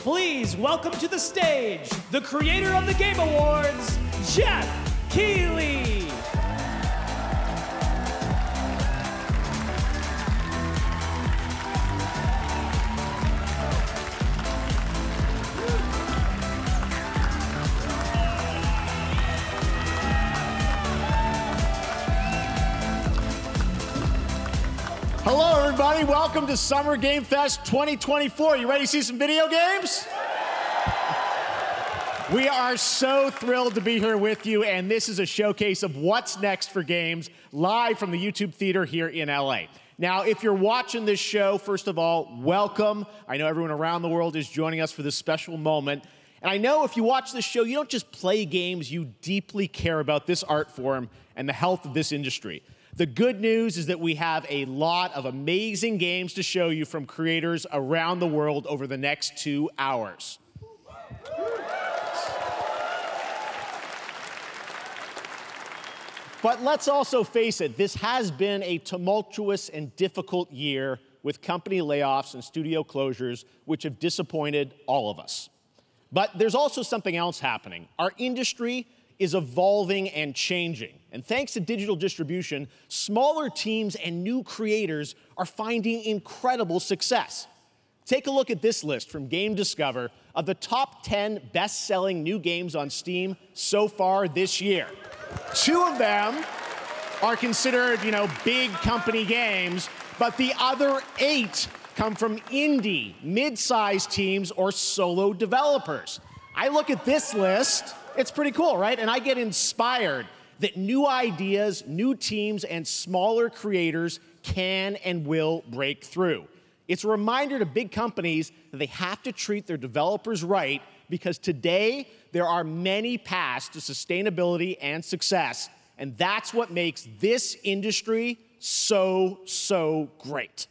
Please welcome to the stage the creator of the Game Awards, Jeff Keighley. Hello, everybody. Welcome to Summer Game Fest 2024. You ready to see some video games? We are so thrilled to be here with you, and this is a showcase of what's next for games live from the YouTube Theater here in LA. Now, if you're watching this show, first of all, welcome. I know everyone around the world is joining us for this special moment. And I know if you watch this show, you don't just play games, you deeply care about this art form and the health of this industry. The good news is that we have a lot of amazing games to show you from creators around the world over the next 2 hours. But let's also face it, this has been a tumultuous and difficult year with company layoffs and studio closures, which have disappointed all of us. But there's also something else happening. Our industry is evolving and changing. And thanks to digital distribution, smaller teams and new creators are finding incredible success. Take a look at this list from Game Discover of the top 10 best-selling new games on Steam so far this year. 2 of them are considered, big company games, but the other 8 come from indie, mid-sized teams, or solo developers. I look at this list, it's pretty cool, right? And I get inspired that new ideas, new teams, and smaller creators can and will break through. It's a reminder to big companies that they have to treat their developers right, because today there are many paths to sustainability and success, and that's what makes this industry so great.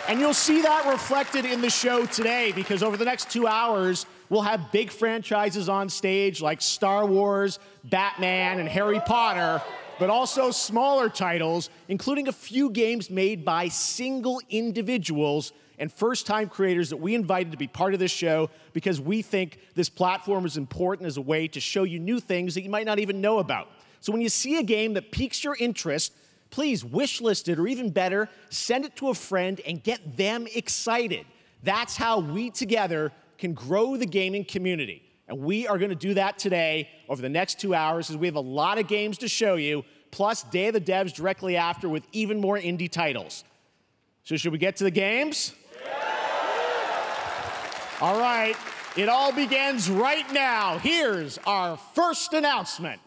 And you'll see that reflected in the show today, because over the next 2 hours, we'll have big franchises on stage like Star Wars, Batman, and Harry Potter, but also smaller titles, including a few games made by single individuals and first-time creators that we invited to be part of this show because we think this platform is important as a way to show you new things that you might not even know about. So when you see a game that piques your interest, please wishlist it, or even better, send it to a friend and get them excited. That's how we together can grow the gaming community. And we are going to do that today over the next 2 hours, as we have a lot of games to show you, plus Day of the Devs directly after with even more indie titles. So should we get to the games? All right, it all begins right now. Here's our first announcement.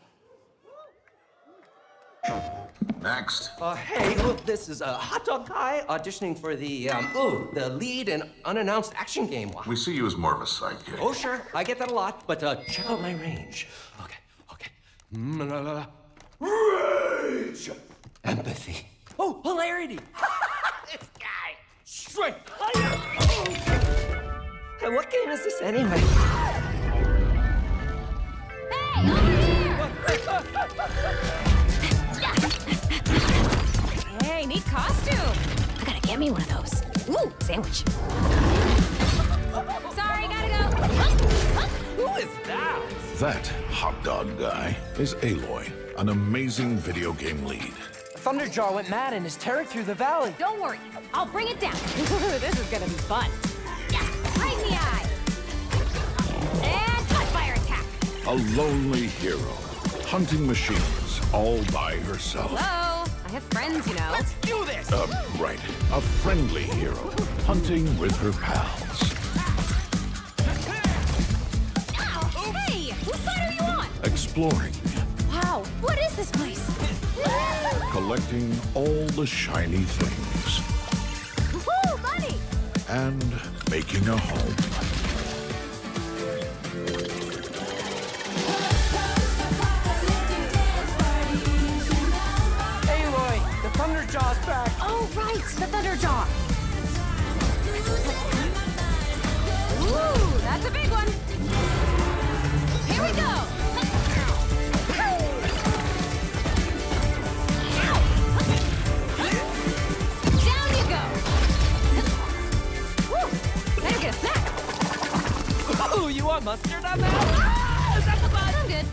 Next. Hey, look, this is a hot dog guy auditioning for the lead and unannounced action game. We see you as more of a sidekick. Oh, sure, I get that a lot, but check out my range. Okay. Rage! Empathy. Oh, hilarity! This guy! Strength! And what game is this anyway? Hey, over here! Hey, neat costume. I gotta get me one of those. Ooh, sandwich. Sorry, gotta go. Who is that? That hot dog guy is Aloy, an amazing video game lead. Thunderjaw went mad and is tearing through the valley. Don't worry, I'll bring it down. This is gonna be fun. Yeah, right in the eye. And hot fire attack. A lonely hero, hunting machines all by herself. Hello, I have friends, Let's do this! Right. A friendly hero, hunting with her pals. Ow, hey, whose side are you on? Exploring, Wow, what is this place? collecting all the shiny things, Ooh, money! and making a home. Aloy, the Thunderjaw's back. Oh, right, the Thunderjaw. Ooh, that's a big one. Here we go. Down you go. Woo. put mustard on that? Ah, is that the button? I'm good.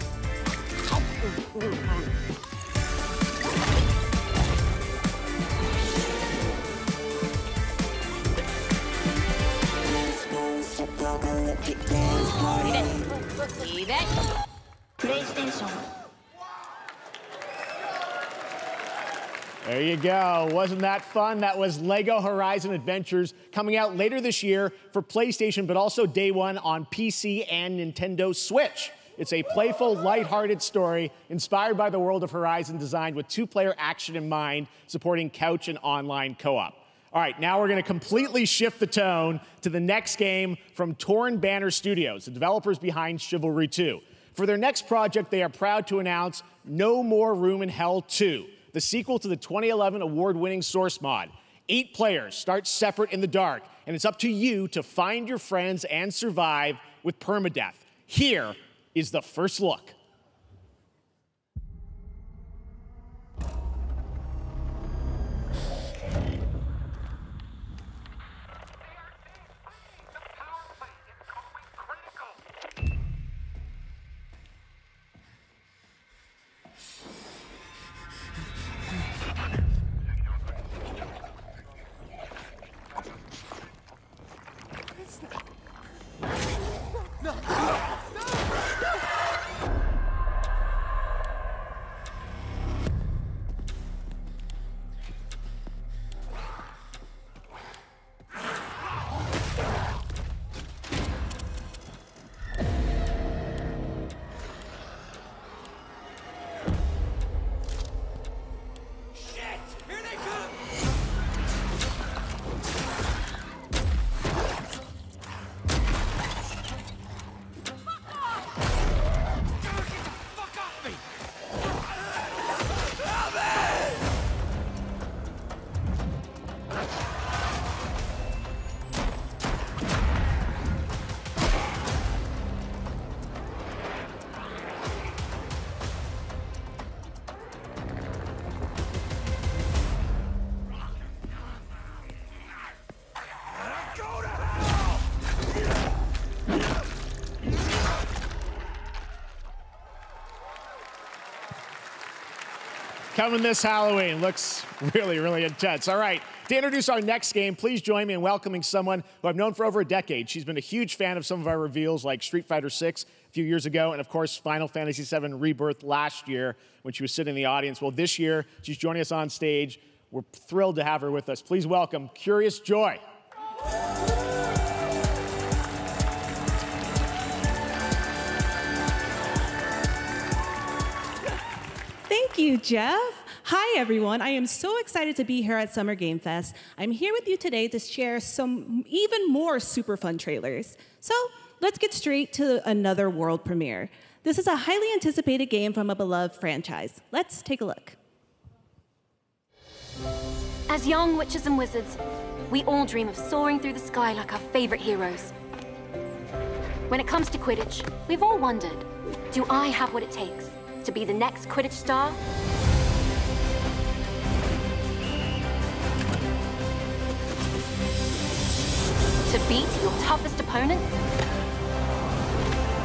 Leave it. PlayStation. There you go. Wasn't that fun? That was LEGO Horizon Adventures, coming out later this year for PlayStation, but also day one on PC and Nintendo Switch. It's a playful, lighthearted story inspired by the world of Horizon, designed with two-player action in mind, supporting couch and online co-op. All right, now we're going to completely shift the tone to the next game from Torn Banner Studios, the developers behind Chivalry 2. For their next project, they are proud to announce No More Room in Hell 2, the sequel to the 2011 award-winning Source mod. 8 players start separate in the dark, and it's up to you to find your friends and survive with permadeath. Here is the first look. Coming this Halloween. Looks really, really intense. All right, to introduce our next game, please join me in welcoming someone who I've known for over a decade. She's been a huge fan of some of our reveals, like Street Fighter VI a few years ago, and of course, Final Fantasy VII Rebirth last year when she was sitting in the audience. Well, this year, she's joining us on stage. We're thrilled to have her with us. Please welcome Curious Joy. Thank you, Jeff. Hi, everyone. I am so excited to be here at Summer Game Fest. I'm here with you today to share some even more super fun trailers. So let's get straight to another world premiere. This is a highly anticipated game from a beloved franchise. Let's take a look. As young witches and wizards, we all dream of soaring through the sky like our favorite heroes. When it comes to Quidditch, we've all wondered, do I have what it takes to be the next Quidditch star? To beat your toughest opponents?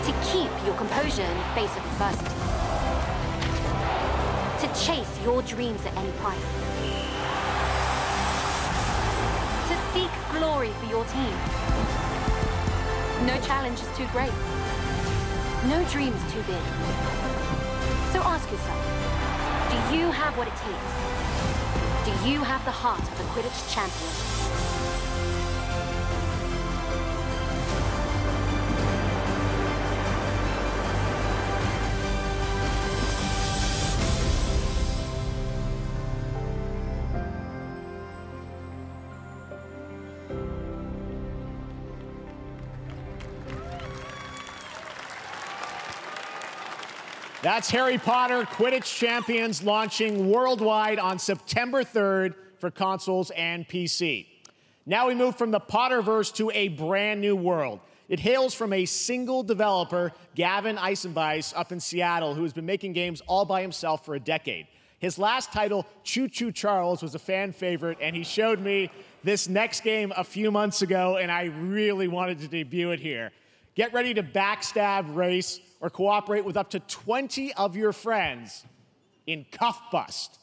To keep your composure in the face of adversity? To chase your dreams at any price? To seek glory for your team? No challenge is too great. No dream is too big. So ask yourself, do you have what it takes? Do you have the heart of a Quidditch champion? That's Harry Potter Quidditch Champions, launching worldwide on September 3rd for consoles and PC. Now we move from the Potterverse to a brand new world. It hails from a single developer, Gavin Eisenbeis, up in Seattle, who has been making games all by himself for a decade. His last title, Choo Choo Charles, was a fan favorite, and he showed me this next game a few months ago, and I really wanted to debut it here. Get ready to backstab, race, or cooperate with up to 20 of your friends in Cuff Bust.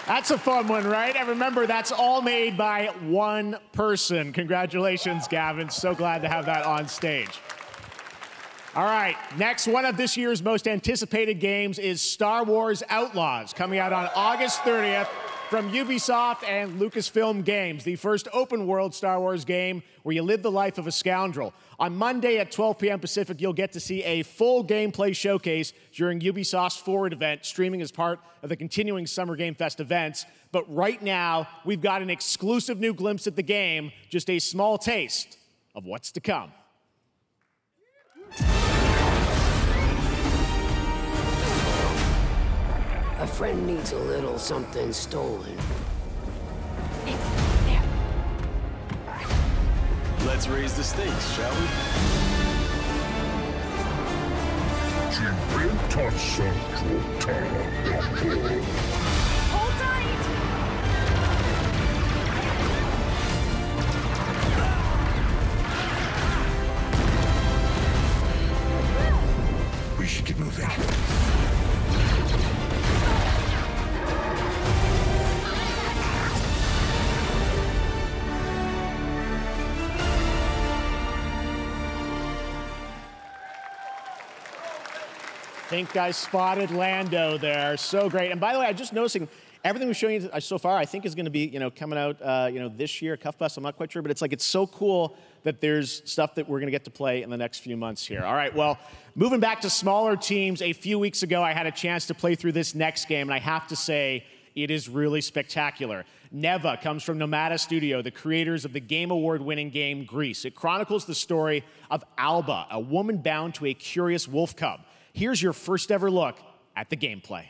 That's a fun one, right? And remember, that's all made by one person. Congratulations, Gavin. So glad to have that on stage. All right, next one of this year's most anticipated games is Star Wars Outlaws, coming out on August 30th from Ubisoft and Lucasfilm Games, the first open-world Star Wars game where you live the life of a scoundrel. On Monday at 12 p.m. Pacific, you'll get to see a full gameplay showcase during Ubisoft's Forward event, streaming as part of the continuing Summer Game Fest events. But right now, we've got an exclusive new glimpse at the game, just a small taste of what's to come. A friend needs a little something stolen. It's there. Let's raise the stakes, shall we? Hold tight! We should get moving. I think I spotted Lando there. So great. And by the way, I'm just noticing everything we've shown you so far, I think is going to be, coming out, this year, Cuff Bust. I'm not quite sure, but it's so cool that there's stuff that we're going to get to play in the next few months here. All right, well, moving back to smaller teams, a few weeks ago, I had a chance to play through this next game, and I have to say, it is really spectacular. Neva comes from Nomada Studio, the creators of the Game Award-winning game Grease. It chronicles the story of Alba, a woman bound to a curious wolf cub. Here's your first ever look at the gameplay.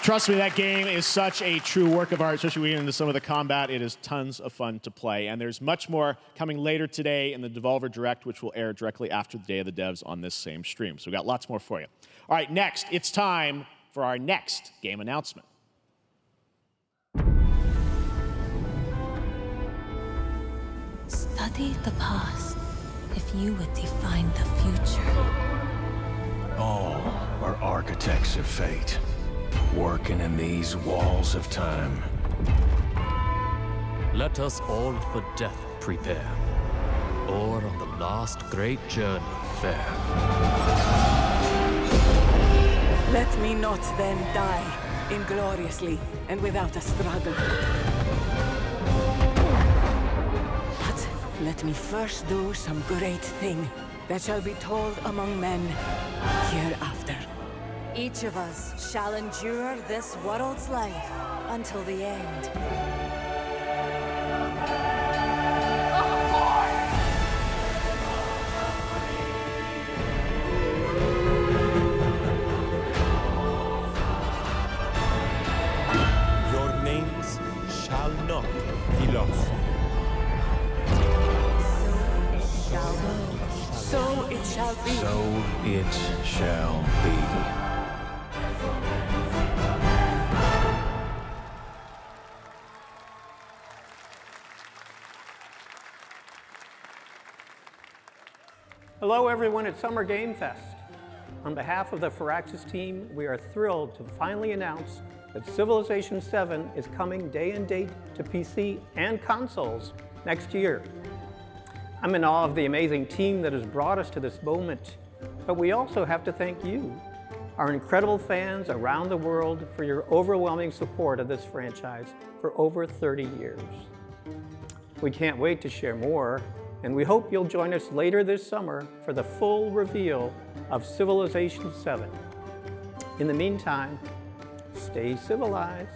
Trust me, that game is such a true work of art, especially when we get into some of the combat. It is tons of fun to play. And there's much more coming later today in the Devolver Direct, which will air directly after the Day of the Devs on this same stream. So we've got lots more for you. All right, next, it's time for our next game announcement. Study the past if you would define the future. All are architects of fate, working in these walls of time. Let us all for death prepare, or on the last great journey fare. Let me not then die ingloriously and without a struggle. But let me first do some great thing that shall be told among men hereafter. Each of us shall endure this world's life until the end. Your names shall not be lost. So it shall be. So it shall be. Hello everyone at Summer Game Fest. On behalf of the Firaxis team, we are thrilled to finally announce that Civilization VII is coming day and date to PC and consoles next year. I'm in awe of the amazing team that has brought us to this moment, but we also have to thank you, our incredible fans around the world, for your overwhelming support of this franchise for over 30 years. We can't wait to share more, and we hope you'll join us later this summer for the full reveal of Civilization VII. In the meantime, stay civilized.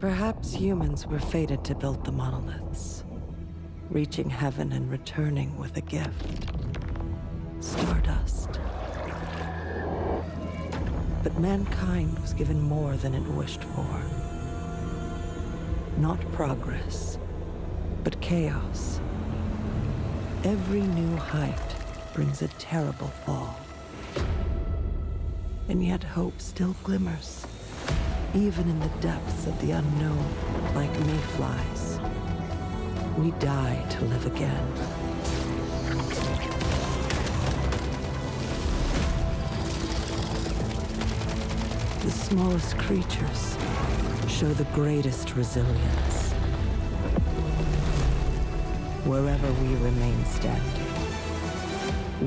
Perhaps humans were fated to build the monoliths, reaching heaven and returning with a gift. Stardust. But mankind was given more than it wished for. Not progress, but chaos. Every new height brings a terrible fall. And yet hope still glimmers. Even in the depths of the unknown, like mayflies, we die to live again. The smallest creatures show the greatest resilience. Wherever we remain standing,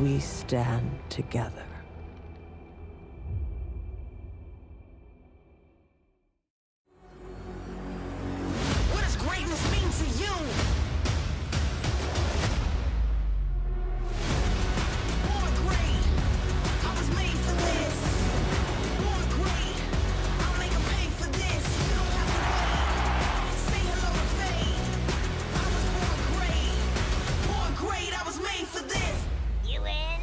we stand together. What does greatness mean to you? Born great, I was made for this. Born great, I'll make 'em pay for this. You don't have to wait. Say hello to fate. I was born great. Born great, I was made for this. You in?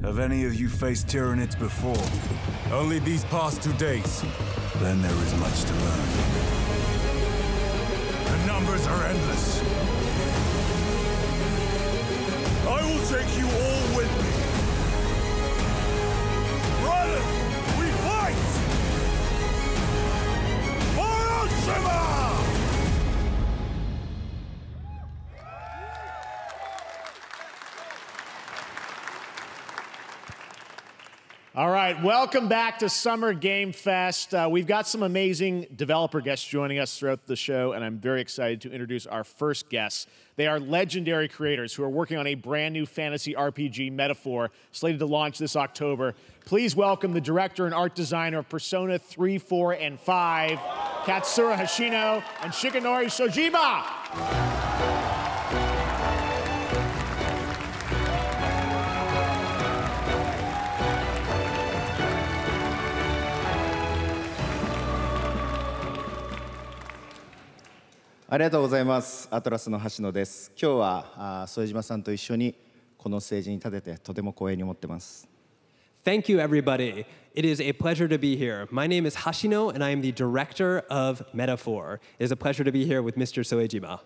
Have any of you faced Tyranids before? Only these past 2 days. Then there is much to learn. The numbers are endless. I will take you all with me. Brothers, we fight! For Oshima! All right, welcome back to Summer Game Fest. We've got some amazing developer guests joining us throughout the show, and I'm very excited to introduce our first guests. They are legendary creators who are working on a brand new fantasy RPG, Metaphor, slated to launch this October. Please welcome the director and art designer of Persona 3, 4, and 5, Katsura Hoshino and Shigenori Shojiba. ありがとうございます。アトラスの橋野です。今日は副島さんと一緒にこのステージに立ててとても光栄に思ってます。Thank you, everybody. It is a pleasure to be here. My name is Hashino, and I am the director of Metaphor. It is a pleasure to be here with Mr. Soejima.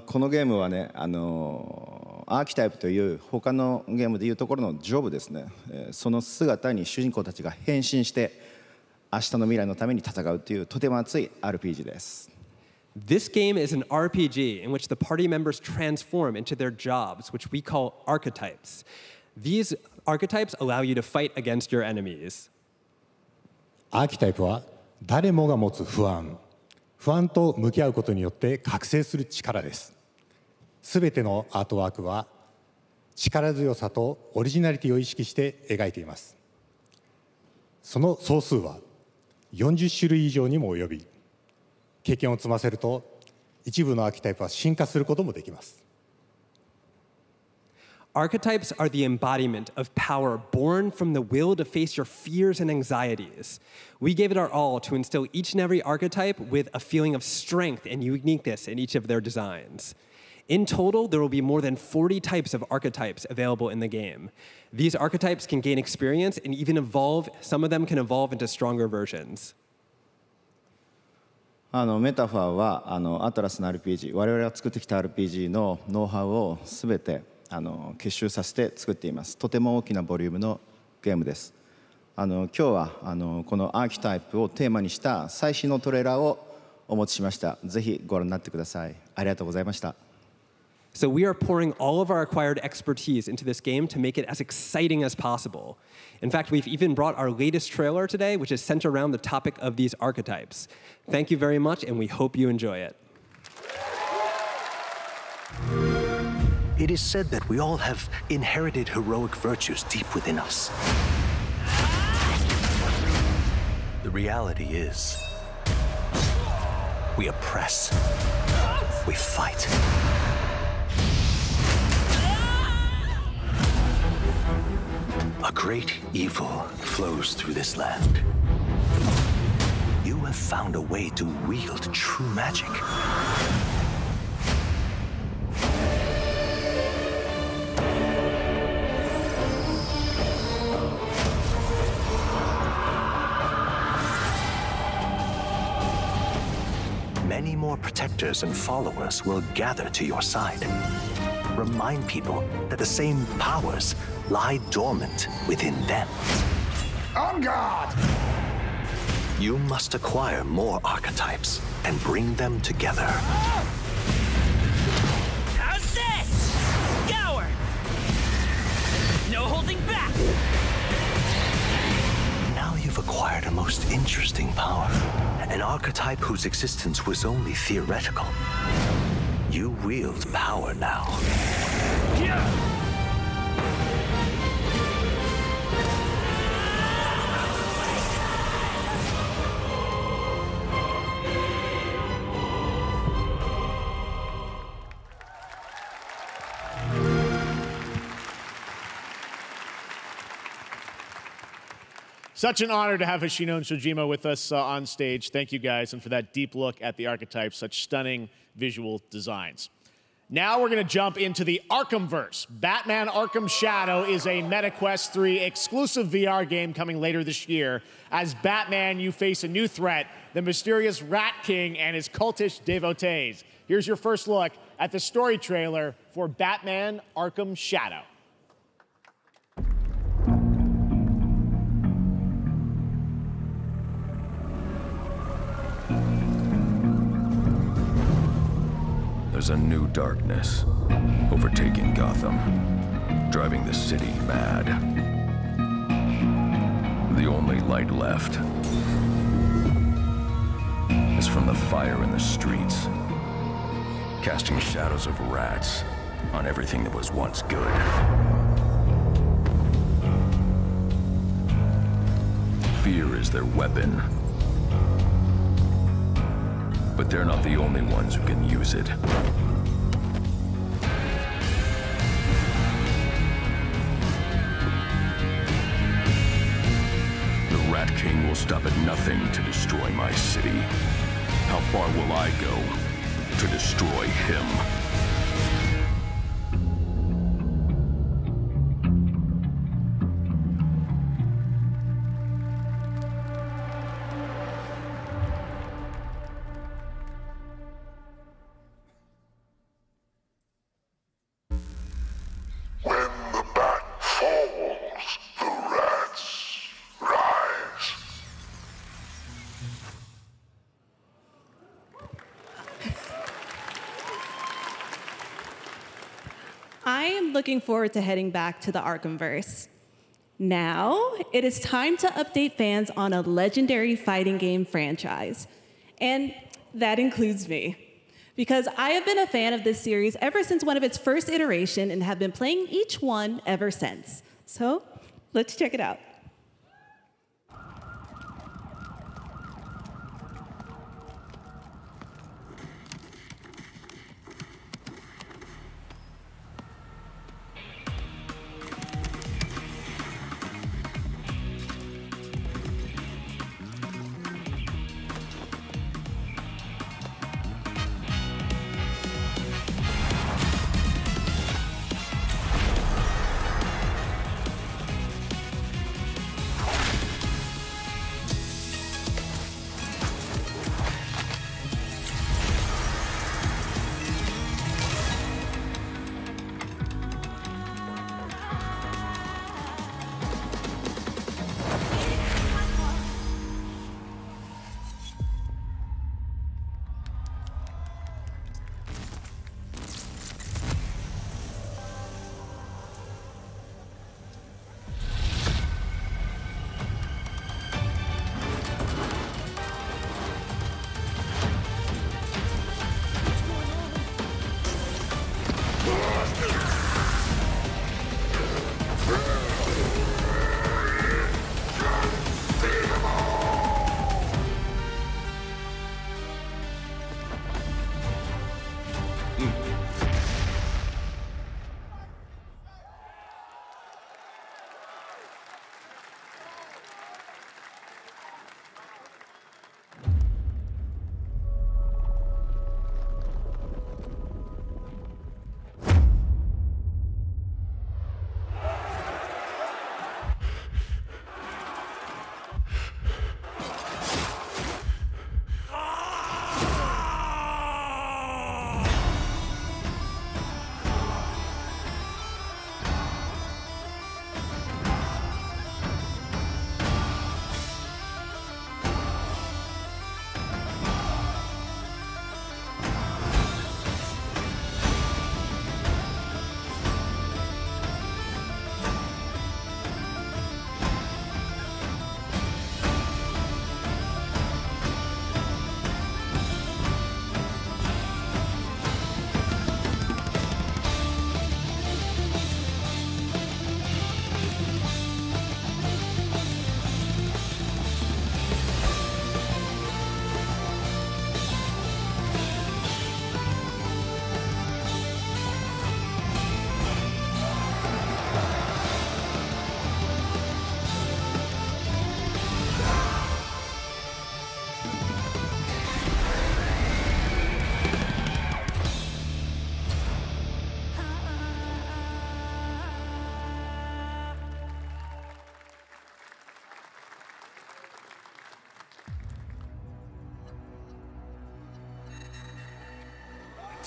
このゲームはね、アーキタイプという他のゲームでいうところのジョブですね。その姿に主人公たちが変身して明日の未来のために戦うというとても熱い RPG です。This game is an RPG in which the party members transform into their jobs, which we call archetypes. These archetypes allow you to fight against your enemies. アーキタイプは誰もが持つ不安と向き合うことによって覚醒する力です。すべてのアートワークは力強さとオリジナリティを意識して描いています。その総数は40種類以上にも及び、経験を積ませると一部のアーキタイプは進化することもできます。Archetypes are the embodiment of power born from the will to face your fears and anxieties. We gave it our all to instill each and every archetype with a feeling of strength and uniqueness in each of their designs. In total, there will be more than 40 types of archetypes available in the game. These archetypes can gain experience and even evolve. Some of them can evolve into stronger versions. メタファーはアトラスの RPG、我々が作ってきた RPG のノウハウをすべて結集させて作っています。とても大きなボリュームのゲームです。今日はこのアーキタイプをテーマにした最新のトレーラーをお持ちしました。ぜひご覧になってください。ありがとうございました。So we are pouring all of our acquired expertise into this game to make it as exciting as possible. In fact, we've even brought our latest trailer today, which is centered around the topic of these archetypes. Thank you very much, and we hope you enjoy it. It is said that we all have inherited heroic virtues deep within us. The reality is, we oppress, we fight. A great evil flows through this land. You have found a way to wield true magic. Many more protectors and followers will gather to your side. Remind people that the same powers lie dormant within them. On guard! You must acquire more archetypes and bring them together. holding back! Now you've acquired a most interesting power. An archetype whose existence was only theoretical. You wield power now. Such an honor to have Hoshino and Shojima with us on stage. Thank you guys, and for that deep look at the archetypes, such stunning visual designs. Now we're going to jump into the Arkhamverse. Batman Arkham Shadow is a MetaQuest 3 exclusive VR game coming later this year. As Batman, you face a new threat, the mysterious Rat King and his cultish devotees. Here's your first look at the story trailer for Batman Arkham Shadow. There's a new darkness overtaking Gotham, driving the city mad. The only light left is from the fire in the streets, casting shadows of rats on everything that was once good. Fear is their weapon. But they're not the only ones who can use it. The Rat King will stop at nothing to destroy my city. How far will I go to destroy him? I am looking forward to heading back to the Arkhamverse. Now, it is time to update fans on a legendary fighting game franchise. And that includes me. Because I have been a fan of this series ever since one of its first iteration and have been playing each one ever since. So, let's check it out.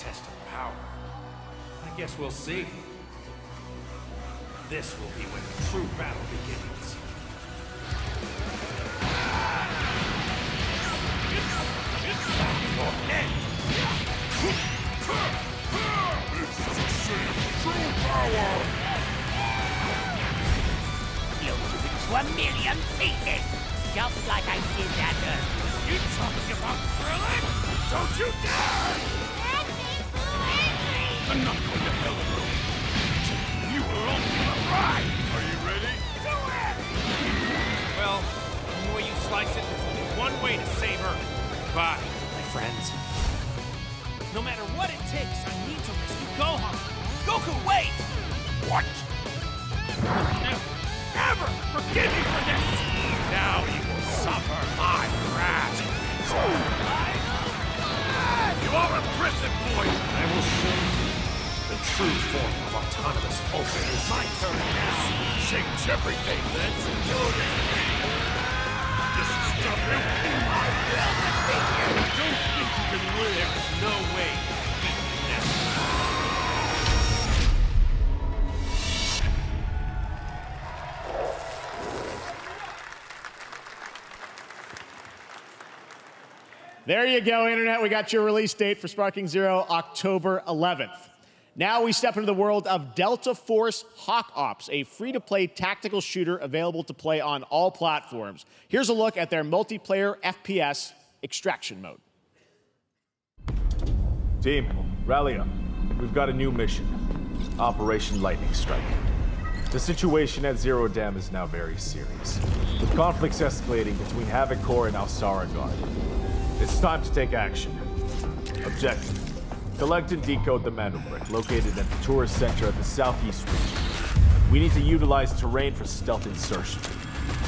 test of power. I guess we'll see. This will be when the true battle begins. Your head! This is a sign of true power! You'll give it to 1,000,000 pieces! Just like I did that earlier. You talking about thrilling? Don't you dare! I'm not going to hell alone. You alone for the ride! Are you ready? Do it! Well, the way you slice it, there's only one way to save Earth. Goodbye, my friends. No matter what it takes, I need to rescue Gohan. Goku, wait! What? Never, ever forgive you for this! Now you will suffer my wrath. You are a prison boy! I will show you the true form of autonomous Ultra. It's my turn now. Change everything! Let's do this thing! This is nothing! I will defeat you! Don't think you can win! There is no way to beat me now. There you go, Internet. We got your release date for Sparking Zero, October 11th. Now we step into the world of Delta Force Hawk Ops, a free-to-play tactical shooter available to play on all platforms. Here's a look at their multiplayer FPS extraction mode. Team, rally up. We've got a new mission. Operation Lightning Strike. The situation at Zero Dam is now very serious, with conflicts escalating between Havoc Corps and Alsara Guard. It's time to take action. Objective: collect and decode the Mando Brick located at the tourist center at the southeast region. We need to utilize terrain for stealth insertion.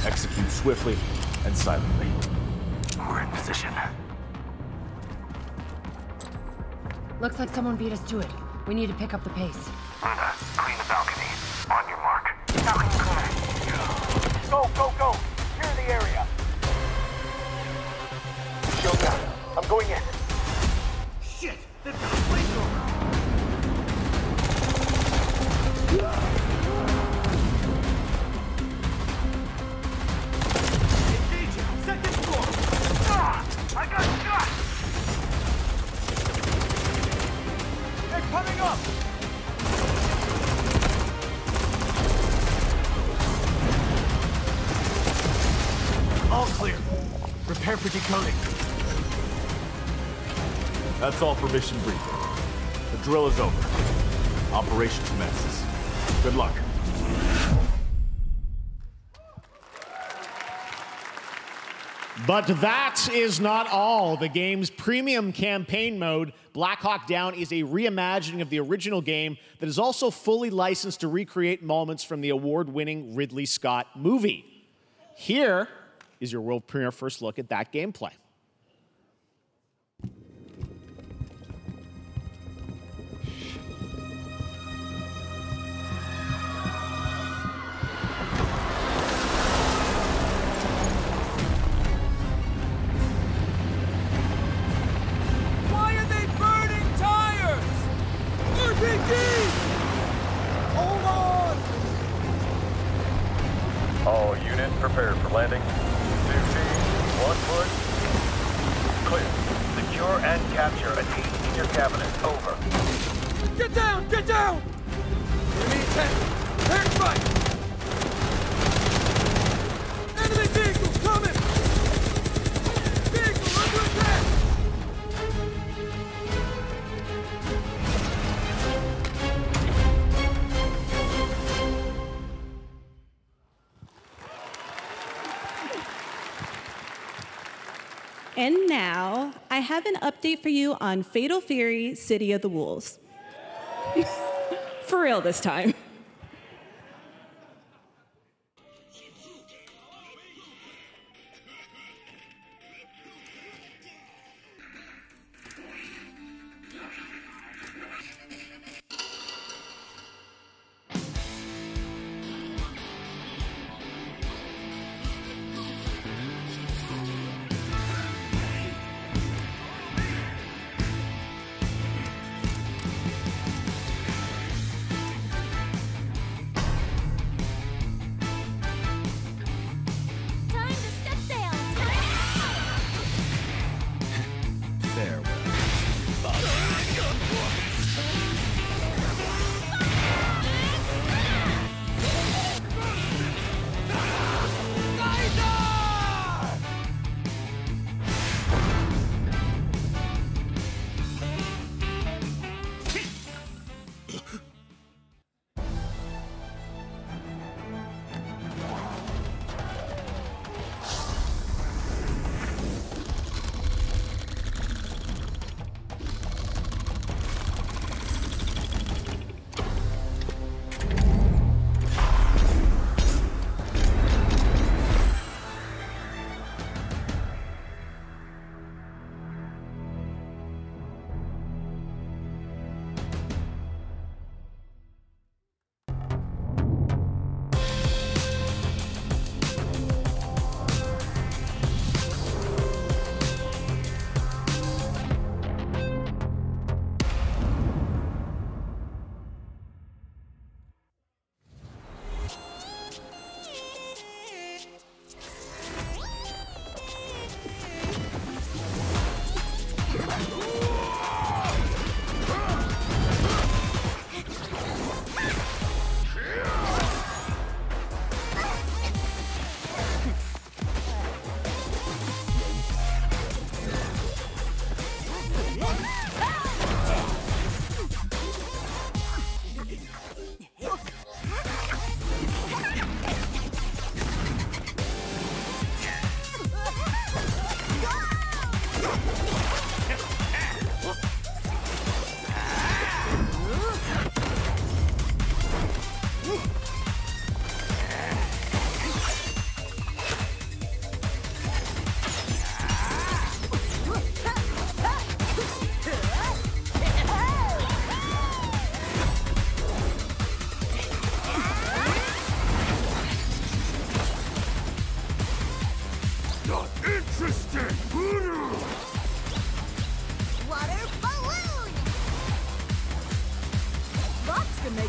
Execute swiftly and silently. We're in position. Looks like someone beat us to it. We need to pick up the pace. Luna, clean the balcony. On your mark. Balcony clear. Go, go, go! Clear the area. Shield down. I'm going in. Shit! They've got a flamethrower! Engaging! Second floor! Ah! I got shot! They're coming up! All clear. Prepare for decoding. That's all for mission briefing. The drill is over. Operation commences. Good luck. But that is not all. The game's premium campaign mode, Black Hawk Down, is a reimagining of the original game that is also fully licensed to recreate moments from the award-winning Ridley Scott movie. Here is your world premiere first look at that gameplay. Why are they burning tires? RPG! Hold on! All units prepared for landing. 2 teams, 1 foot. Clear. Secure and capture a team in your cabinet. Over. Get down! Get down! Enemy attack! Air strike! Enemy vehicles coming! Vehicle under attack! And now, I have an update for you on Fatal Fury: City of the Wolves. For real this time.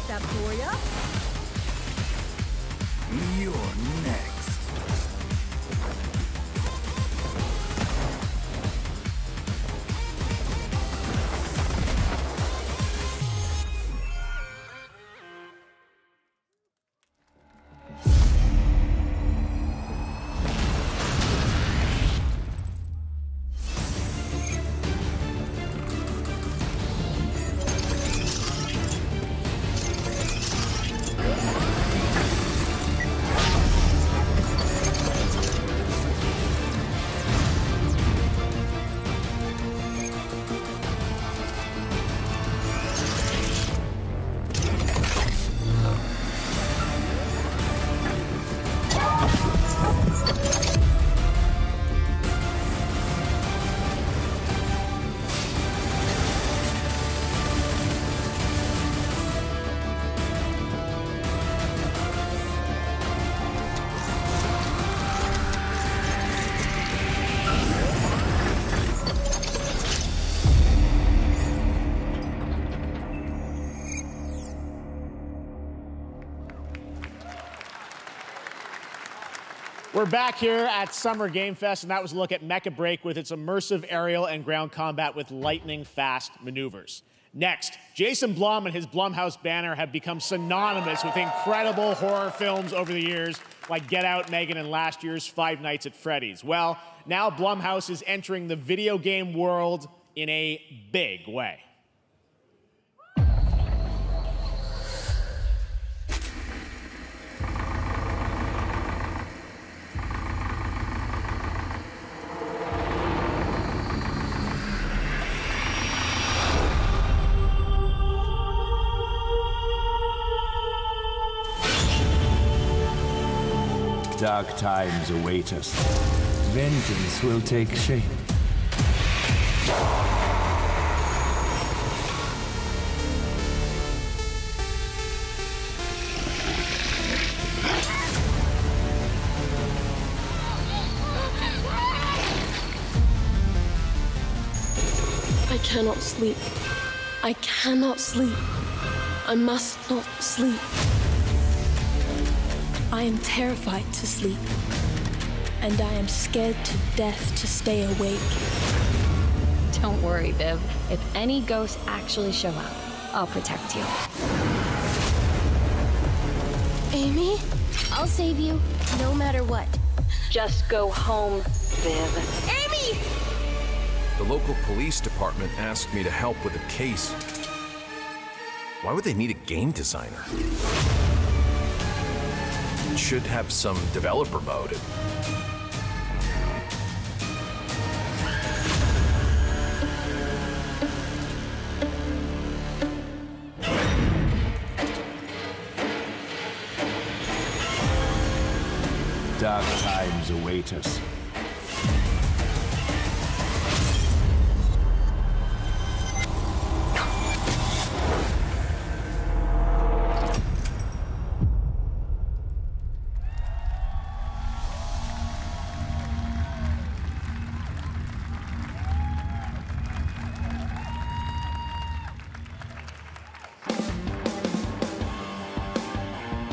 step for ya. You're next. We're back here at Summer Game Fest, and that was a look at Mecha Break with its immersive aerial and ground combat with lightning-fast maneuvers. Next, Jason Blum and his Blumhouse banner have become synonymous with incredible horror films over the years, like Get Out, Megan, and last year's Five Nights at Freddy's. Well, now Blumhouse is entering the video game world in a big way. Dark times await us. Vengeance will take shape. I cannot sleep. I cannot sleep. I must not sleep. I am terrified to sleep, and I am scared to death to stay awake. Don't worry, Viv. If any ghosts actually show up, I'll protect you. Amy? I'll save you, no matter what. Just go home, Viv. Amy! The local police department asked me to help with a case. Why would they need a game designer? Should have some developer mode. Dark times await us.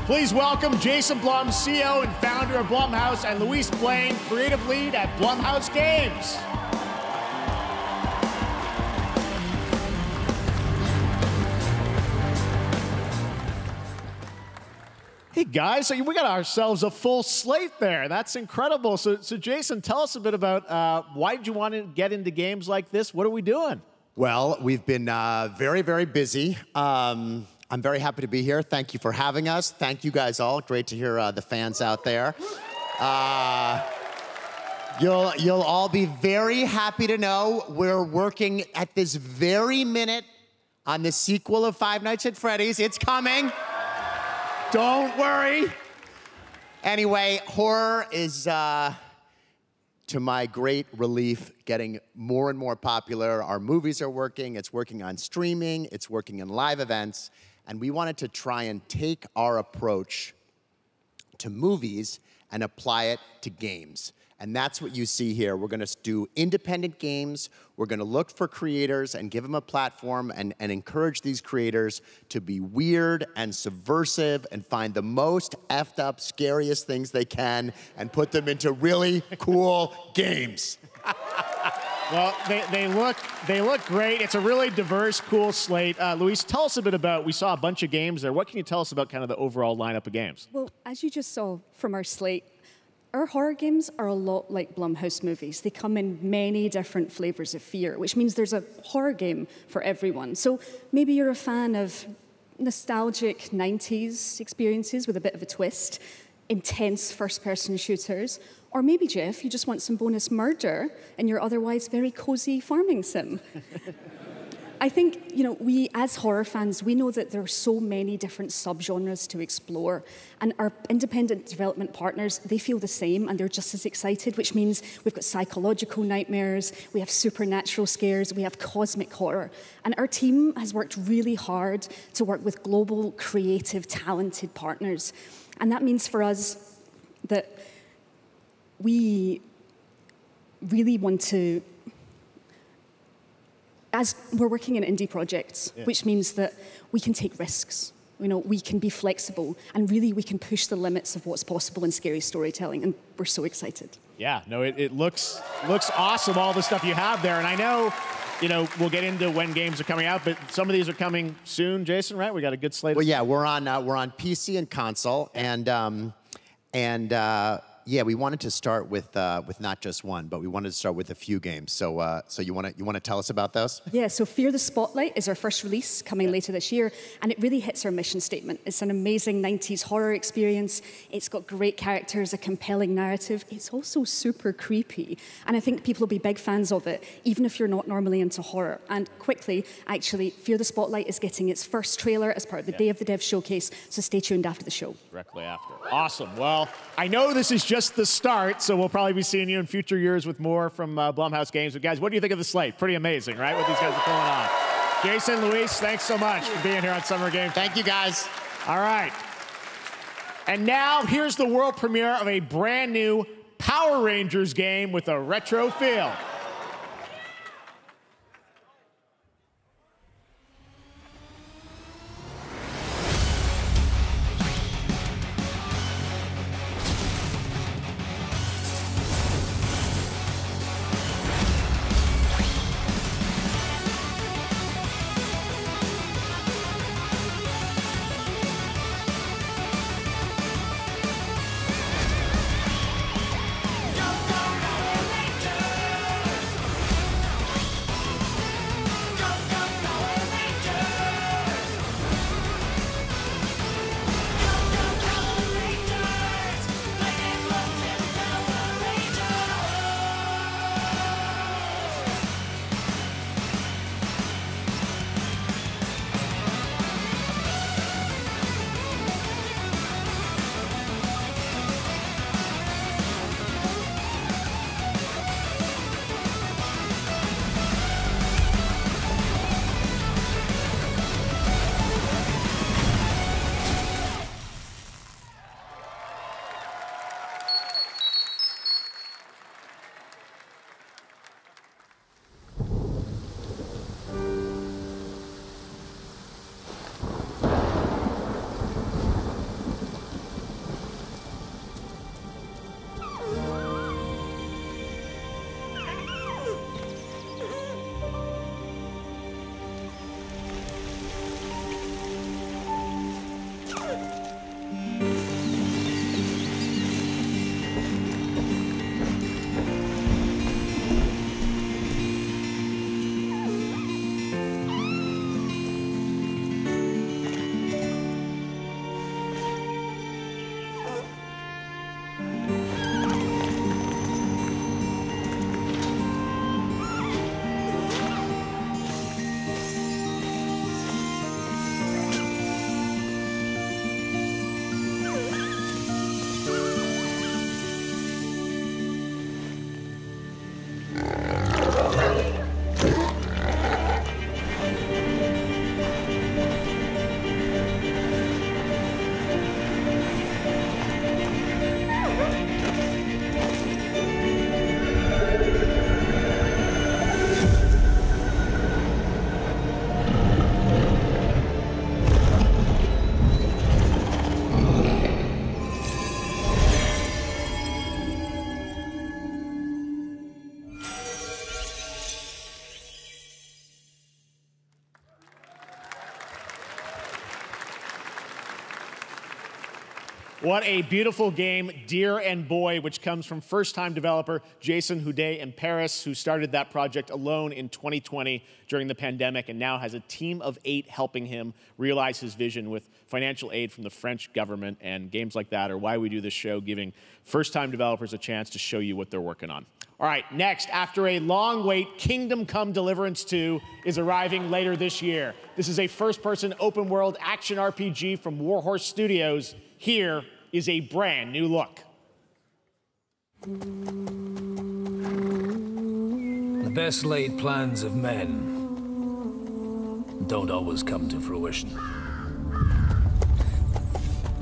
Please welcome Jason Blum, CEO and founder of Blumhouse, and Luis Blaine, creative lead at Blumhouse Games. Hey guys, so we got ourselves a full slate there. That's incredible. So Jason, tell us a bit about why did you want to get into games like this? What are we doing? Well, we've been very, very busy. I'm very happy to be here. Thank you for having us. Thank you guys all. Great to hear the fans out there. You'll all be very happy to know we're working at this very minute on the sequel of Five Nights at Freddy's. It's coming. Don't worry. Anyway, horror is, to my great relief, getting more and more popular. Our movies are working. It's working on streaming. It's working in live events. And we wanted to try and take our approach to movies and apply it to games. And that's what you see here. We're going to do independent games. We're going to look for creators and give them a platform and encourage these creators to be weird and subversive and find the most effed up, scariest things they can and put them into really cool games. Well, they look great. It's a really diverse, cool slate. Luis, tell us a bit about, we saw a bunch of games there. What can you tell us about kind of the overall lineup of games? Well, as you just saw from our slate, our horror games are a lot like Blumhouse movies. They come in many different flavors of fear, which means there's a horror game for everyone. So maybe you're a fan of nostalgic 90s experiences with a bit of a twist, intense first-person shooters, or maybe, Jeff, you just want some bonus murder in your otherwise very cozy farming sim. I think, we as horror fans, we know that there are so many different subgenres to explore, and our independent development partners, they feel the same, and they're just as excited, which means we've got psychological nightmares, we have supernatural scares, we have cosmic horror. And our team has worked really hard to work with global, creative, talented partners. And that means for us that we really want to, as we're working in indie projects, which means that we can take risks, we can be flexible, and really we can push the limits of what's possible in scary storytelling, and we're so excited. Yeah, no, it looks awesome, all the stuff you have there, and I know, we'll get into when games are coming out, but some of these are coming soon, Jason, right? We got a good slate. Well, yeah, we're on PC and console, yeah, we wanted to start with not just one, but we wanted to start with a few games. So, so you want to tell us about those? Yeah. So, Fear the Spotlight is our first release coming later this year, and it really hits our mission statement. It's an amazing 90s horror experience. It's got great characters, a compelling narrative. It's also super creepy, and I think people will be big fans of it, even if you're not normally into horror. And quickly, actually, Fear the Spotlight is getting its first trailer as part of the Day of the Dev showcase. So, stay tuned after the show. Directly after. Awesome. Well, I know this is just the start, so we'll probably be seeing you in future years with more from Blumhouse Games. But guys, what do you think of the slate? Pretty amazing, right? What these guys are pulling on. Jason, Luis, thanks so much for being here on Summer Games. Thank you, guys. All right. And now here's the world premiere of a brand new Power Rangers game with a retro feel. What a beautiful game, Deer and Boy, which comes from first-time developer Jason Houdet in Paris, who started that project alone in 2020 during the pandemic and now has a team of 8 helping him realize his vision with financial aid from the French government. And games like that are why we do this show, giving first-time developers a chance to show you what they're working on. All right, next, after a long wait, Kingdom Come Deliverance 2 is arriving later this year. This is a first-person open-world action RPG from Warhorse Studios. Here is a brand new look. The best laid plans of men don't always come to fruition.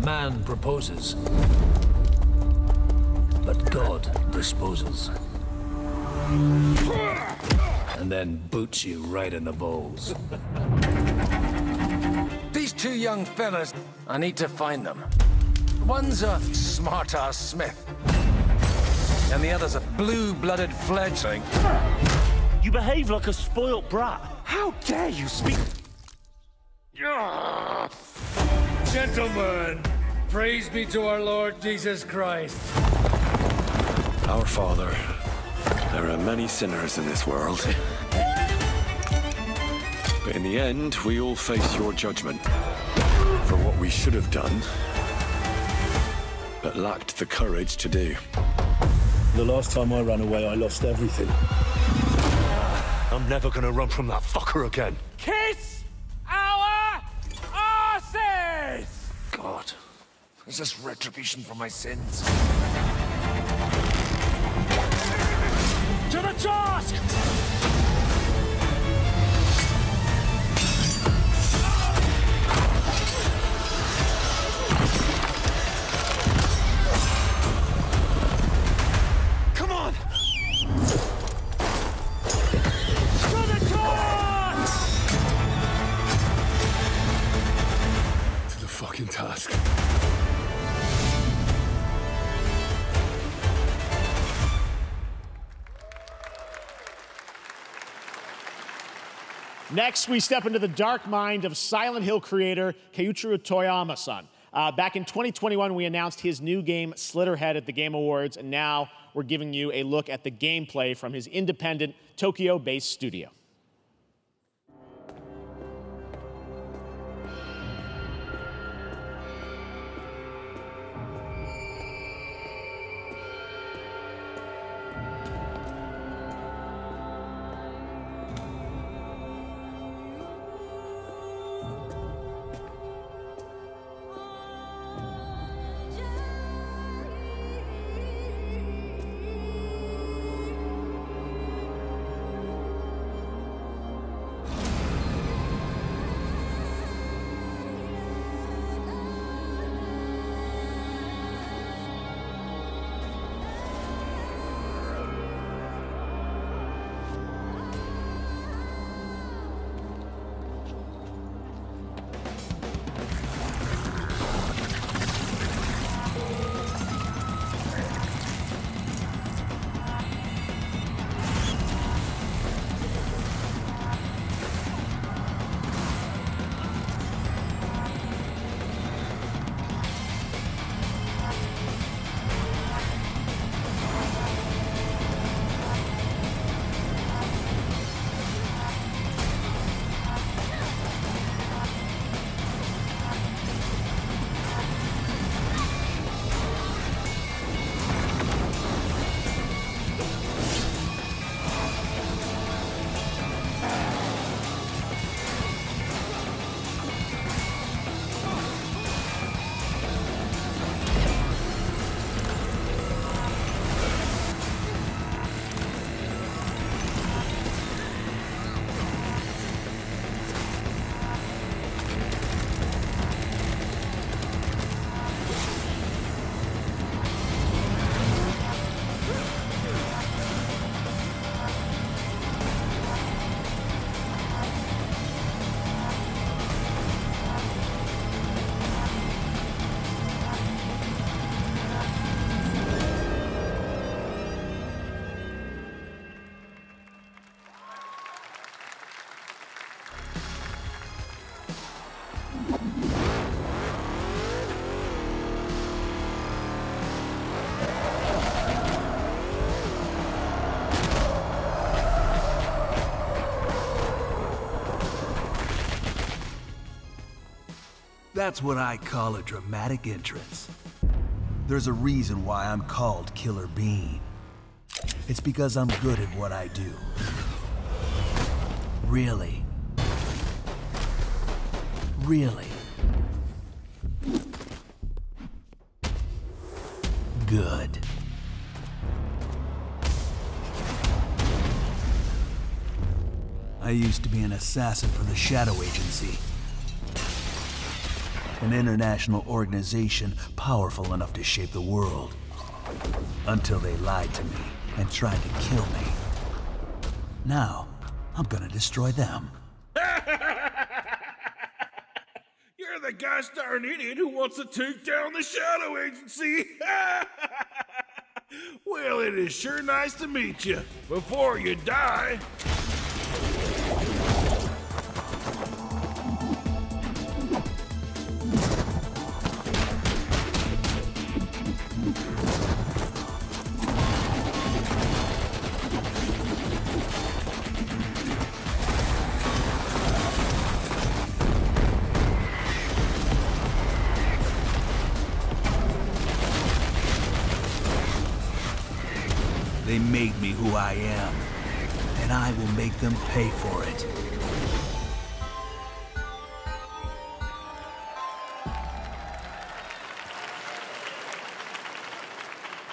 Man proposes, but God disposes. And then boots you right in the balls. These 2 young fellas, I need to find them. One's a smart-ass smith, and the other's a blue-blooded fledgling. You behave like a spoilt brat. How dare you speak? Gentlemen, praise be to our Lord Jesus Christ. Our Father, there are many sinners in this world. But in the end, we all face your judgment for what we should have done, but lacked the courage to do. The last time I ran away, I lost everything. I'm never gonna run from that fucker again. Kiss our asses! God, is this retribution for my sins? To the task! Fucking task. Next, we step into the dark mind of Silent Hill creator Keiichiro Toyama-san. Back in 2021, we announced his new game, Slitterhead, at the Game Awards, and now we're giving you a look at the gameplay from his independent, Tokyo-based studio. That's what I call a dramatic entrance. There's a reason why I'm called Killer Bean. It's because I'm good at what I do. Really. Really. Good. I used to be an assassin for the Shadow Agency, an international organization powerful enough to shape the world, until they lied to me and tried to kill me. Now, I'm gonna destroy them. You're the gosh darn idiot who wants to take down the Shadow Agency! Well, it is sure nice to meet you. Before you die... They made me who I am, and I will make them pay for it.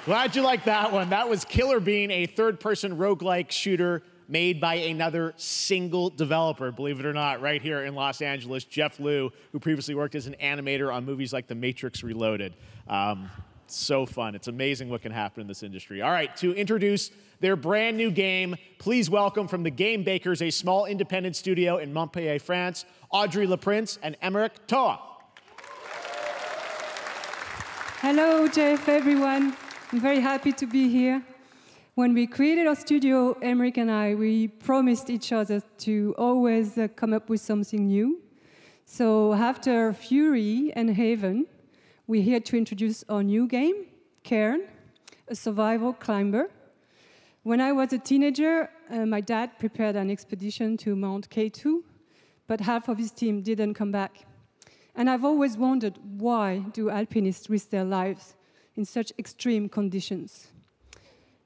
Glad you liked that one. That was Killer Bean, a third-person roguelike shooter made by another single developer, believe it or not, right here in Los Angeles, Jeff Liu, who previously worked as an animator on movies like The Matrix Reloaded. So fun. It's amazing what can happen in this industry. All right, to introduce their brand new game, please welcome from the Game Bakers, a small independent studio in Montpellier, France, Audrey Laprince and Emmerich Toa. Hello, Jeff, everyone. I'm very happy to be here. When we created our studio, Emmerich and I, we promised each other to always come up with something new. So after Fury and Haven, we're here to introduce our new game, Cairn, a survival climber. When I was a teenager, my dad prepared an expedition to Mount K2, but half of his team didn't come back. And I've always wondered, why do alpinists risk their lives in such extreme conditions?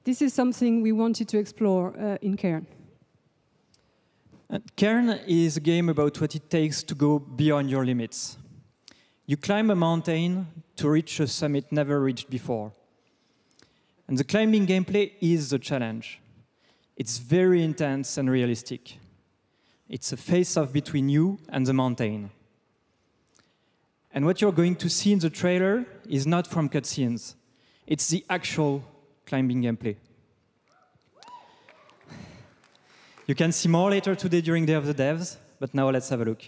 This is something we wanted to explore in Cairn. Cairn is a game about what it takes to go beyond your limits. You climb a mountain to reach a summit never reached before. And the climbing gameplay is the challenge. It's very intense and realistic. It's a face-off between you and the mountain. And what you're going to see in the trailer is not from cutscenes. It's the actual climbing gameplay. You can see more later today during Day of the Devs, but now let's have a look.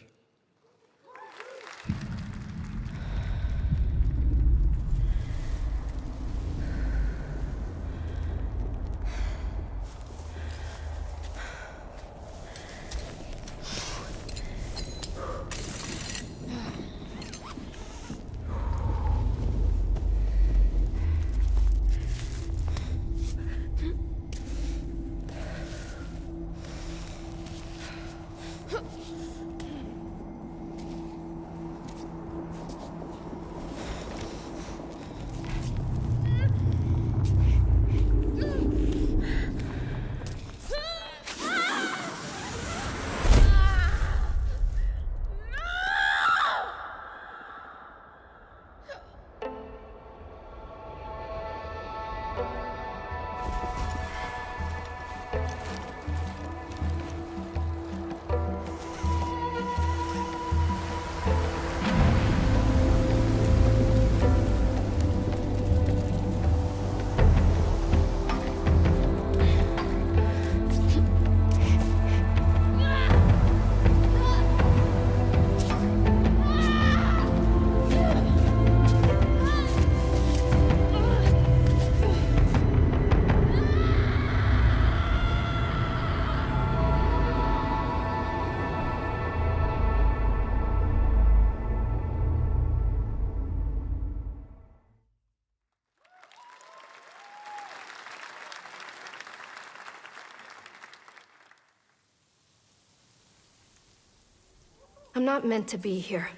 I'm not meant to be here.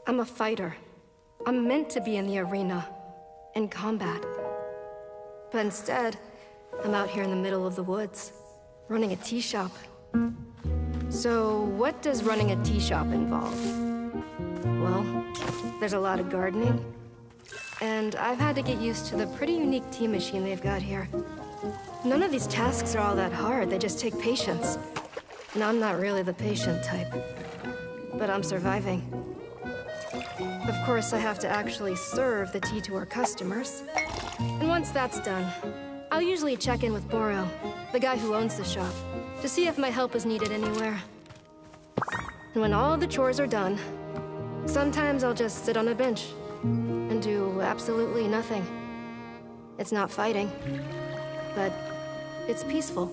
I'm a fighter. I'm meant to be in the arena, in combat. But instead, I'm out here in the middle of the woods, running a tea shop. So, what does running a tea shop involve? Well, there's a lot of gardening, and I've had to get used to the pretty unique tea machine they've got here. None of these tasks are all that hard, they just take patience. And I'm not really the patient type, but I'm surviving. Of course, I have to actually serve the tea to our customers. And once that's done, I'll usually check in with Boro, the guy who owns the shop, to see if my help is needed anywhere. And when all the chores are done, sometimes I'll just sit on a bench and do absolutely nothing. It's not fighting, but it's peaceful.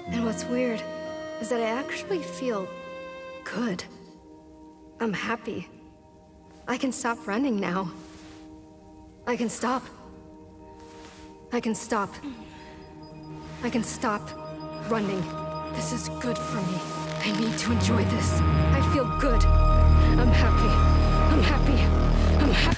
And what's weird is that I actually feel good. I'm happy. I can stop running now. I can stop. I can stop. I can stop running. This is good for me. I need to enjoy this. I feel good. I'm happy. I'm happy. I'm happy.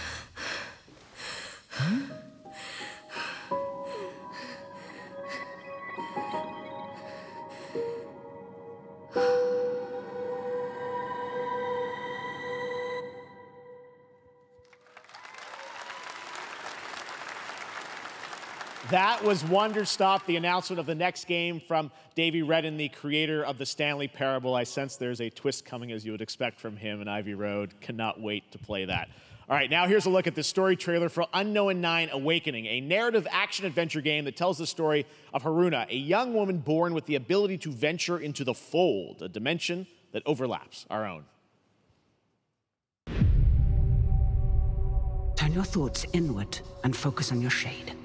That was Wonderstop, the announcement of the next game from Davey Redden, the creator of the Stanley Parable. I sense there's a twist coming, as you would expect from him in Ivy Road. Cannot wait to play that. All right, now here's a look at the story trailer for Unknown 9 Awakening, a narrative action-adventure game that tells the story of Haruna, a young woman born with the ability to venture into the Fold, a dimension that overlaps our own. Turn your thoughts inward and focus on your shade.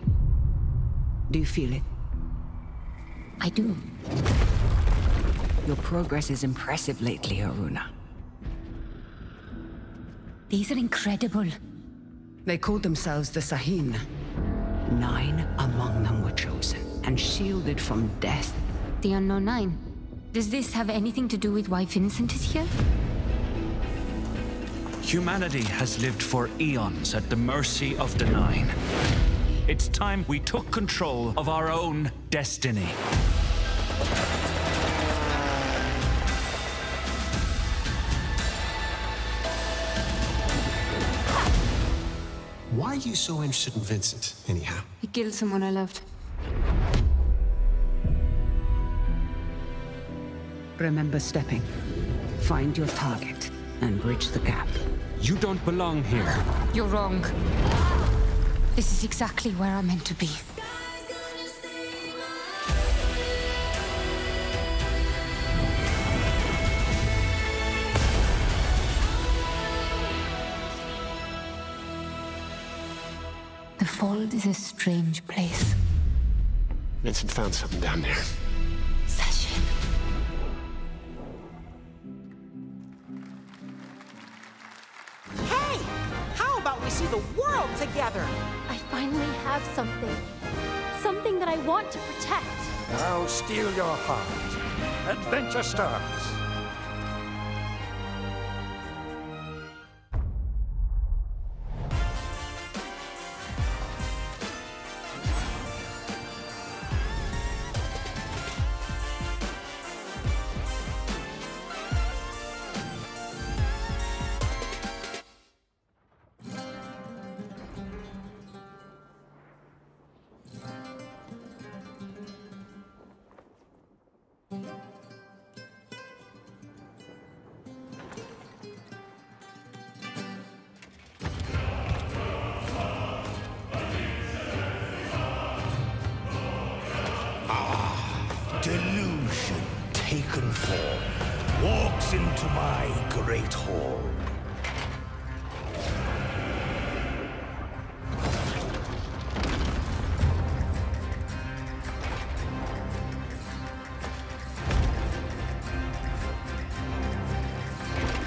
Do you feel it? I do. Your progress is impressive lately, Haruna. These are incredible. They called themselves the Sahin. 9 among them were chosen and shielded from death. The Unknown 9. Does this have anything to do with why Vincent is here? Humanity has lived for eons at the mercy of the 9. It's time we took control of our own destiny. Why are you so interested in Vincent, anyhow? He killed someone I loved. Remember stepping. Find your target and bridge the gap. You don't belong here. You're wrong. This is exactly where I'm meant to be. The Fold is a strange place. Vincent found something down there. Sachin. Hey! How about we see the world together? I finally have something. Something that I want to protect. Now steel your heart. Adventure starts. Delusion taken form walks into my great hall.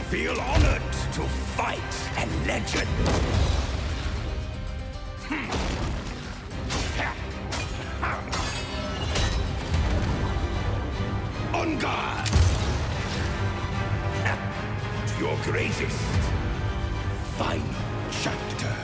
Feel honored to fight a legend. On guard! Do your greatest final chapter.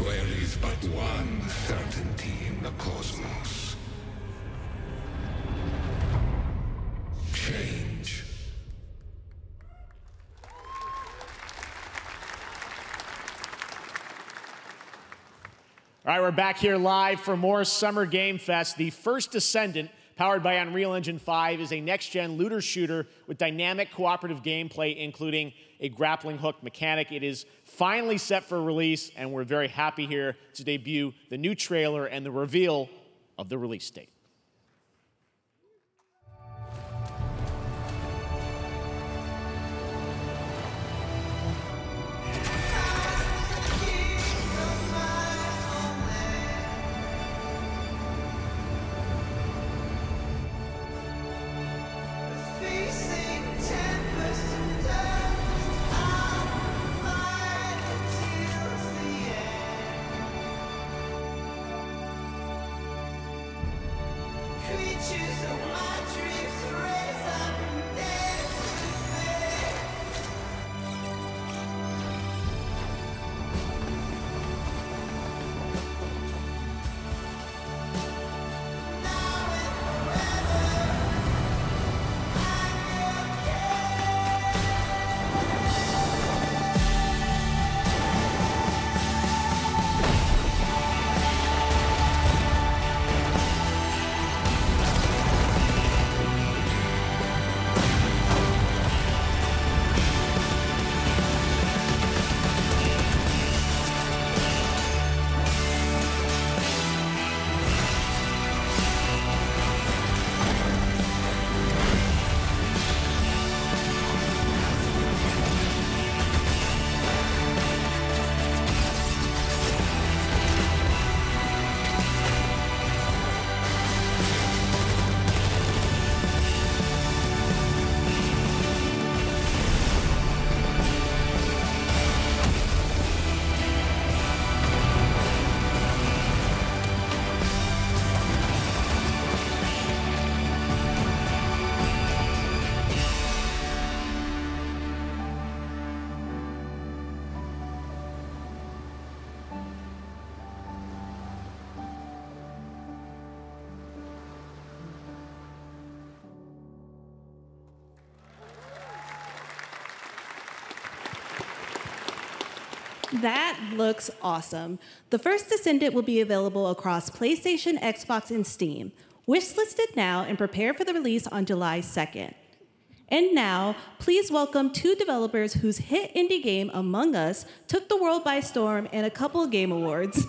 There is but one certainty in the cosmos. Change. All right, we're back here live for more Summer Game Fest. The First Descendant, powered by Unreal Engine 5, is a next-gen looter shooter with dynamic cooperative gameplay, including a grappling hook mechanic. It is finally set for release, and we're very happy here to debut the new trailer and the reveal of the release date. That looks awesome. The First Descendant will be available across PlayStation, Xbox, and Steam. Wishlisted now and prepare for the release on July 2nd. And now, please welcome two developers whose hit indie game, Among Us, took the world by storm in a couple of game awards.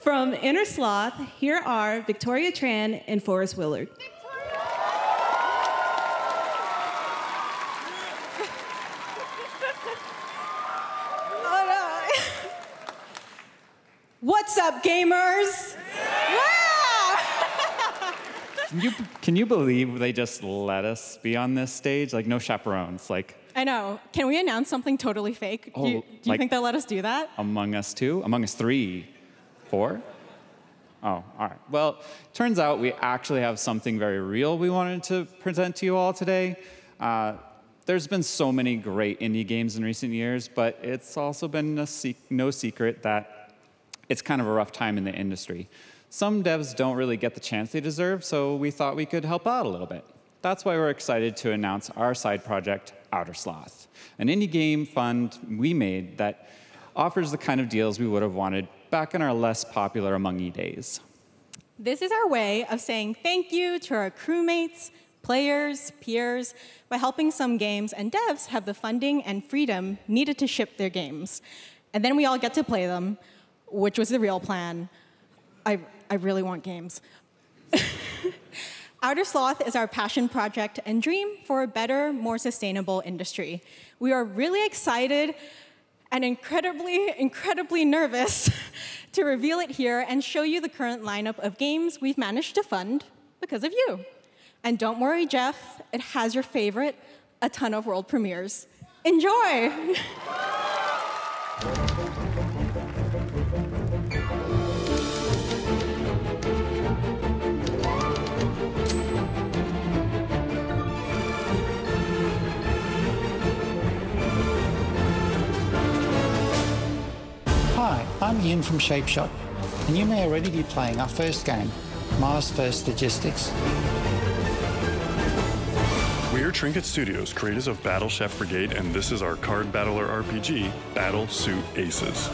From Inner Sloth, here are Victoria Tran and Forrest Willard. What's up, gamers? Can you believe they just let us be on this stage? Like, no chaperones. Like, I know. Can we announce something totally fake? Do you like think they'll let us do that? Among Us 2? Among Us 3? 4? Oh, all right. Well, turns out we actually have something very real we wanted to present to you all today. There's been so many great indie games in recent years, but it's also been no secret that it's kind of a rough time in the industry. Some devs don't really get the chance they deserve, so we thought we could help out a little bit. That's why we're excited to announce our side project, Outer Sloth, an indie game fund we made that offers the kind of deals we would have wanted back in our less popular Among E days. This is our way of saying thank you to our crewmates, players, peers, by helping some games and devs have the funding and freedom needed to ship their games. And then we all get to play them, which was the real plan. I really want games. Outer Sloth is our passion project and dream for a better, more sustainable industry. We are really excited and incredibly nervous to reveal it here and show you the current lineup of games we've managed to fund because of you. And don't worry, Jeff, it has your favorite, a ton of world premieres. Enjoy! Hi, I'm Ian from Shapeshot, and you may already be playing our first game, Mars First Logistics. We are Trinket Studios, creators of Battle Chef Brigade, and this is our card battler RPG, Battle Suit Aces.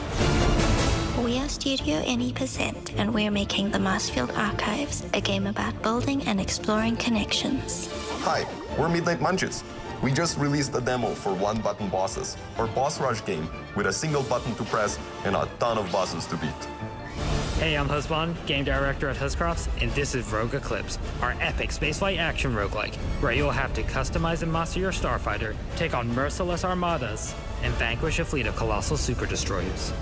We are Studio NE%, and we're making the Marsfield Archives, a game about building and exploring connections. Hi, we're Midnight Munches. We just released a demo for one-button bosses, our boss rush game with a single button to press and a ton of bosses to beat. Hey, I'm Husband, game director at Huscrofts, and this is Rogue Eclipse, our epic spaceflight action roguelike, where you'll have to customize and master your starfighter, take on merciless armadas, and vanquish a fleet of colossal super destroyers.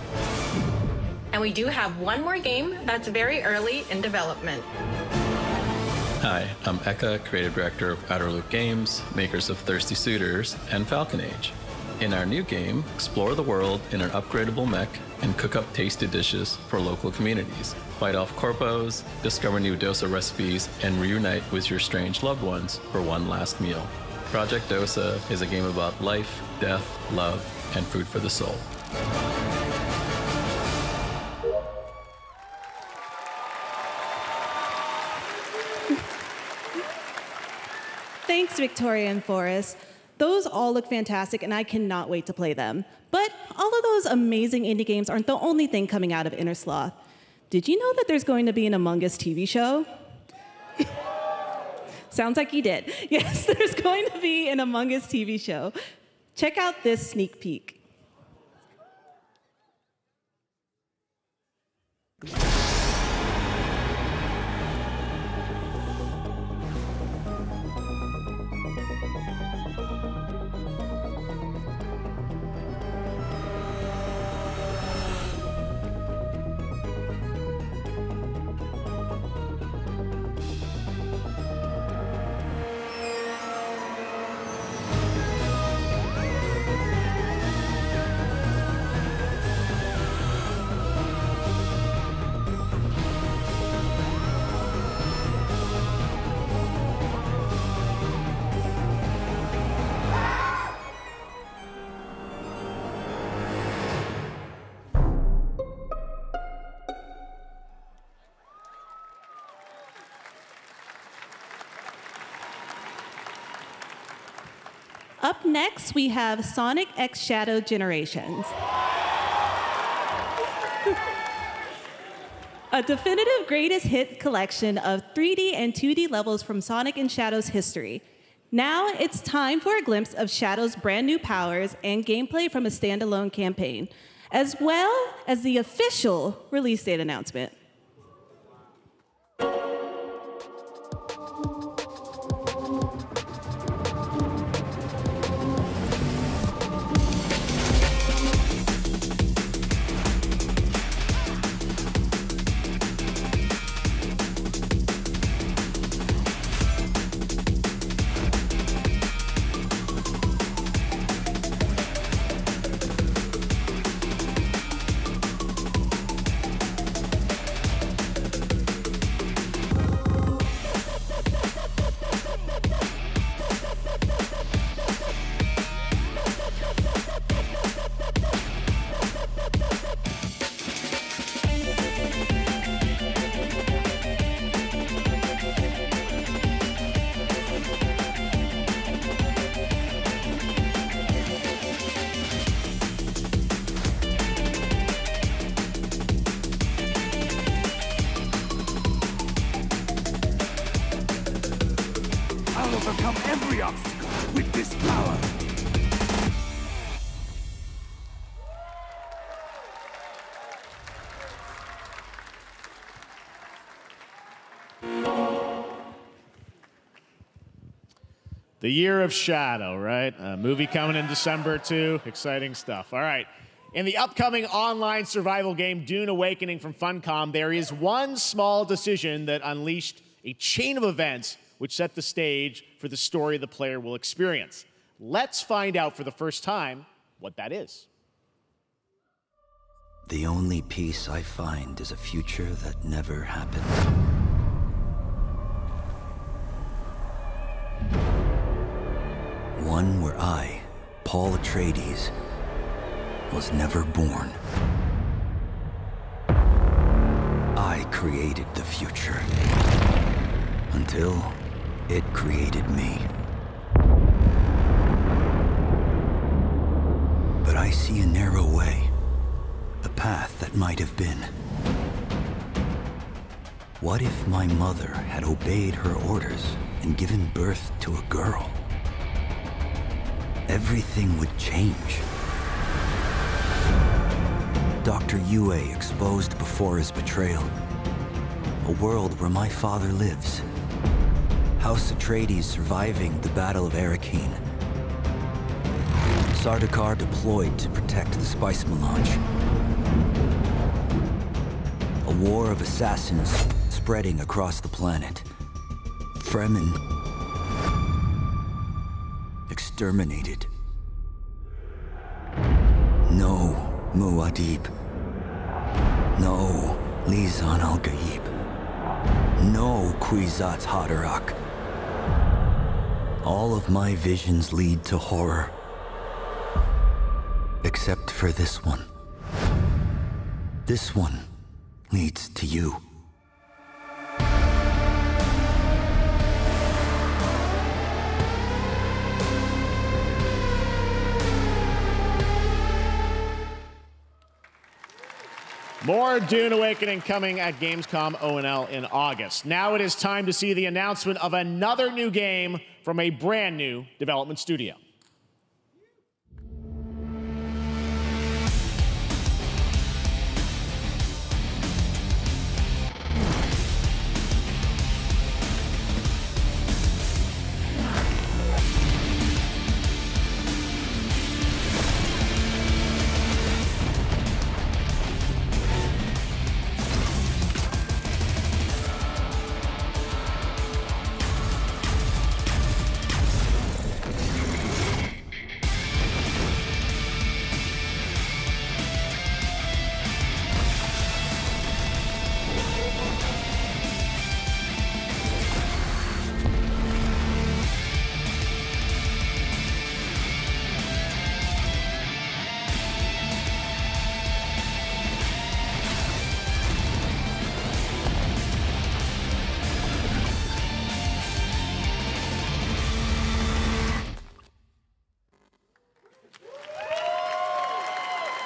And we do have one more game that's very early in development. Hi, I'm Eka, creative director of Outer Loop Games, makers of Thirsty Suitors and Falcon Age. In our new game, explore the world in an upgradable mech and cook up tasty dishes for local communities. Fight off corpos, discover new dosa recipes, and reunite with your strange loved ones for one last meal. Project Dosa is a game about life, death, love, and food for the soul. Thanks, Victoria and Forrest. Those all look fantastic, and I cannot wait to play them. But all of those amazing indie games aren't the only thing coming out of Inner Sloth. Did you know that there's going to be an Among Us TV show? Sounds like you did. Yes, there's going to be an Among Us TV show. Check out this sneak peek. Up next, we have Sonic X Shadow Generations. A definitive greatest hit collection of 3D and 2D levels from Sonic and Shadow's history. Now it's time for a glimpse of Shadow's brand new powers and gameplay from a standalone campaign, as well as the official release date announcement. obstacle with this power. The Year of Shadow, right? A movie coming in December, too. Exciting stuff. All right. In the upcoming online survival game, Dune Awakening from Funcom, there is one small decision that unleashed a chain of events which set the stage for the story the player will experience. Let's find out for the first time what that is. The only peace I find is a future that never happened. One where I, Paul Atreides, was never born. I created the future until it created me. But I see a narrow way, a path that might have been. What if my mother had obeyed her orders and given birth to a girl? Everything would change. Dr. Yue exposed before his betrayal. A world where my father lives. House Atreides surviving the Battle of Arrakeen. Sardaukar deployed to protect the Spice Melange. A war of assassins spreading across the planet. Fremen exterminated. No Muad'Dib. No Lisan al-Gaib. No Kwisatz Haderach. All of my visions lead to horror. Except for this one. This one leads to you. More Dune Awakening coming at Gamescom O&L in August. Now it is time to see the announcement of another new game from a brand new development studio.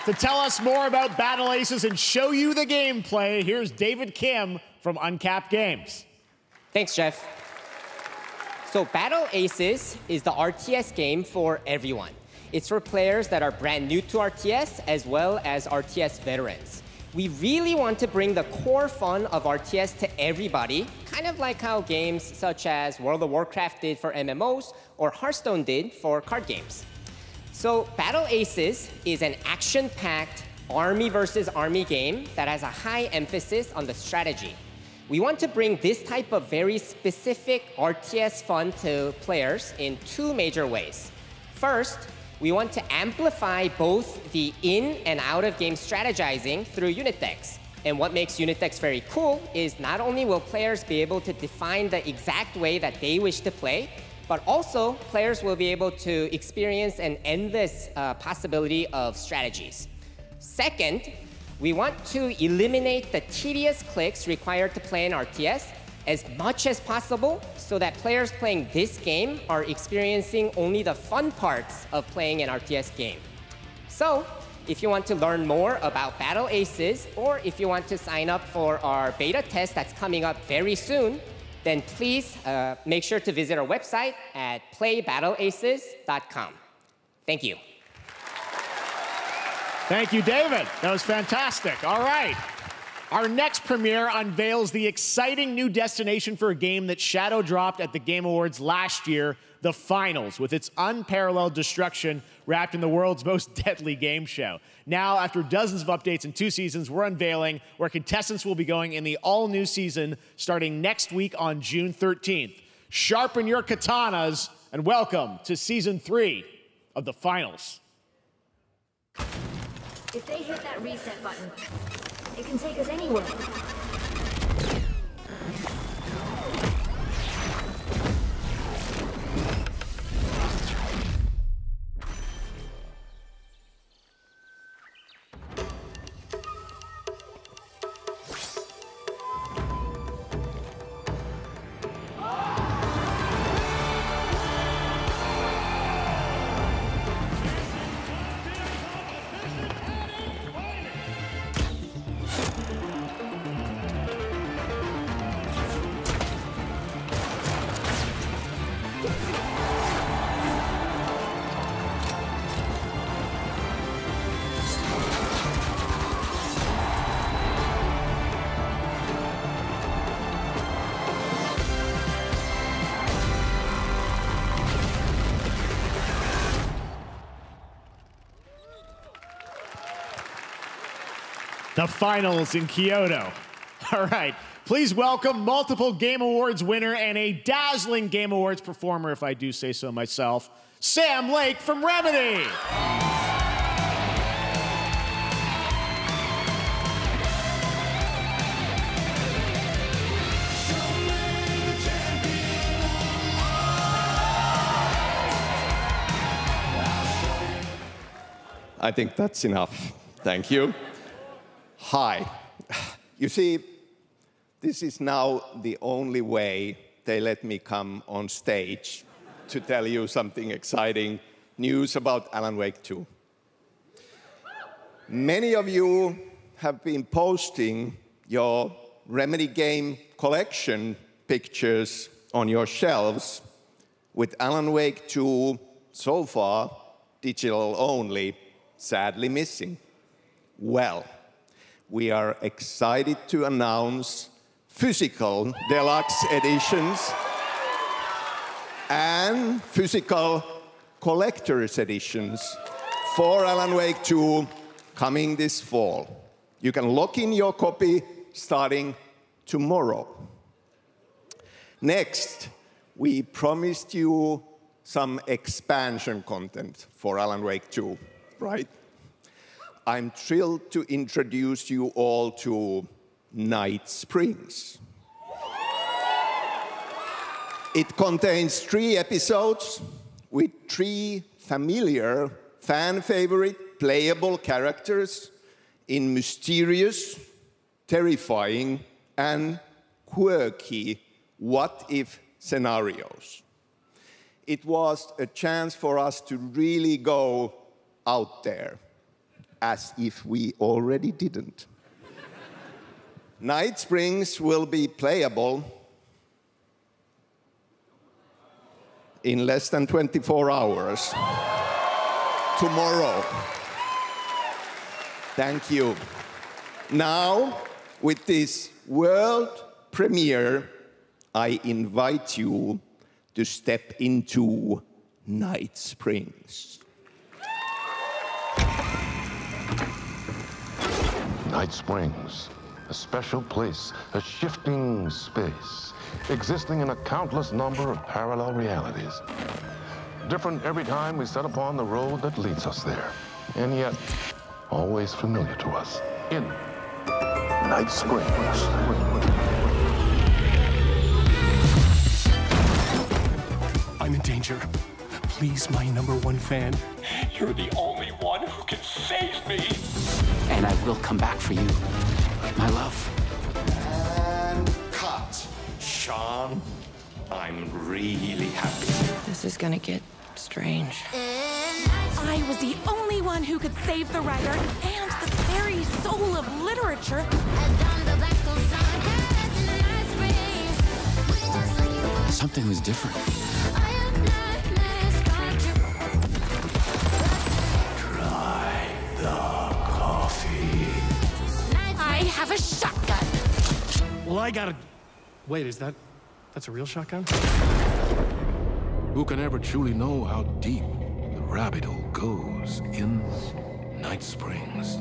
To tell us more about Battle Aces and show you the gameplay, here's David Kim from Uncapped Games. Thanks, Jeff. So Battle Aces is the RTS game for everyone. It's for players that are brand new to RTS as well as RTS veterans. We really want to bring the core fun of RTS to everybody, kind of like how games such as World of Warcraft did for MMOs or Hearthstone did for card games. So Battle Aces is an action-packed army versus army game that has a high emphasis on the strategy. We want to bring this type of very specific RTS fun to players in two major ways. First, we want to amplify both the in and out of game strategizing through unit decks. And what makes unit decks very cool is not only will players be able to define the exact way that they wish to play, but also players will be able to experience an endless possibility of strategies. Second, we want to eliminate the tedious clicks required to play an RTS as much as possible so that players playing this game are experiencing only the fun parts of playing an RTS game. So, if you want to learn more about Battle Aces, or if you want to sign up for our beta test that's coming up very soon, then please make sure to visit our website at playbattleaces.com. Thank you. Thank you, David. That was fantastic. All right. Our next premiere unveils the exciting new destination for a game that Shadow dropped at the Game Awards last year, the Finals, with its unparalleled destruction wrapped in the world's most deadly game show. Now, after dozens of updates and 2 seasons, we're unveiling where contestants will be going in the all-new season starting next week on June 13th. Sharpen your katanas and welcome to Season 3 of the Finals. If they hit that reset button, it can take us anywhere. The Finals in Kyoto. All right, please welcome multiple Game Awards winner and a dazzling Game Awards performer, if I do say so myself, Sam Lake from Remedy. I think that's enough. Thank you. Hi. You see, this is now the only way they let me come on stage to tell you something exciting news about Alan Wake 2. Many of you have been posting your Remedy game collection pictures on your shelves with Alan Wake 2 so far digital only, sadly missing. Well, we are excited to announce physical deluxe editions and physical collector's editions for Alan Wake 2 coming this fall. You can lock in your copy starting tomorrow. Next, we promised you some expansion content for Alan Wake 2, right? I'm thrilled to introduce you all to Night Springs. It contains 3 episodes with 3 familiar, fan-favorite, playable characters in mysterious, terrifying, and quirky what-if scenarios. It was a chance for us to really go out there, as if we already didn't. Night Springs will be playable in less than 24 hours. Tomorrow. Thank you. Now, with this world premiere, I invite you to step into Night Springs. Night Springs, a special place, a shifting space, existing in a countless number of parallel realities. Different every time we set upon the road that leads us there, and yet always familiar to us in Night Springs. I'm in danger. Please, my #1 fan. You're the only one who can save me. And I will come back for you, my love. And cut. Sean, I'm really happy. This is gonna get strange. I was the only one who could save the writer and the very soul of literature. Something was different. Try the coffee. I have a shotgun. Well, I gotta... Wait, that's a real shotgun? Who can ever truly know how deep the rabbit hole goes in Night Springs?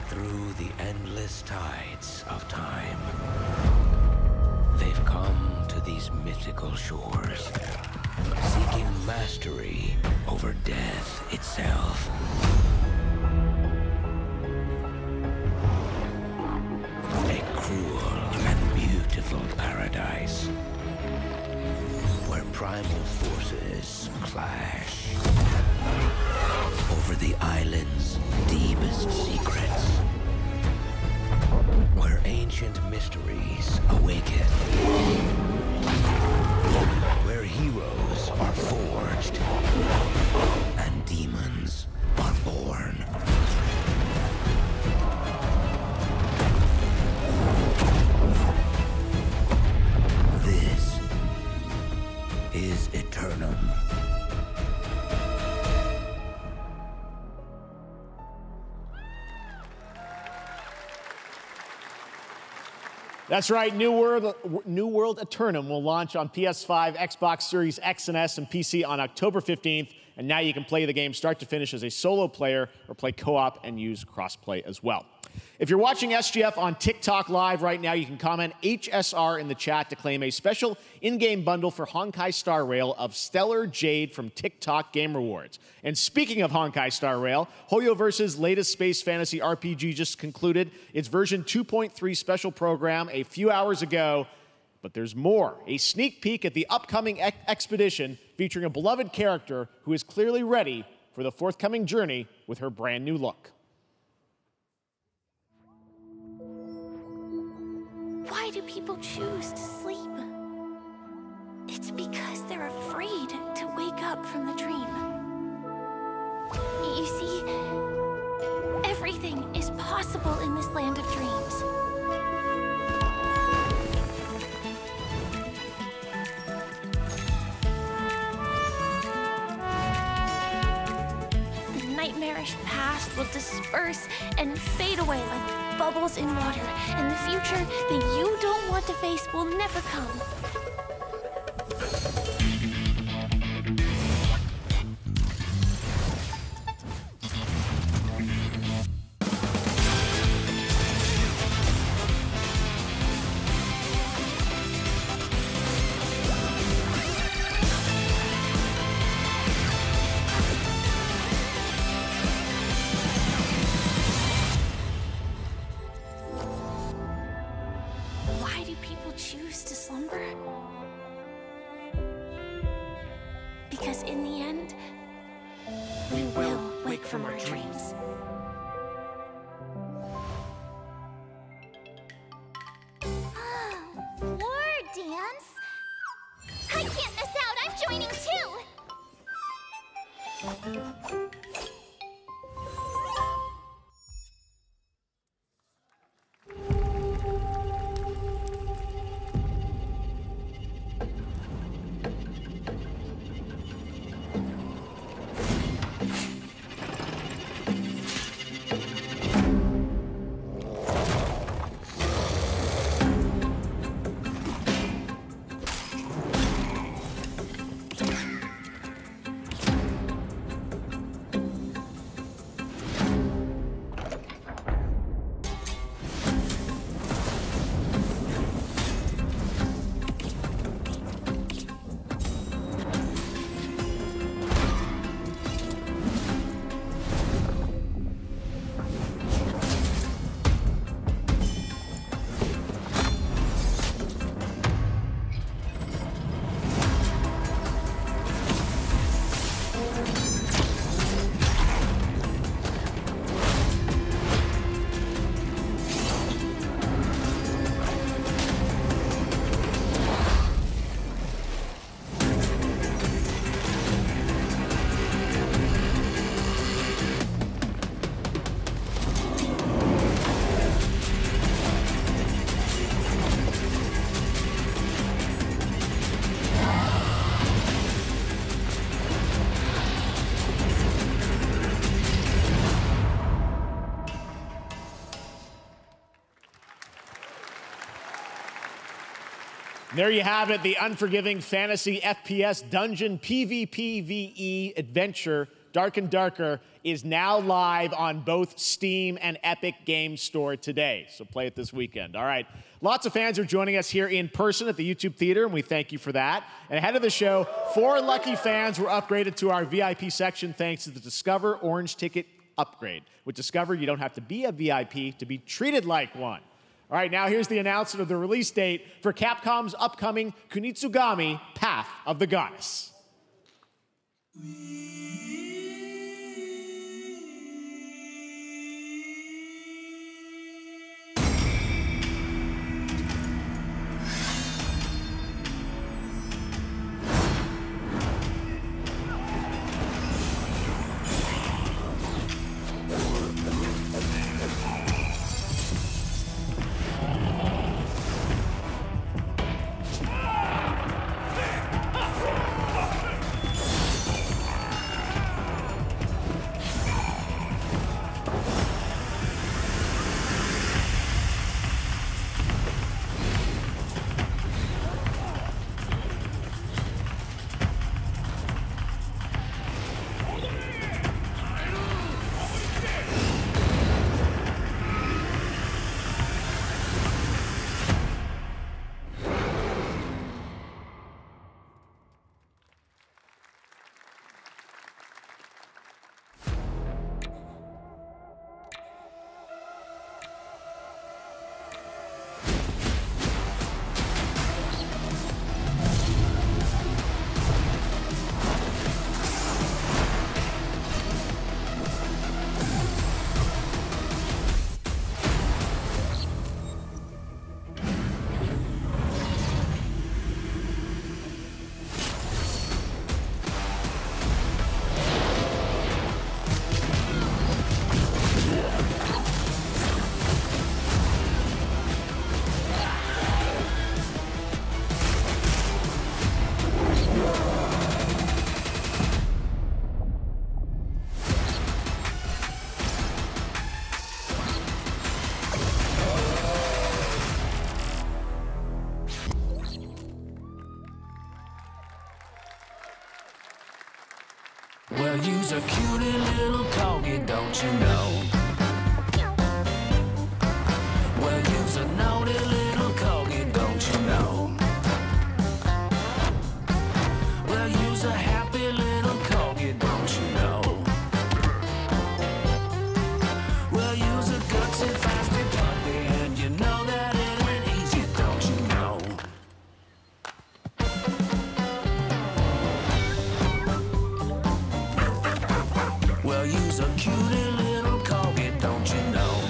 Through the endless tides of time, they've come to these mythical shores, seeking mastery over death itself. A cruel and beautiful paradise, where primal forces clash over the island's deepest secrets, where ancient mysteries awaken, where heroes are forged and demons are born. This is Eternum. That's right, New World Eternum will launch on PS5, Xbox Series X and S, and PC on October 15th, and now you can play the game start to finish as a solo player or play co-op and use crossplay as well. If you're watching SGF on TikTok Live right now, you can comment HSR in the chat to claim a special in-game bundle for Honkai Star Rail of Stellar Jade from TikTok Game Rewards. And speaking of Honkai Star Rail, Hoyoverse's latest space fantasy RPG just concluded its version 2.3 special program a few hours ago. But there's more. A sneak peek at the upcoming expedition featuring a beloved character who is clearly ready for the forthcoming journey with her brand new look. Why do people choose to sleep? It's because they're afraid to wake up from the dream. You see, everything is possible in this land of dreams. The nightmarish past will disperse and fade away like bubbles in water, and the future that you don't want to face will never come. Because in the end, we will wake from our dreams. War dance? I can't miss out, I'm joining too! There you have it, the unforgiving fantasy FPS dungeon PvPvE adventure, Dark and Darker, is now live on both Steam and Epic Games Store today. So play it this weekend. All right. Lots of fans are joining us here in person at the YouTube Theater, and we thank you for that. And ahead of the show, 4 lucky fans were upgraded to our VIP section thanks to the Discover Orange Ticket upgrade. With Discover, you don't have to be a VIP to be treated like one. All right, now here's the announcement of the release date for Capcom's upcoming Kunitsugami Path of the Goddess. Well, you's a cutie little corgi, don't you know? Well, you's a naughty little corgi, don't you know? Well, you's a happy little corgi, don't you know? Well, you's a gutsy, fasty puppy, and you know that it ain't easy, don't you know? Well, you's a cutie little corgi, don't you know?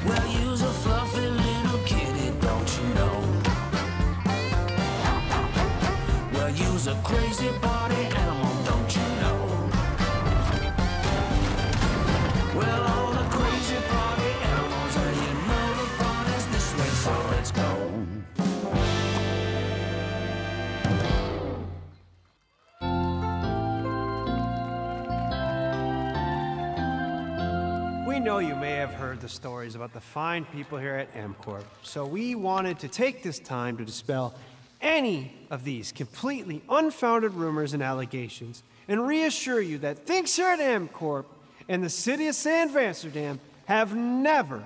Well, you's a fluffy little kitty, don't you know? Well, you's a crazy party animal, don't you know? Well, all the crazy party animals, and you know the party's this way, so let's go. We know you may have heard the stories about the fine people here at MCorp, so we wanted to take this time to dispel any of these completely unfounded rumors and allegations and reassure you that things here at MCorp and the city of San Vansterdam have never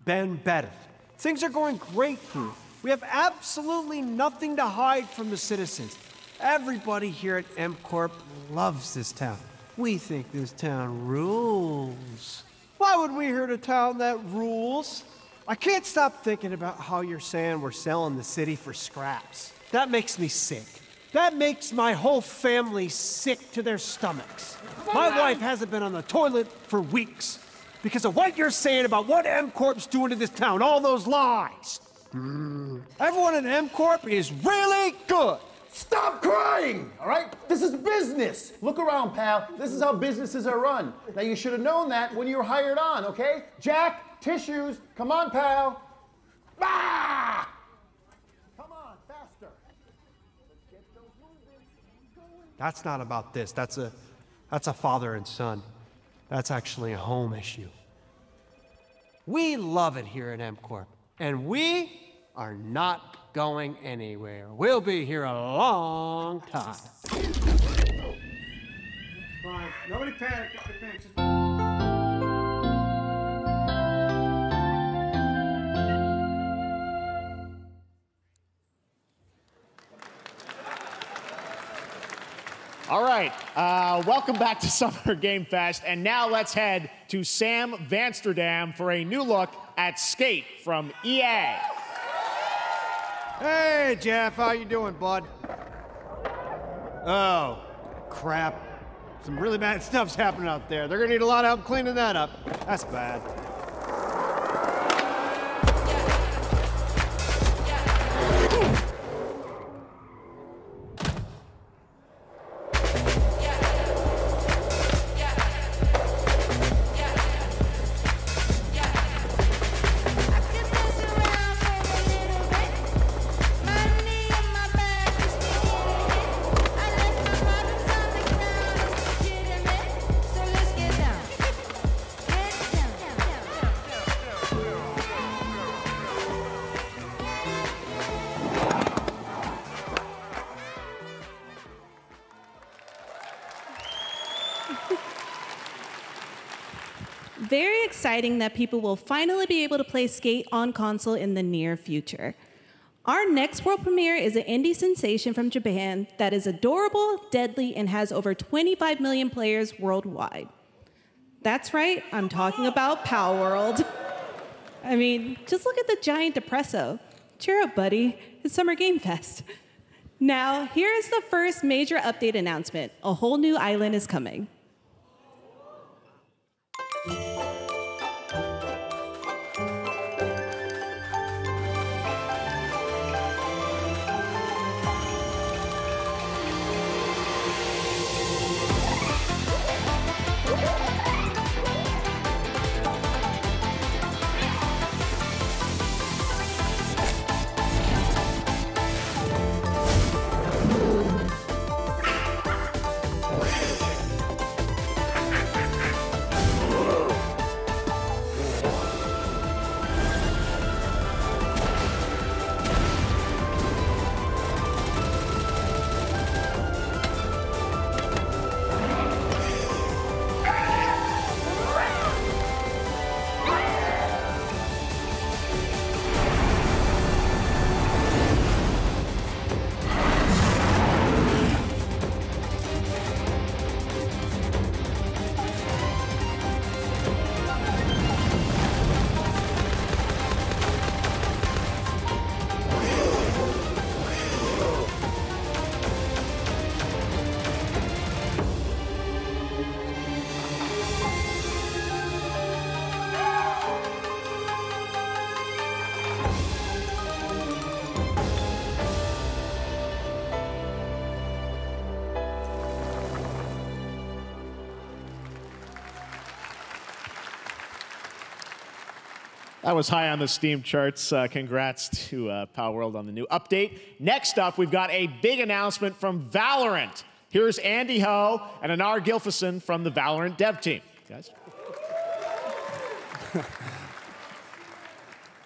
been better. Things are going great here. We have absolutely nothing to hide from the citizens. Everybody here at MCorp loves this town. We think this town rules. Why would we hurt a town that rules? I can't stop thinking about how you're saying we're selling the city for scraps. That makes me sick. That makes my whole family sick to their stomachs. My wife hasn't been on the toilet for weeks because of what you're saying about what MCorp's doing to this town, all those lies. Everyone at MCorp is really good. Stop crying, all right? This is business. Look around, pal. This is how businesses are run. Now, you should have known that when you were hired on, okay? Jack, tissues. Come on, pal. Ah! Come on, faster. That's not about this. That's a father and son. That's actually a home issue. We love it here at MCorp, and we are not going anywhere. We'll be here a long time. Fine. Nobody panic. Nobody panic. Just... All right, welcome back to Summer Game Fest, and now let's head to Sam Vansterdam for a new look at Skate from EA. Hey, Jeff, how you doing, bud? Oh, crap. Some really bad stuff's happening out there. They're gonna need a lot of help cleaning that up. That's bad. Very exciting that people will finally be able to play Skate on console in the near future. Our next world premiere is an indie sensation from Japan that is adorable, deadly, and has over 25 million players worldwide. That's right, I'm talking about Palworld. I mean, just look at the giant depresso. Cheer up, buddy. It's Summer Game Fest. Now, here is the first major update announcement. A whole new island is coming. That was high on the Steam charts. Congrats to Palworld on the new update. Next up, we've got a big announcement from Valorant. Here's Andy Ho and Anar Gilfison from the Valorant dev team. Guys.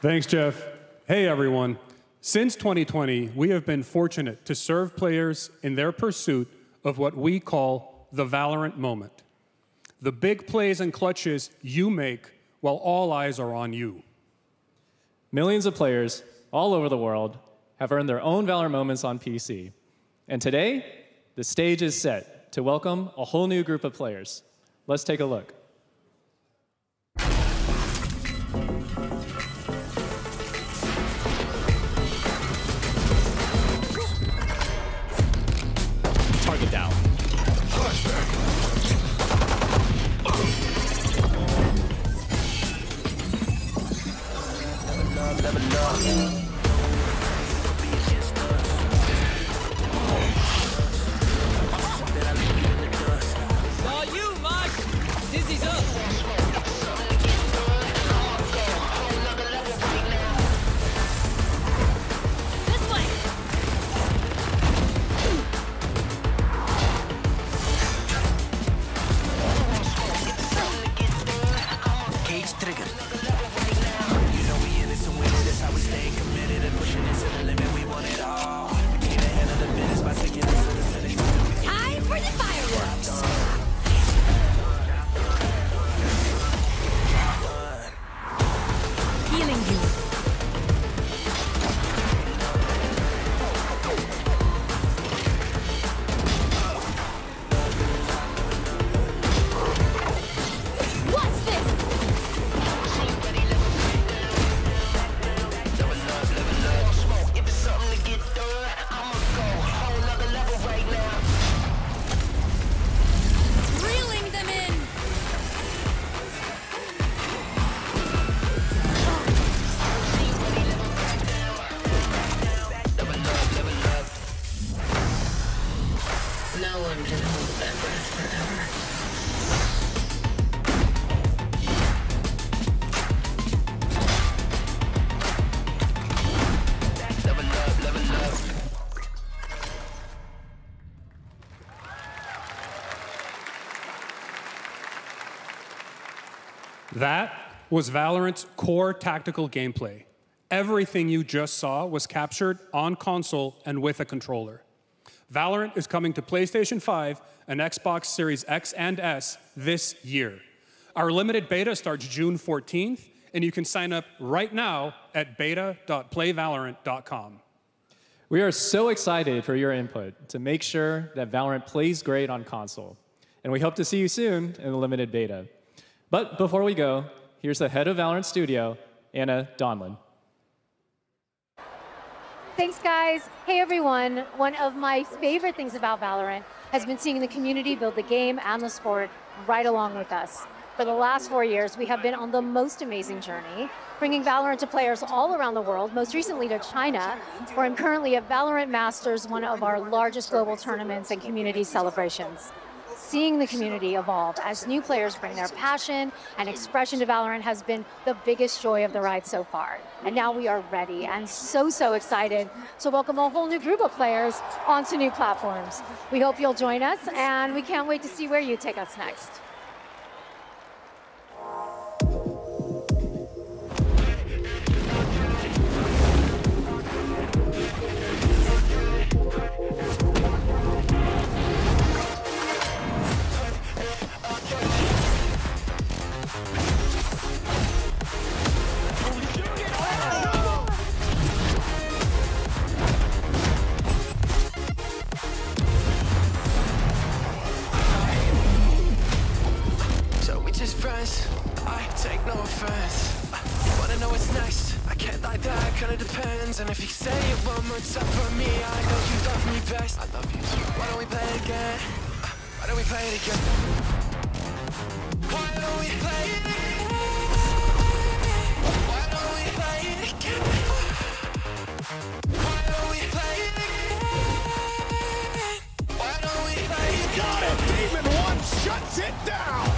Thanks, Jeff. Hey, everyone. Since 2020, we have been fortunate to serve players in their pursuit of what we call the Valorant moment. The big plays and clutches you make while all eyes are on you. Millions of players all over the world have earned their own Valorant moments on PC. And today, the stage is set to welcome a whole new group of players. Let's take a look. Target down. All you, Mark! Dizzy's up! This way! Cage triggered. You know we in it to win it, that's how we stay committed. That was Valorant's core tactical gameplay. Everything you just saw was captured on console and with a controller. Valorant is coming to PlayStation 5 and Xbox Series X and S this year. Our limited beta starts June 14th, and you can sign up right now at beta.playvalorant.com. We are so excited for your input to make sure that Valorant plays great on console. And we hope to see you soon in the limited beta. But before we go, here's the head of Valorant Studio, Anna Donlin. Thanks, guys. Hey, everyone. One of my favorite things about Valorant has been seeing the community build the game and the sport right along with us. For the last 4 years, we have been on the most amazing journey, bringing Valorant to players all around the world, most recently to China, where I'm currently at Valorant Masters, one of our largest global tournaments and community celebrations. Seeing the community evolve as new players bring their passion and expression to Valorant has been the biggest joy of the ride so far. And now we are ready and so excited to welcome a whole new group of players onto new platforms. We hope you'll join us, and we can't wait to see where you take us next. I take no offense. Wanna know what's next? I can't lie, that kinda depends. And if you say it one more time for me, I know you love me best. I love you too. Why don't we play it again? Why don't we play it again? Why don't we play it again? Why don't we play it again? Why don't we play it again? Why don't we play it again? Got it! Demon 1 shuts it down!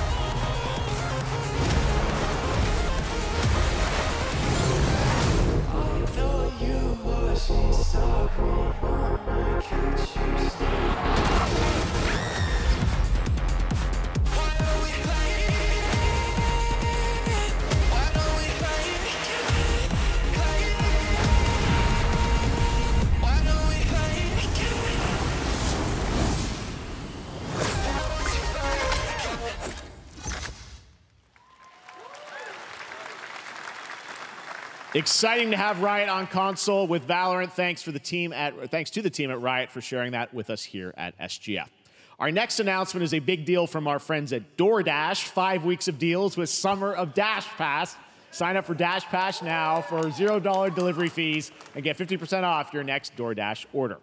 She's sorry, wanna catch you still. Why don't we play it? Why don't we play it again? Play it again. Why don't we play it again? Exciting to have Riot on console with Valorant. Thanks to the team at Riot for sharing that with us here at SGF. Our next announcement is a big deal from our friends at DoorDash. 5 weeks of deals with Summer of Dash Pass. Sign up for Dash Pass now for $0 delivery fees and get 50% off your next DoorDash order.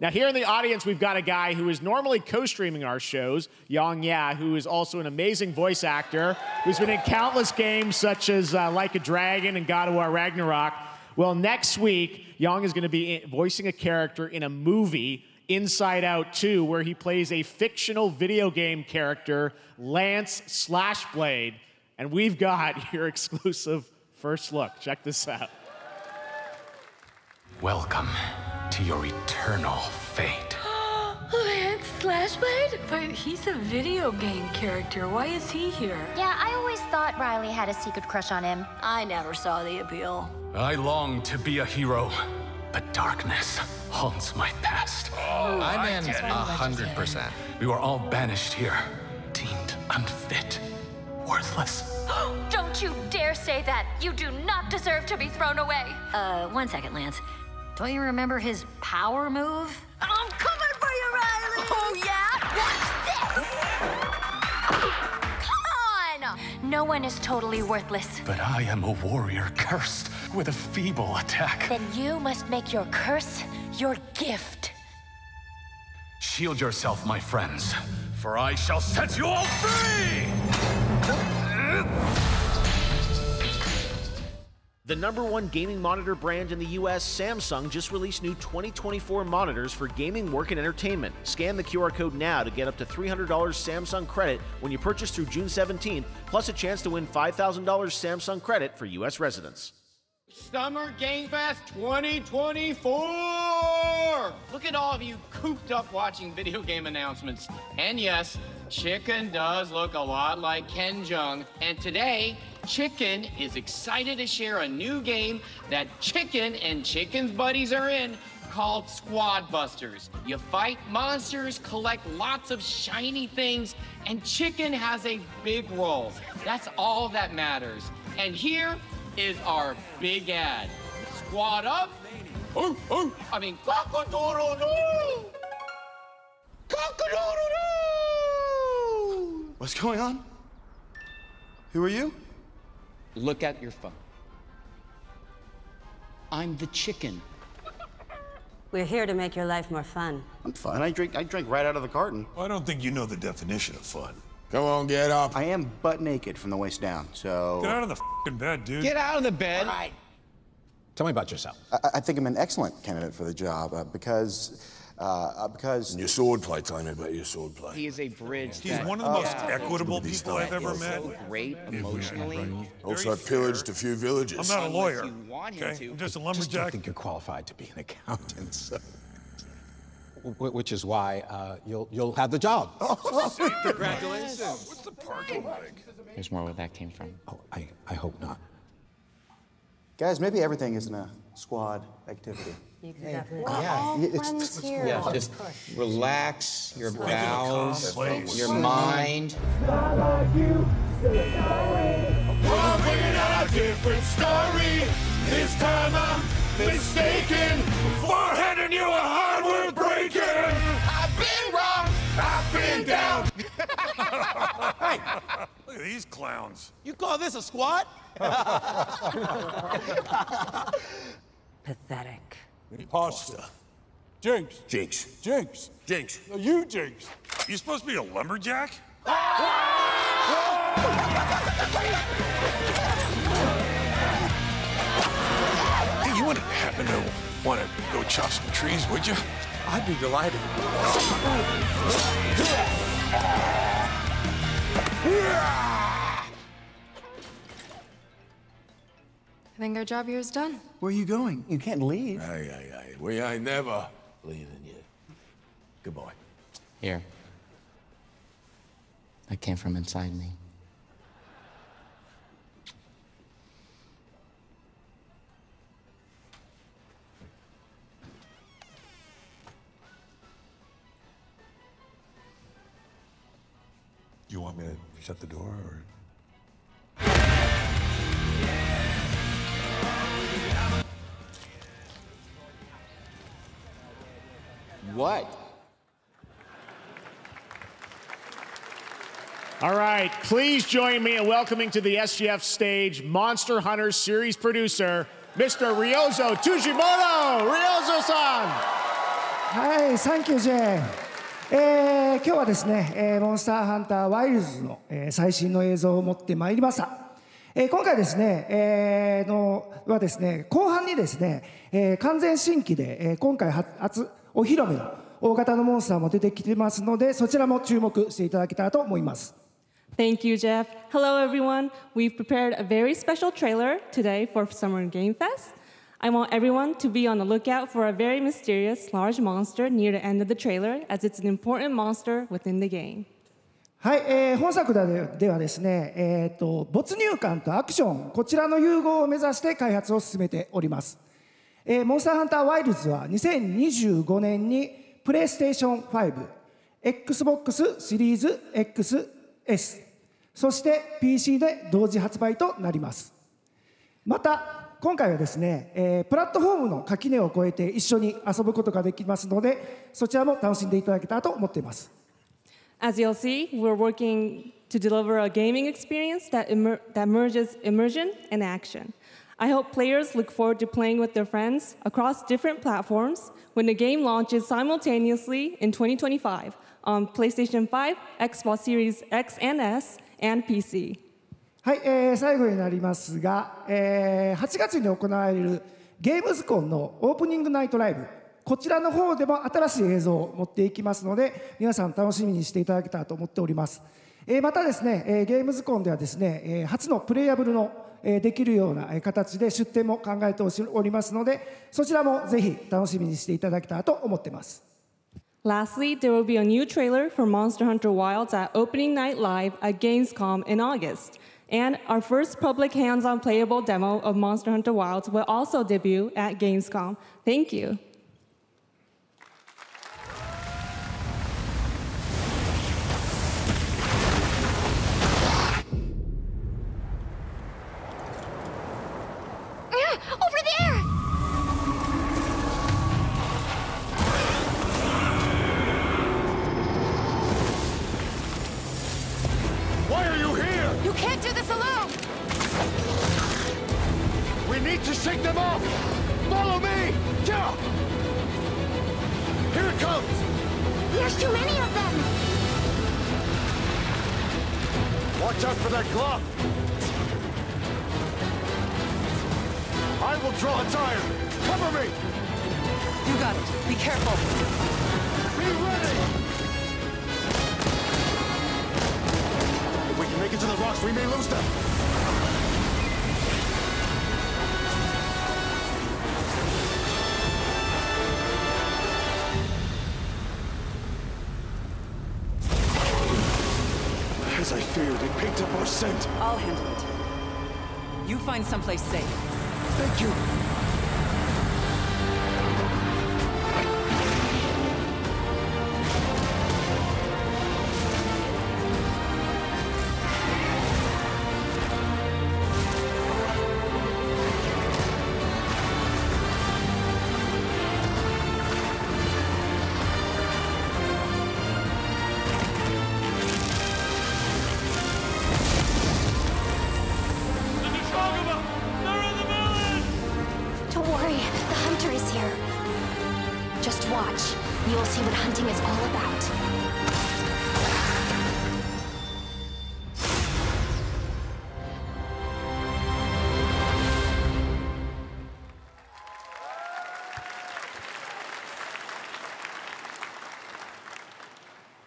Now, here in the audience, we've got a guy who is normally co-streaming our shows, Yang Ya, who is also an amazing voice actor, who's been in countless games such as Like a Dragon and God of War Ragnarok. Well, next week, Yang is going to be voicing a character in a movie, Inside Out 2, where he plays a fictional video game character, Lance Slashblade. And we've got your exclusive first look. Check this out. Welcome to your eternal fate. Lance Slashblade? But he's a video game character. Why is he here? Yeah, I always thought Riley had a secret crush on him. I never saw the appeal. I long to be a hero, but darkness haunts my past. I'm in 100%. We were all banished here, deemed unfit, worthless. Don't you dare say that! You do not deserve to be thrown away! 1 second, Lance. Don't you remember his power move? I'm coming for you, Riley! Oh, yeah? Watch this! Come on! No one is totally worthless. But I am a warrior cursed with a feeble attack. Then you must make your curse your gift. Shield yourself, my friends, for I shall set you all free! The #1 gaming monitor brand in the US, Samsung, just released new 2024 monitors for gaming, work, and entertainment. Scan the QR code now to get up to $300 Samsung credit when you purchase through June 17th, plus a chance to win $5,000 Samsung credit for US residents. Summer Game Fest 2024! Look at all of you cooped up watching video game announcements. And yes, Chicken does look a lot like Ken Jeong. And today, Chicken is excited to share a new game that Chicken and Chicken's buddies are in called Squad Busters. You fight monsters, collect lots of shiny things, and Chicken has a big role. That's all that matters. And here is our big ad. Squad up. Cock-a-doodle-doo! Cock-a-doodle-doo! What's going on? Who are you? Look at your phone. I'm the Chicken. We're here to make your life more fun. I'm fine. I drink right out of the carton. I don't think you know the definition of fun. Come on, get up. I am butt naked from the waist down, so... Get out of the f***ing bed, dude. Get out of the bed. All right. Tell me about yourself. I think I'm an excellent candidate for the job because... Your swordplay, tell me about your swordplay. He is a bridge. He's one of the most equitable people I've ever met. So great emotionally. Also, I've pillaged a few villages. I'm not a lawyer, okay? I'm just a I lumberjack. don't think you're qualified to be an accountant, so. Which is why you'll have the job. Congratulations. What's the parking like? There's more where that came from. Oh, I hope not. Guys, maybe everything isn't a squad activity. You can definitely. We're all friends here. Yeah, just relax your bowels, your mind. We're bringing out a different story. This time I'm mistaken for handing you a hardware breaking. I've been wrong. I've been down. Hey, look at these clowns. You call this a squad? Pathetic. Pasta. Jinx. Jinx. Jinx. Jinx. No, you Jinx. You supposed to be a lumberjack? Hey, you wouldn't happen to want to go chop some trees, would you? I'd be delighted. I think our job here is done. Where are you going? You can't leave. Aye. We ain't never leaving you. Good boy. Here. That came from inside me. Do you want me to shut the door, or? What? All right, please join me in welcoming to the SGF stage Monster Hunter series producer, Mr. Ryozo Tujimoto. Ryozo-san! はい、サンキュージェーン。今日はですね、モンスターハンターワイルズの、最新の映像を持ってまいりました。今回ですね、はですね、後半にですね、完全新規で、今回初お披露目の大型のモンスターも出てきてますので、そちらも注目していただけたらと思います。Thank you, Jeff. Hello, everyone. We've prepared a very special trailer today for Summer Game Fest. I want everyone to be on the lookout for a very mysterious large monster near the end of the trailer, as it's an important monster within the game. はい、本作ではですね、没入感とアクション、こちらの融合を目指して開発を進めております。モンスターハンターワイルズは2025年にプレイステーション5、Xbox シリーズ XS、そして PC で同時発売となります。また今回はですね、プラットフォームの垣根を越えて一緒に遊ぶことができますので、そちらも楽しんでいただけたらと思っています。As you'll see, we're working to deliver a gaming experience that merges immersion and action. I hope players look forward to playing with their friends across different platforms when the game launches simultaneously in 2025 on PlayStation 5, Xbox Series X and S, and PC. はい、最後になりますが、8月に行われるゲームズコンのオープニングナイトライブ、こちらの方でも新しい映像を持っていきますので、皆さん楽しみにしていただけたらと思っております。またですね、ゲームズコンではですね、初のプレイヤブルのできるような形で出展も考えておりますので、そちらもぜひ楽しみにしていただけたらと思っています。Lastly, there will be a new trailer for Monster Hunter Wilds at Opening Night Live at Gamescom in August. And our first public hands-on playable demo of Monster Hunter Wilds will also debut at Gamescom. Thank you. Over there! Why are you here? You can't do this alone! We need to shake them off! Follow me! Yeah! Here it comes! There's too many of them! Watch out for that glove! I will draw its iron! Cover me! You got it. Be careful. Be ready! If we can make it to the rocks, we may lose them! As I feared, it picked up our scent. I'll handle it. You find someplace safe. Thank you. Don't worry, the hunter is here. Just watch. You'll see what hunting is all about.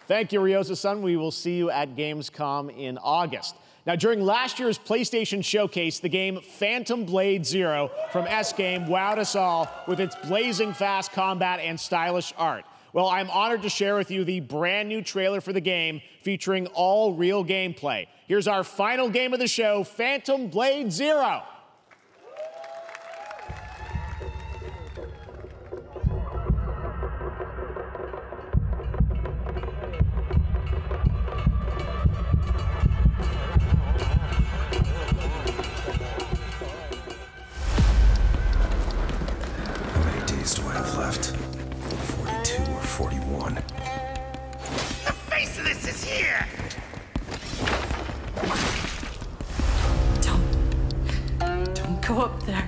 Thank you, Ryosa-san. We will see you at Gamescom in August. Now, during last year's PlayStation Showcase, the game Phantom Blade Zero from S-Game wowed us all with its blazing fast combat and stylish art. Well, I'm honored to share with you the brand new trailer for the game featuring all real gameplay. Here's our final game of the show, Phantom Blade Zero. Do I have left? 42 or 41? The Faceless is here! Don't go up there.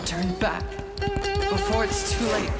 Turn back before it's too late.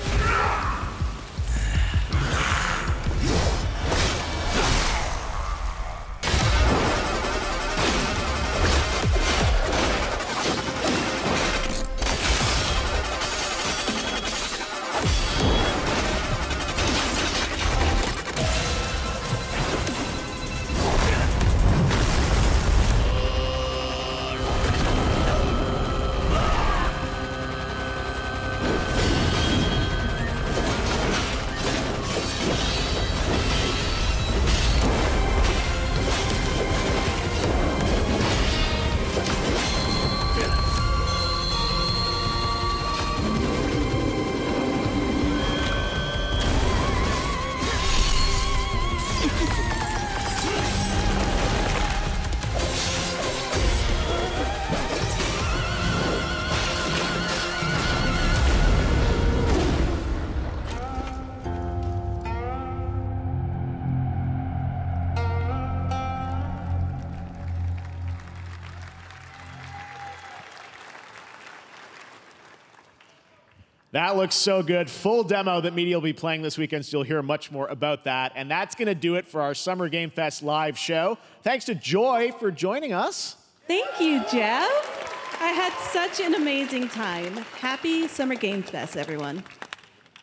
That looks so good. Full demo that media will be playing this weekend, so you'll hear much more about that. And that's going to do it for our Summer Game Fest live show. Thanks to Joy for joining us. Thank you, Jeff. I had such an amazing time. Happy Summer Game Fest, everyone.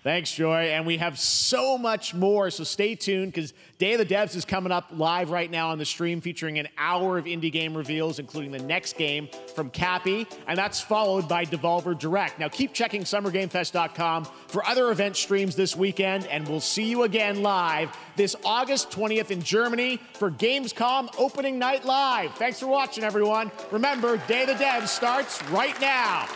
Thanks, Joy. And we have so much more, so stay tuned because Day of the Devs is coming up live right now on the stream, featuring an hour of indie game reveals, including the next game from Cappy, and that's followed by Devolver Direct. Now keep checking SummerGameFest.com for other event streams this weekend, and we'll see you again live this August 20th in Germany for Gamescom Opening Night Live. Thanks for watching, everyone. Remember, Day of the Devs starts right now.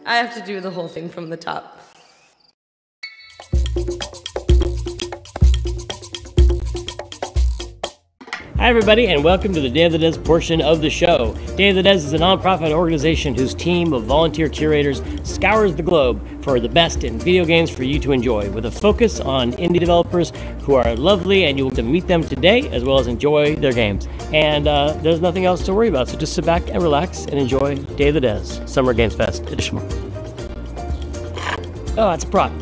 I have to do the whole thing from the top. Hi everybody, and welcome to the Day of the Devs portion of the show. Day of the Devs is a nonprofit organization whose team of volunteer curators scours the globe for the best in video games for you to enjoy, with a focus on indie developers who are lovely, and you'll get to meet them today as well as enjoy their games. And there's nothing else to worry about, so just sit back and relax and enjoy Day of the Devs, Summer Games Fest edition. Oh, that's a prop.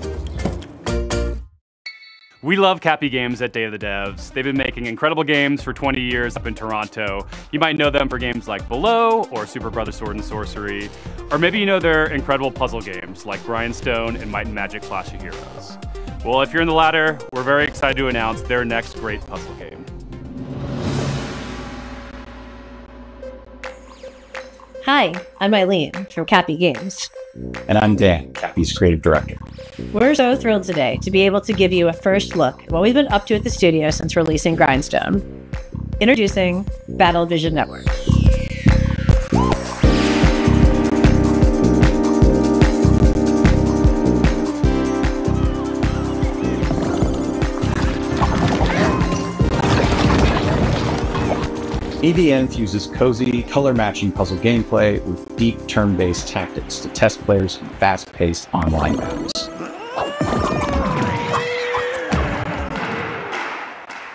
We love Cappy Games at Day of the Devs. They've been making incredible games for 20 years up in Toronto. You might know them for games like Below or Super Brothers Sword and Sorcery, or maybe you know their incredible puzzle games like Grindstone and Might and Magic Clash of Heroes. Well, if you're in the latter, we're very excited to announce their next great puzzle game. Hi, I'm Eileen from Cappy Games. And I'm Dan, Cappy's creative director. We're so thrilled today to be able to give you a first look at what we've been up to at the studio since releasing Grindstone. Introducing Battle Vision Network. BVN fuses cozy, color-matching puzzle gameplay with deep turn-based tactics to test players in fast-paced online battles.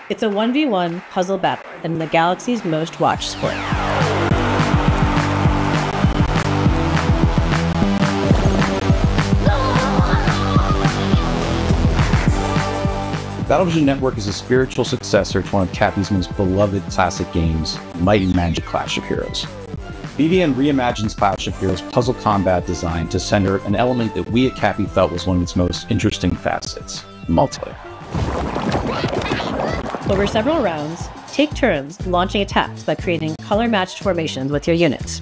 It's a 1v1 puzzle battle in the galaxy's most watched sport. Battle Vision Network is a spiritual successor to one of Cappy's most beloved classic games, Might and Magic Clash of Heroes. BVN reimagines Clash of Heroes' puzzle combat design to center an element that we at Cappy felt was one of its most interesting facets, multiplayer. Over several rounds, take turns launching attacks by creating color-matched formations with your units.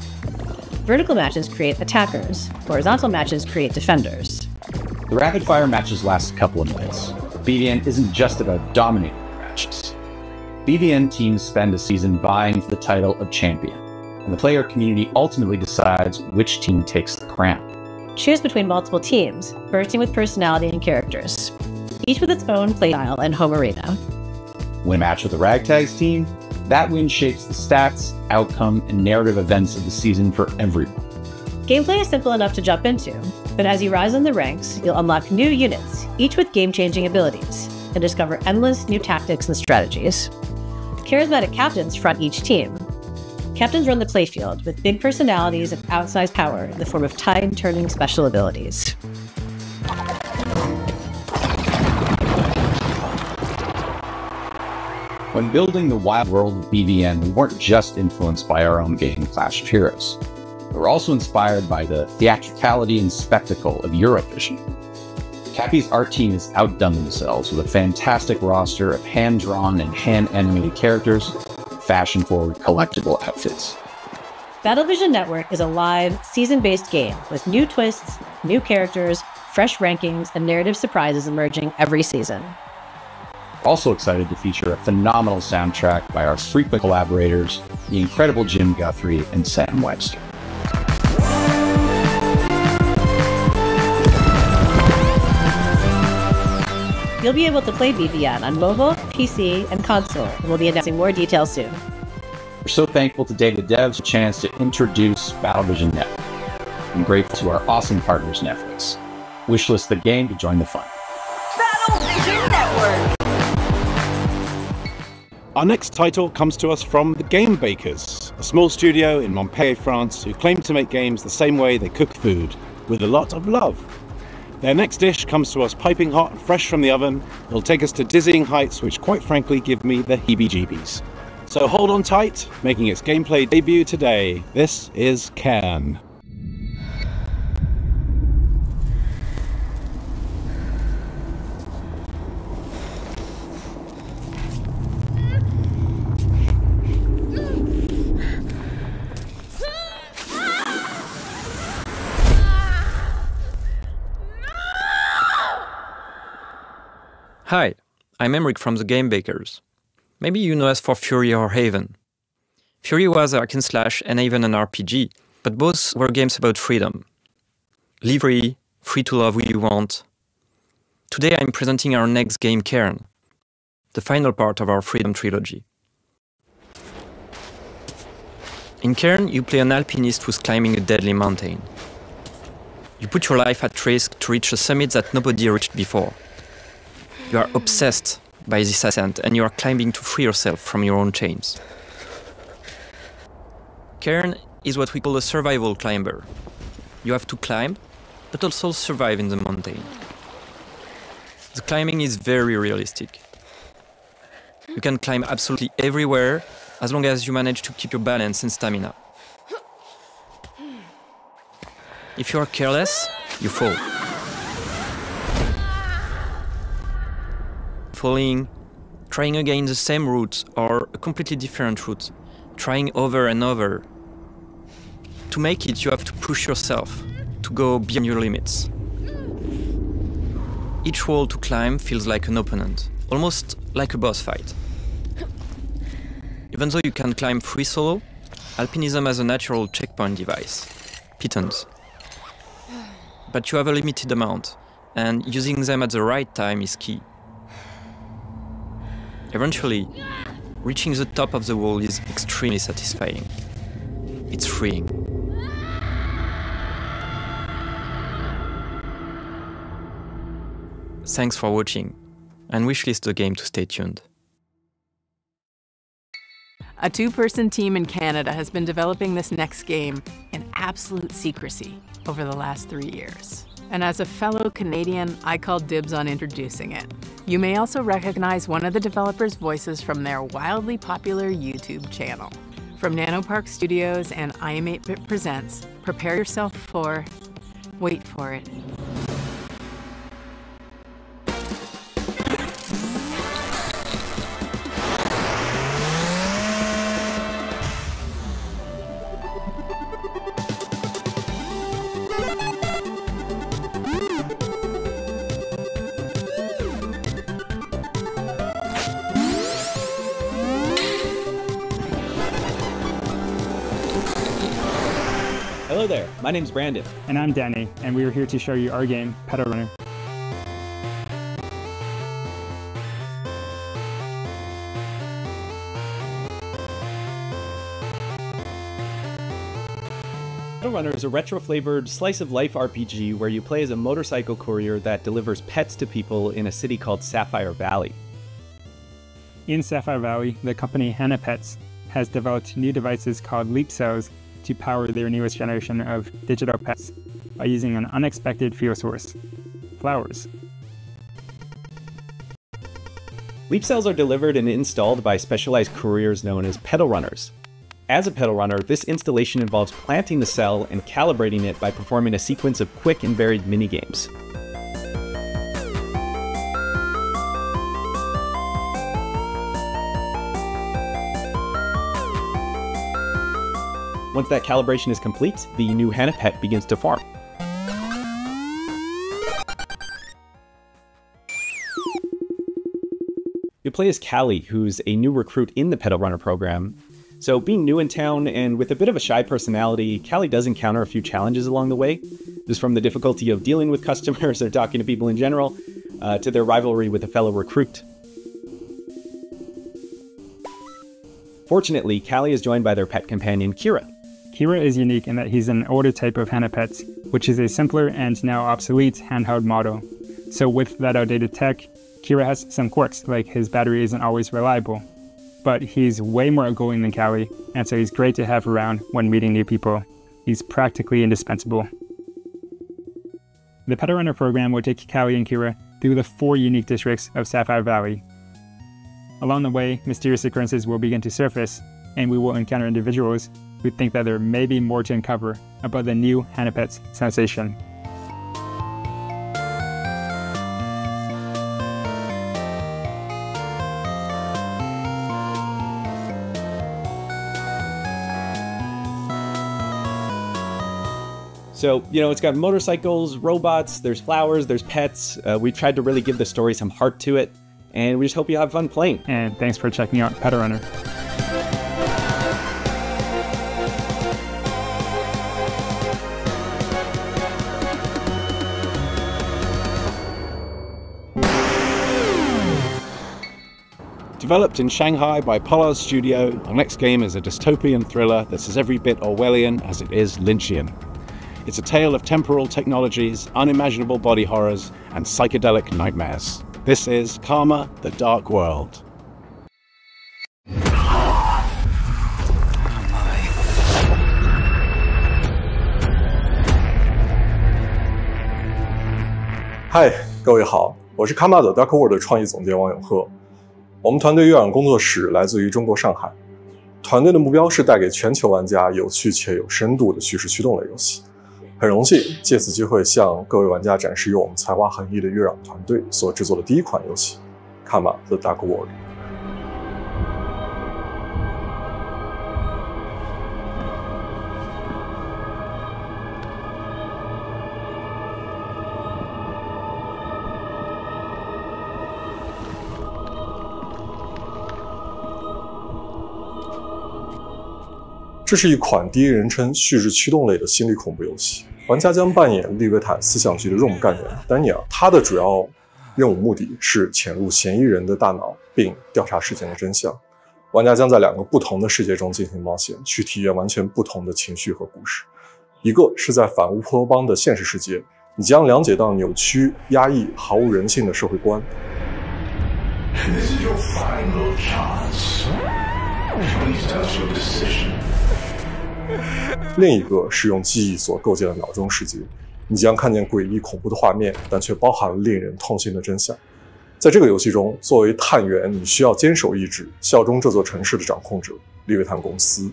Vertical matches create attackers, horizontal matches create defenders. The rapid-fire matches last a couple of minutes. BVN isn't just about dominating the matches. BVN teams spend a season vying for the title of champion, and the player community ultimately decides which team takes the crown. Choose between multiple teams, bursting with personality and characters. each with its own playstyle and home arena. Win a match with the Ragtags team, that win shapes the stats, outcome, and narrative events of the season for everyone. Gameplay is simple enough to jump into, but as you rise in the ranks, you'll unlock new units, each with game-changing abilities, and discover endless new tactics and strategies. Charismatic captains front each team. Captains run the playfield with big personalities and outsized power in the form of tide-turning special abilities. When building the wild world of BVN, we weren't just influenced by our own game, Clash of Heroes. We were also inspired by the theatricality and spectacle of Eurovision. Cappy's art team has outdone themselves with a fantastic roster of hand-drawn and hand-animated characters, fashion-forward collectible outfits. Battlevision Network is a live, season-based game with new twists, new characters, fresh rankings, and narrative surprises emerging every season. Also excited to feature a phenomenal soundtrack by our frequent collaborators, the incredible Jim Guthrie and Sam Webster. You'll be able to play BVN on mobile, PC, and console, and we'll be announcing more details soon. We're so thankful to Day of the Devs for the chance to introduce Battlevision Network. I'm grateful to our awesome partners, Netflix. Wishlist the game to join the fun. Battlevision Network! Our next title comes to us from the Game Bakers, a small studio in Montpellier, France, who claim to make games the same way they cook food, with a lot of love. Their next dish comes to us piping hot, fresh from the oven. It'll take us to dizzying heights, which quite frankly give me the heebie-jeebies. So hold on tight, making its gameplay debut today. This is Cairn. Hi, I'm Emric from the Game Bakers. Maybe you know us for Fury or Haven. Fury was a hack and slash and Haven an RPG, but both were games about freedom. Live free, free to love who you want. Today I'm presenting our next game, Cairn, the final part of our Freedom trilogy. In Cairn, you play an alpinist who's climbing a deadly mountain. You put your life at risk to reach a summit that nobody reached before. You are obsessed by this ascent, and you are climbing to free yourself from your own chains. Cairn is what we call a survival climber. You have to climb, but also survive in the mountain. The climbing is very realistic. You can climb absolutely everywhere, as long as you manage to keep your balance and stamina. If you are careless, you fall. Falling, trying again the same route or a completely different route, trying over and over. To make it, you have to push yourself, to go beyond your limits. Each wall to climb feels like an opponent, almost like a boss fight. Even though you can climb free solo, alpinism has a natural checkpoint device, pitons. But you have a limited amount, and using them at the right time is key. Eventually, reaching the top of the wall is extremely satisfying. It's freeing. Thanks for watching, and wishlist the game to stay tuned. A two-person team in Canada has been developing this next game in absolute secrecy over the last 3 years. And as a fellow Canadian, I call dibs on introducing it. You may also recognize one of the developers' voices from their wildly popular YouTube channel. From Nanopark Studios and I Am 8-Bit Presents, prepare yourself for, wait for it. Hello there, my name's Brandon. And I'm Danny, and we are here to show you our game, Pedal Runner. Petal Runner is a retro-flavored slice-of-life RPG where you play as a motorcycle courier that delivers pets to people in a city called Sapphire Valley. In Sapphire Valley, the company Hana Pets has developed new devices called Leap Cells to power their newest generation of digital pets by using an unexpected fuel source: flowers. Leap Cells are delivered and installed by specialized couriers known as Petal Runners. As a Petal Runner, this installation involves planting the cell and calibrating it by performing a sequence of quick and varied minigames. Once that calibration is complete, the new Hana Pet begins to farm. You play as Callie, who's a new recruit in the Petal Runner program. So being new in town and with a bit of a shy personality, Callie does encounter a few challenges along the way. This from the difficulty of dealing with customers or talking to people in general, to their rivalry with a fellow recruit. Fortunately, Callie is joined by their pet companion, Kira. Kira is unique in that he's an older type of Hana Pets, which is a simpler and now obsolete handheld model. So with that outdated tech, Kira has some quirks, like his battery isn't always reliable. But he's way more outgoing than Callie, and so he's great to have around when meeting new people. He's practically indispensable. The Petal Runner program will take Callie and Kira through the 4 unique districts of Sapphire Valley. Along the way, mysterious occurrences will begin to surface, and we will encounter individuals who think that there may be more to uncover about the new Hana Pets sensation. So, it's got motorcycles, robots, there's flowers, there's pets. We tried to really give the story some heart to it, and we just hope you have fun playing. And thanks for checking out Petal Runner. Developed in Shanghai by Polar Studio, our next game is a dystopian thriller that's as every bit Orwellian as it is Lynchian. It's a tale of temporal technologies, unimaginable body horrors, and psychedelic nightmares. This is Karma: The Dark World. Hi， 各位好，我是 Karma: The Dark World 的创意总监王永鹤。我们团队月朗工作室来自于中国上海，团队的目标是带给全球玩家有趣且有深度的叙事驱动类游戏。很荣幸借此机会向各位玩家展示由我们才华横溢的月朗团队所制作的第一款游戏《Karma: The Dark World》。这是一款第一人称叙事驱动类的心理恐怖游戏，玩家将扮演利维坦思想局的 ROM 干员丹尼尔，他的主要任务目的是潜入嫌疑人的大脑，并调查事件的真相。玩家将在2个不同的世界中进行冒险，去体验完全不同的情绪和故事。一个是在反乌托邦的现实世界，你将了解到扭曲、压抑、毫无人性的社会观。This is your final chance. Please tell your decision. 另一个是用记忆所构建的脑中世界，你将看见诡异恐怖的画面，但却包含了令人痛心的真相。在这个游戏中，作为探员，你需要坚守意志，效忠这座城市的掌控者利维坦公司。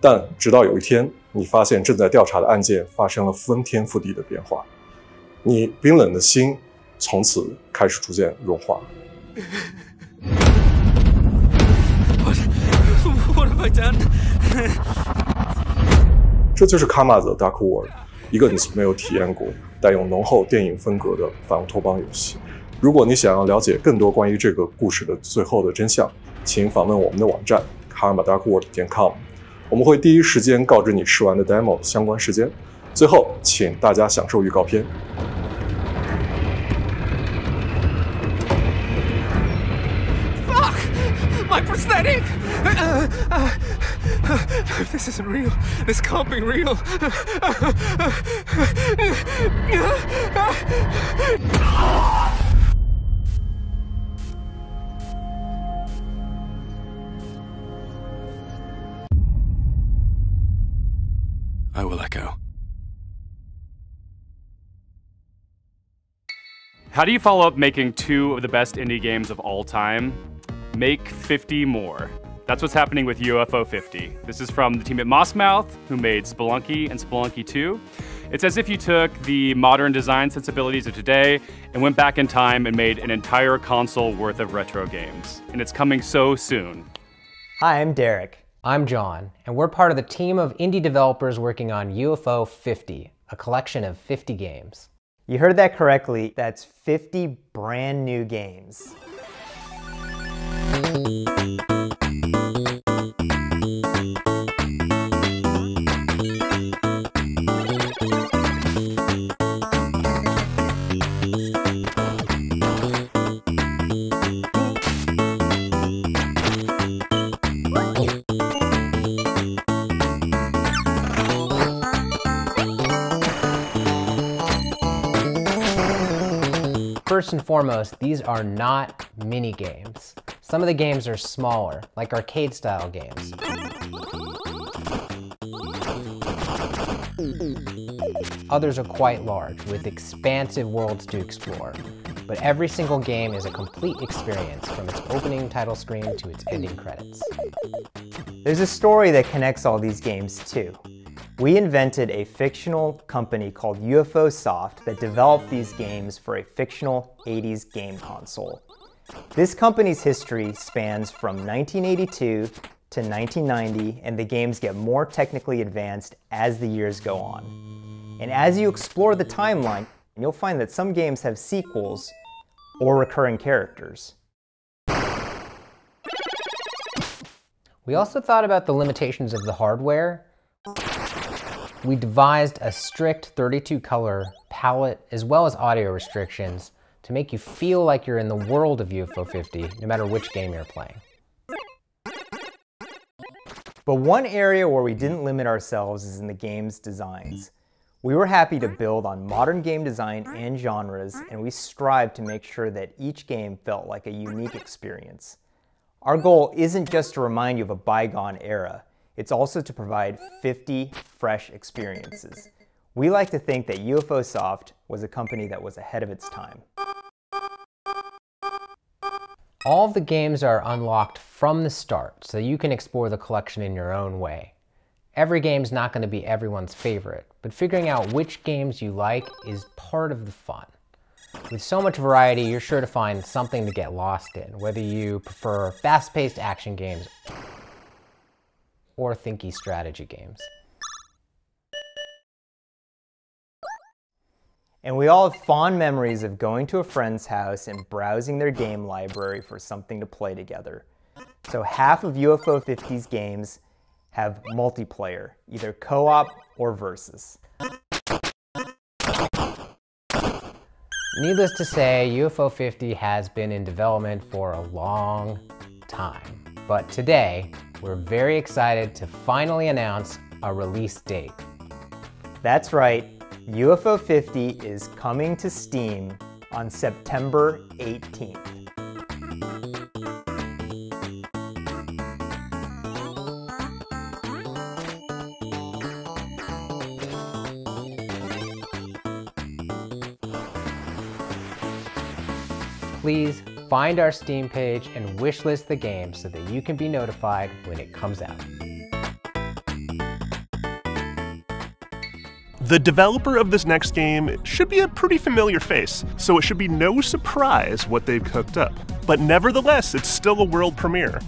但直到有一天，你发现正在调查的案件发生了翻天覆地的变化，你冰冷的心从此开始逐渐融化。What have I done? 这就是 Karma: The Dark World， 一个你从没有体验过、带有浓厚电影风格的反乌托邦游戏。如果你想要了解更多关于这个故事的最后的真相，请访问我们的网站 karmadarkworld.com， 我们会第一时间告知你试玩的 demo 相关时间。最后，请大家享受预告片。Fuck! My prosthetic! This isn't real. This can't be real. I will echo. How do you follow up making 2 of the best indie games of all time? Make 50 more. That's what's happening with UFO 50. This is from the team at Mossmouth, who made Spelunky and Spelunky 2. It's as if you took the modern design sensibilities of today and went back in time and made an entire console worth of retro games. And it's coming so soon. Hi, I'm Derek. I'm John, and we're part of the team of indie developers working on UFO 50, a collection of 50 games. You heard that correctly. That's 50 brand new games. First and foremost, these are not mini games. Some of the games are smaller, like arcade-style games. Others are quite large, with expansive worlds to explore. But every single game is a complete experience, from its opening title screen to its ending credits. There's a story that connects all these games too. We invented a fictional company called UFO Soft that developed these games for a fictional 80s game console. This company's history spans from 1982 to 1990, and the games get more technically advanced as the years go on. And as you explore the timeline, you'll find that some games have sequels or recurring characters. We also thought about the limitations of the hardware. We devised a strict 32 color palette as well as audio restrictions to make you feel like you're in the world of UFO 50, no matter which game you're playing. But one area where we didn't limit ourselves is in the game's designs. We were happy to build on modern game design and genres, and we strived to make sure that each game felt like a unique experience. Our goal isn't just to remind you of a bygone era, it's also to provide 50 fresh experiences. We like to think that UFO Soft was a company that was ahead of its time. All of the games are unlocked from the start, so you can explore the collection in your own way. Every game's not going to be everyone's favorite, but figuring out which games you like is part of the fun. With so much variety, you're sure to find something to get lost in, whether you prefer fast-paced action games or thinky strategy games. And we all have fond memories of going to a friend's house and browsing their game library for something to play together. So half of UFO 50's games have multiplayer, either co-op or versus. Needless to say, UFO 50 has been in development for a long time. But today, we're very excited to finally announce a release date. That's right, UFO 50 is coming to Steam on September 18th. Please find our Steam page and wishlist the game so that you can be notified when it comes out. The developer of this next game should be a pretty familiar face, so it should be no surprise what they've cooked up. But nevertheless, it's still a world premiere.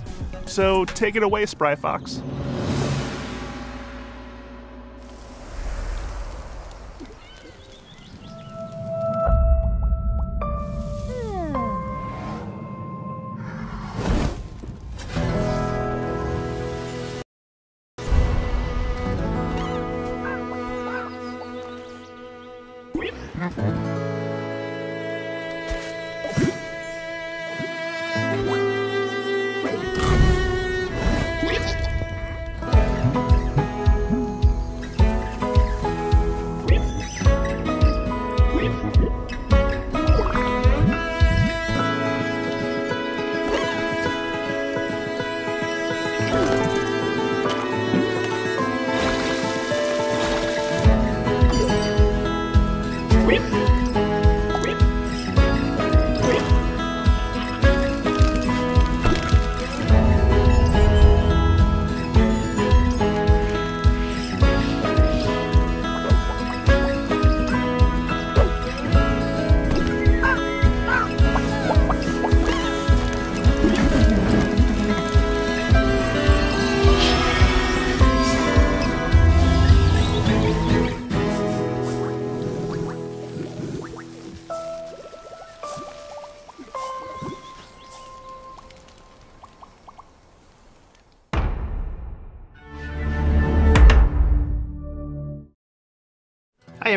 So take it away, Spry Fox.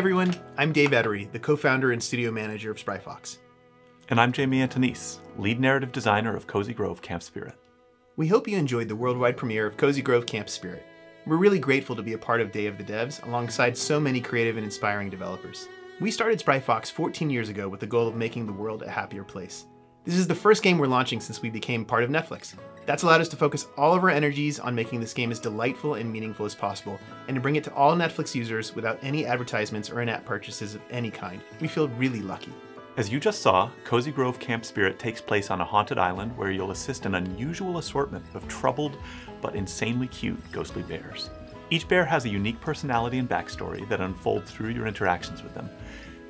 everyone, I'm Dave Ettery, the co-founder and studio manager of Spryfox. And I'm Jamie Antonise, lead narrative designer of Cozy Grove Camp Spirit. We hope you enjoyed the worldwide premiere of Cozy Grove Camp Spirit. We're really grateful to be a part of Day of the Devs alongside so many creative and inspiring developers. We started Spryfox 14 years ago with the goal of making the world a happier place. This is the first game we're launching since we became part of Netflix. That's allowed us to focus all of our energies on making this game as delightful and meaningful as possible, and to bring it to all Netflix users without any advertisements or in-app purchases of any kind. We feel really lucky. As you just saw, Cozy Grove Camp Spirit takes place on a haunted island where you'll assist an unusual assortment of troubled but insanely cute ghostly bears. Each bear has a unique personality and backstory that unfolds through your interactions with them.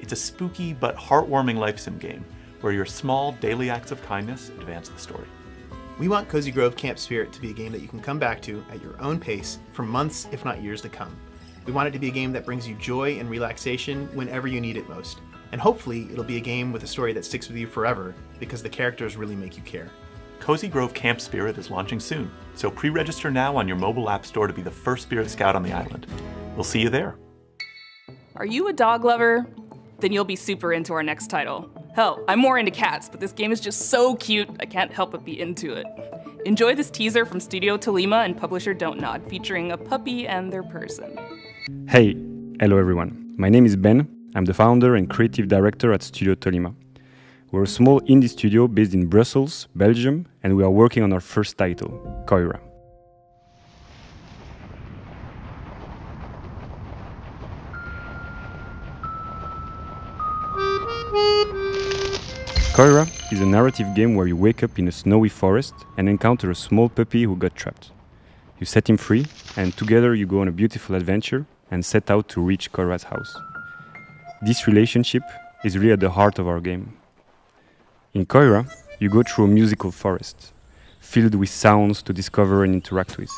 It's a spooky but heartwarming life sim game where your small daily acts of kindness advance the story. We want Cozy Grove Camp Spirit to be a game that you can come back to at your own pace for months, if not years to come. We want it to be a game that brings you joy and relaxation whenever you need it most. And hopefully, it'll be a game with a story that sticks with you forever because the characters really make you care. Cozy Grove Camp Spirit is launching soon, so pre-register now on your mobile app store to be the first Spirit Scout on the island. We'll see you there. Are you a dog lover? Then you'll be super into our next title. Hell, I'm more into cats, but this game is just so cute, I can't help but be into it. Enjoy this teaser from Studio Tolima and publisher Don't Nod, featuring a puppy and their person. Hey, hello everyone. My name is Ben. I'm the founder and creative director at Studio Tolima. We're a small indie studio based in Brussels, Belgium, and we are working on our first title, Koira. Koira is a narrative game where you wake up in a snowy forest and encounter a small puppy who got trapped. You set him free, and together you go on a beautiful adventure and set out to reach Koira's house. This relationship is really at the heart of our game. In Koira, you go through a musical forest, filled with sounds to discover and interact with.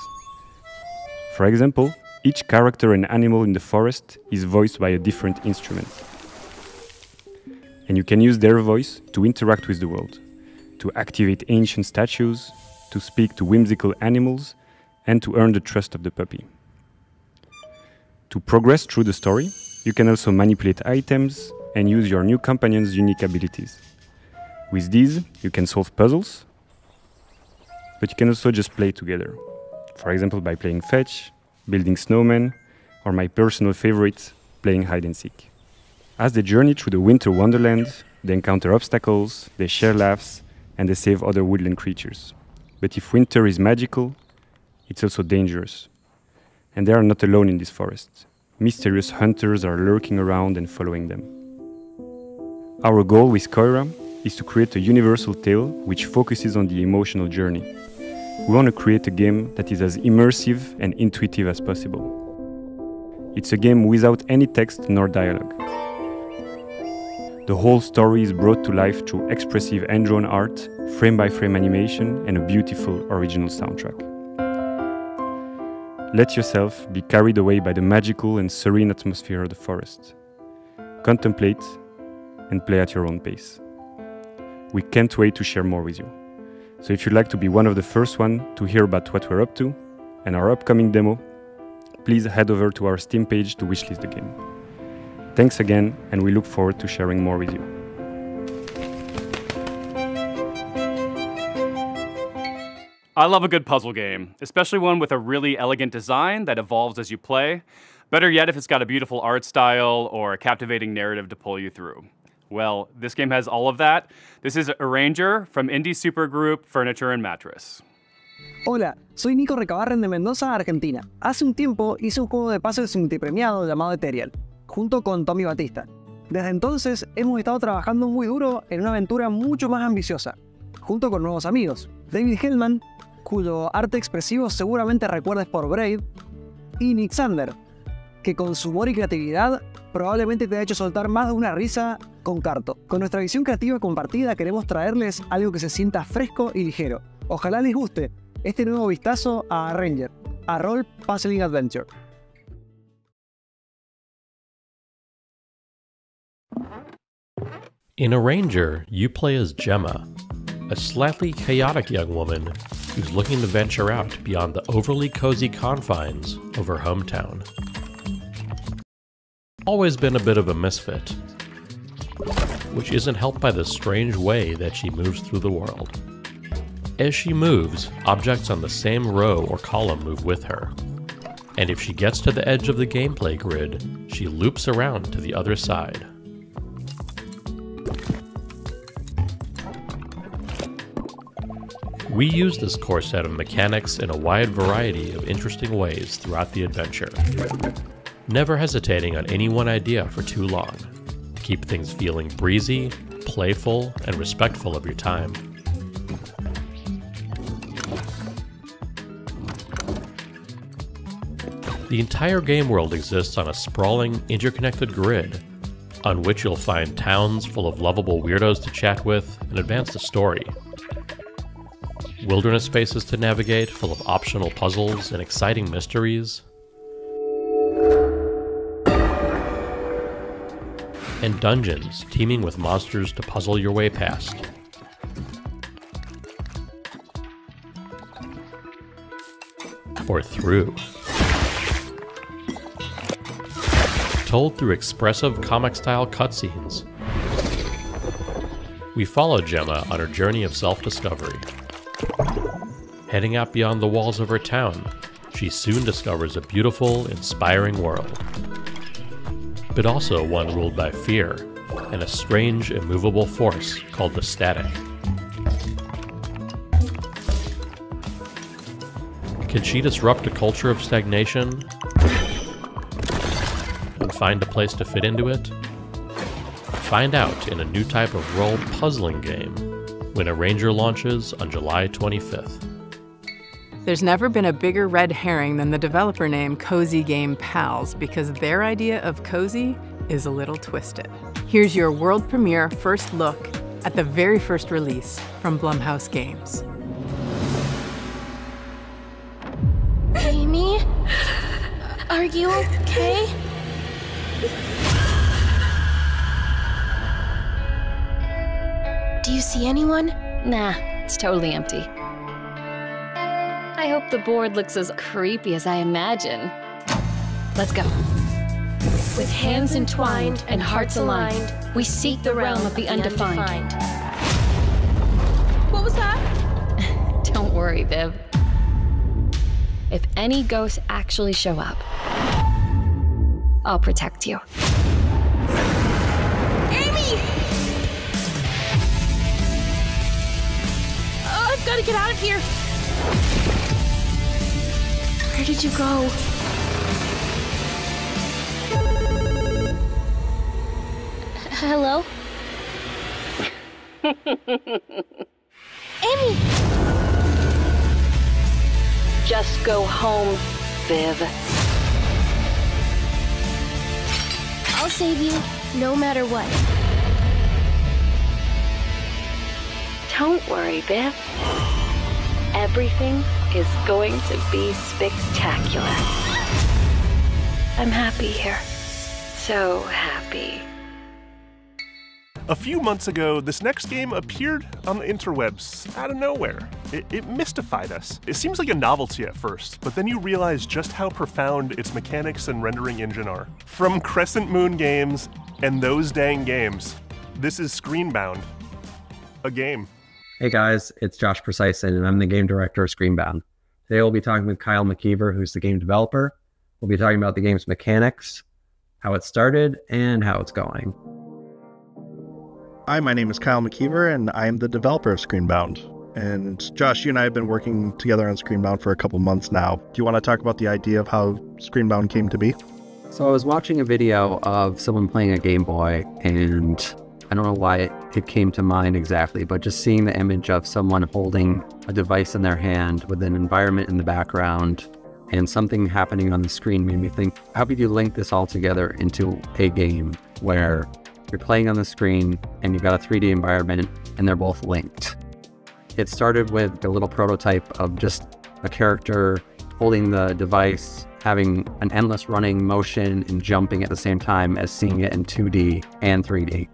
For example, each character and animal in the forest is voiced by a different instrument. And you can use their voice to interact with the world, to activate ancient statues, to speak to whimsical animals, and to earn the trust of the puppy. To progress through the story, you can also manipulate items and use your new companion's unique abilities. With these, you can solve puzzles, but you can also just play together. For example, by playing fetch, building snowmen, or my personal favorite, playing hide and seek. As they journey through the winter wonderland, they encounter obstacles, they share laughs, and they save other woodland creatures. But if winter is magical, it's also dangerous. And they are not alone in this forest. Mysterious hunters are lurking around and following them. Our goal with Koira is to create a universal tale which focuses on the emotional journey. We want to create a game that is as immersive and intuitive as possible. It's a game without any text nor dialogue. The whole story is brought to life through expressive hand-drawn art, frame-by-frame animation, and a beautiful original soundtrack. Let yourself be carried away by the magical and serene atmosphere of the forest. Contemplate and play at your own pace. We can't wait to share more with you. So if you'd like to be one of the first ones to hear about what we're up to and our upcoming demo, please head over to our Steam page to wishlist the game. Thanks again, and we look forward to sharing more with you. I love a good puzzle game, especially one with a really elegant design that evolves as you play. Better yet if it's got a beautiful art style or a captivating narrative to pull you through. Well, this game has all of that. This is Arranger from indie supergroup Furniture and Mattress. Hola, soy Nico Recabarren de Mendoza, Argentina. Hace un tiempo hice un juego de puzzles multipremiado llamado Ethereal, junto con Tommy Batista. Desde entonces hemos estado trabajando muy duro en una aventura mucho más ambiciosa, junto con nuevos amigos, David Hellman, cuyo arte expresivo seguramente recuerdes por Braid, y Nick Sander, que con su humor y creatividad probablemente te ha hecho soltar más de una risa con Carto. Con nuestra visión creativa compartida queremos traerles algo que se sienta fresco y ligero. Ojalá les guste este nuevo vistazo a Arranger, a Role Puzzling Adventure. In Arranger, you play as Gemma, a slightly chaotic young woman who's looking to venture out beyond the overly cozy confines of her hometown. always been a bit of a misfit, which isn't helped by the strange way that she moves through the world. As she moves, objects on the same row or column move with her, and if she gets to the edge of the gameplay grid, she loops around to the other side. We use this core set of mechanics in a wide variety of interesting ways throughout the adventure, never hesitating on any one idea for too long, to keep things feeling breezy, playful, and respectful of your time. The entire game world exists on a sprawling, interconnected grid, on which you'll find towns full of lovable weirdos to chat with and advance the story. Wilderness spaces to navigate full of optional puzzles and exciting mysteries, and dungeons teeming with monsters to puzzle your way past. Or through. Told through expressive comic-style cutscenes, we follow Gemma on her journey of self-discovery. Heading out beyond the walls of her town, she soon discovers a beautiful, inspiring world, but also one ruled by fear and a strange, immovable force called the Static. Can she disrupt a culture of stagnation and find a place to fit into it? Find out in a new type of role puzzling game when Arranger launches on July 25th. There's never been a bigger red herring than the developer name Cozy Game Pals, because their idea of cozy is a little twisted. Here's your world premiere first look at the very first release from Blumhouse Games. Amy? Are you okay? Do you see anyone? Nah, it's totally empty. I hope the board looks as creepy as I imagine. Let's go. With hands entwined and hearts aligned, we seek the realm of the undefined. What was that? Don't worry, Viv. If any ghosts actually show up, I'll protect you. Amy! Oh, I've got to get out of here. Where did you go? Hello? Amy! Just go home, Viv. I'll save you, no matter what. Don't worry, Viv. Everything is going to be spectacular. I'm happy here. So happy. A few months ago, this next game appeared on the interwebs out of nowhere. It mystified us. It seems like a novelty at first, but then you realize just how profound its mechanics and rendering engine are. From Crescent Moon Games and Those Dang Games, this is Screenbound, a game. Hey guys, it's Josh Precyson, and I'm the game director of Screenbound. Today we'll be talking with Kyle McKeever, who's the game developer. We'll be talking about the game's mechanics, how it started, and how it's going. Hi, my name is Kyle McKeever, and I am the developer of Screenbound. And Josh, you and I have been working together on Screenbound for a couple months now. Do you want to talk about the idea of how Screenbound came to be? So I was watching a video of someone playing a Game Boy, and I don't know why it came to mind exactly, but just seeing the image of someone holding a device in their hand with an environment in the background and something happening on the screen made me think, how could you link this all together into a game where you're playing on the screen and you've got a 3D environment and they're both linked? It started with a little prototype of just a character holding the device, having an endless running motion and jumping at the same time as seeing it in 2D and 3D.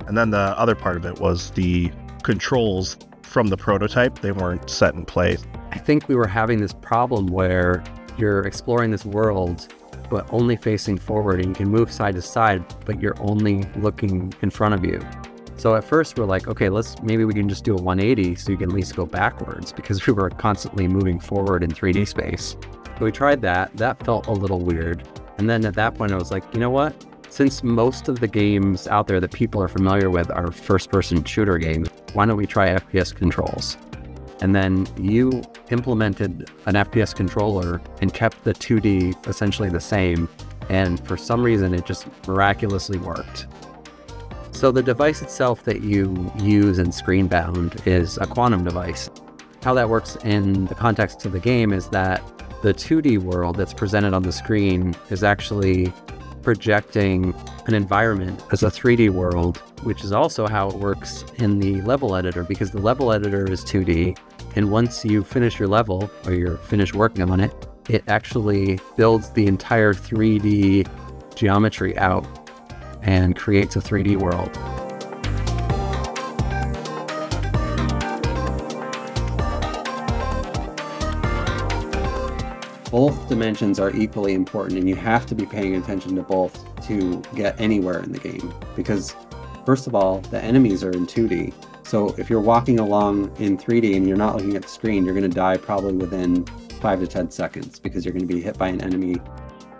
And then the other part of it was the controls from the prototype. They weren't set in place. I think we were having this problem where you're exploring this world, but only facing forward, and you can move side to side, but you're only looking in front of you. So at first we're like, okay, maybe we can just do a 180 so you can at least go backwards, because we were constantly moving forward in 3D space. So we tried that. That felt a little weird. And then at that point I was like, you know what? Since most of the games out there that people are familiar with are first-person shooter games, why don't we try FPS controls? And then you implemented an FPS controller and kept the 2D essentially the same. And for some reason, it just miraculously worked. So the device itself that you use in Screenbound is a quantum device. How that works in the context of the game is that the 2D world that's presented on the screen is actually projecting an environment as a 3D world, which is also how it works in the level editor, because the level editor is 2D. And once you finish your level, or you're finished working on it, it actually builds the entire 3D geometry out and creates a 3D world. Both dimensions are equally important, and you have to be paying attention to both to get anywhere in the game. Because first of all, the enemies are in 2D. So if you're walking along in 3D and you're not looking at the screen, you're going to die probably within 5 to 10 seconds because you're going to be hit by an enemy.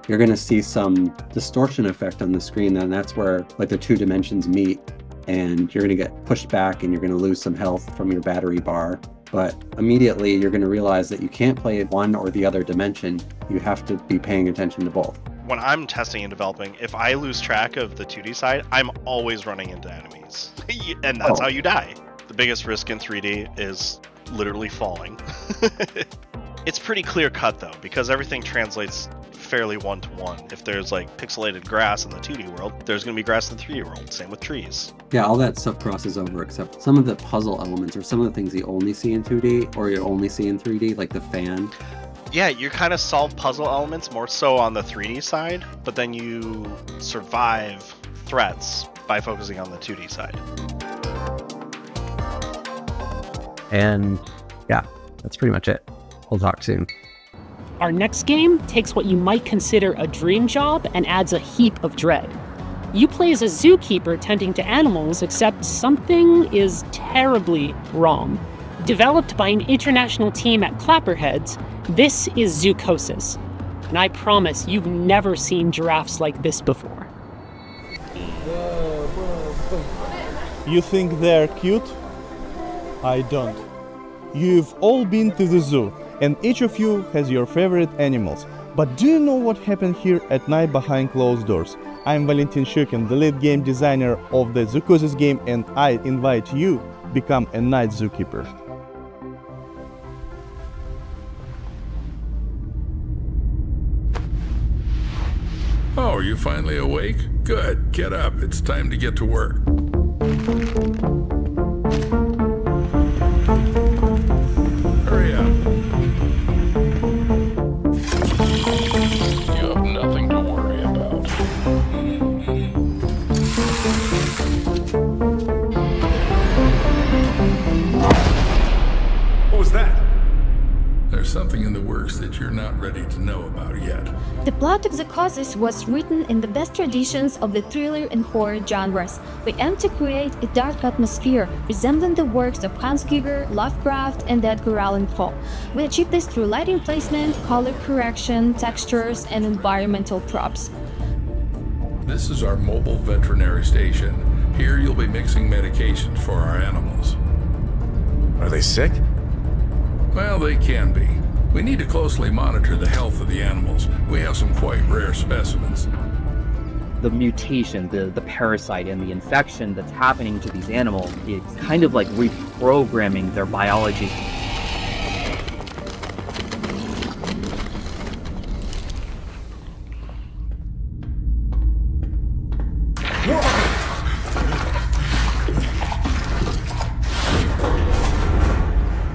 You're going to see some distortion effect on the screen, and that's where like the two dimensions meet, and you're going to get pushed back and you're going to lose some health from your battery bar. But immediately you're going to realize that you can't play one or the other dimension. You have to be paying attention to both. When I'm testing and developing, if I lose track of the 2D side, I'm always running into enemies. And that's how you die. The biggest risk in 3D is literally falling. It's pretty clear cut though, because everything translates fairly one-to-one. If there's like pixelated grass in the 2D world, there's going to be grass in the 3D world. Same with trees. Yeah, all that stuff crosses over, except some of the puzzle elements or some of the things you only see in 2D or you only see in 3D, like the fan. Yeah, you kind of solve puzzle elements more so on the 3D side, but then you survive threats by focusing on the 2D side. And yeah, that's pretty much it. We'll talk soon. Our next game takes what you might consider a dream job and adds a heap of dread. You play as a zookeeper tending to animals, except something is terribly wrong. Developed by an international team at Clapperheads, this is Zoocosis. And I promise you've never seen giraffes like this before. You think they're cute? I don't. You've all been to the zoo, and each of you has your favorite animals. But do you know what happened here at night behind closed doors? I'm Valentin Shukin, the lead game designer of the Zoocosis game, and I invite you to become a night zookeeper. Oh, are you finally awake? Good. Get up. It's time to get to work. Hurry up. You have nothing to worry about. What was that? There's something in the works that you're not ready to know about yet. The plot of Zoocosis was written in the best traditions of the thriller and horror genres. We aim to create a dark atmosphere resembling the works of Hans Giger, Lovecraft, and Edgar Allan Poe. We achieve this through lighting placement, color correction, textures, and environmental props. This is our mobile veterinary station. Here you'll be mixing medications for our animals. Are they sick? Well, they can be. We need to closely monitor the health of the animals. We have some quite rare specimens. The mutation, the parasite, and the infection that's happening to these animals is kind of like reprogramming their biology.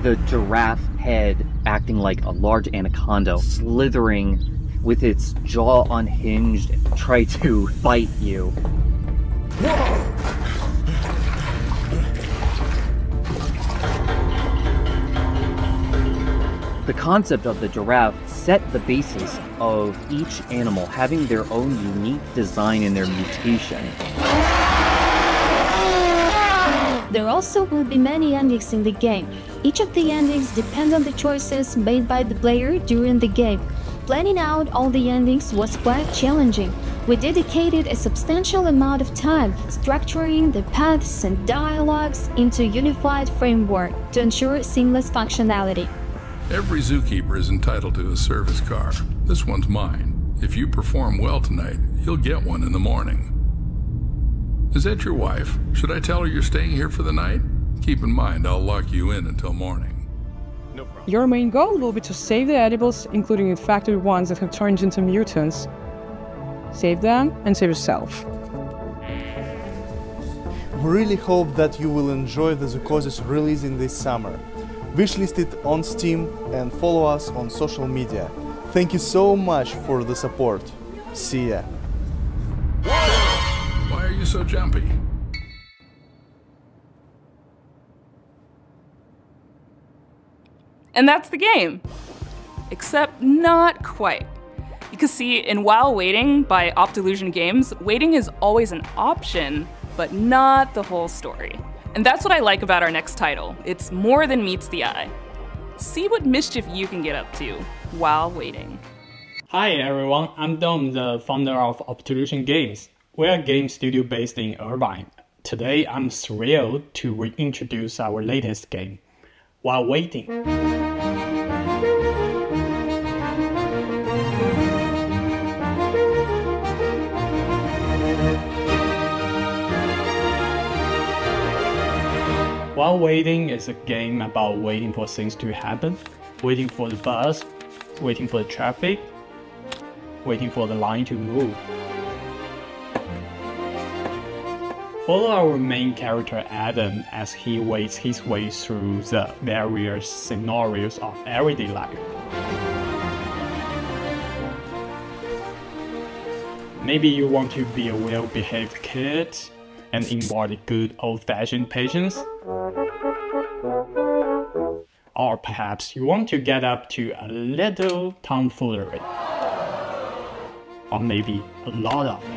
The giraffe head acting like a large anaconda, slithering with its jaw unhinged, try to bite you. The concept of the giraffe set the basis of each animal having their own unique design and their mutation. There also will be many endings in the game. Each of the endings depend on the choices made by the player during the game. Planning out all the endings was quite challenging. We dedicated a substantial amount of time structuring the paths and dialogues into a unified framework to ensure seamless functionality. Every zookeeper is entitled to a service car. This one's mine. If you perform well tonight, you'll get one in the morning. Is that your wife? Should I tell her you're staying here for the night? Keep in mind, I'll lock you in until morning. Your main goal will be to save the edibles, including the factory ones that have turned into mutants. Save them and save yourself. We really hope that you will enjoy the Zoocosis releasing this summer. Wishlist it on Steam and follow us on social media. Thank you so much for the support. See ya. Why are you so jumpy? And that's the game. Except not quite. Because see, in While Waiting by Optilusion Games, waiting is always an option, but not the whole story. And that's what I like about our next title. It's more than meets the eye. See what mischief you can get up to while waiting. Hi everyone, I'm Dom, the founder of Optilusion Games. We're a game studio based in Irvine. Today I'm thrilled to reintroduce our latest game, While Waiting. While Waiting is a game about waiting for things to happen, waiting for the bus, waiting for the traffic, waiting for the line to move. Follow our main character Adam as he waits his way through the various scenarios of everyday life. Maybe you want to be a well-behaved kid and embody good old-fashioned patience. Or perhaps you want to get up to a little tomfoolery. Or maybe a lot of it.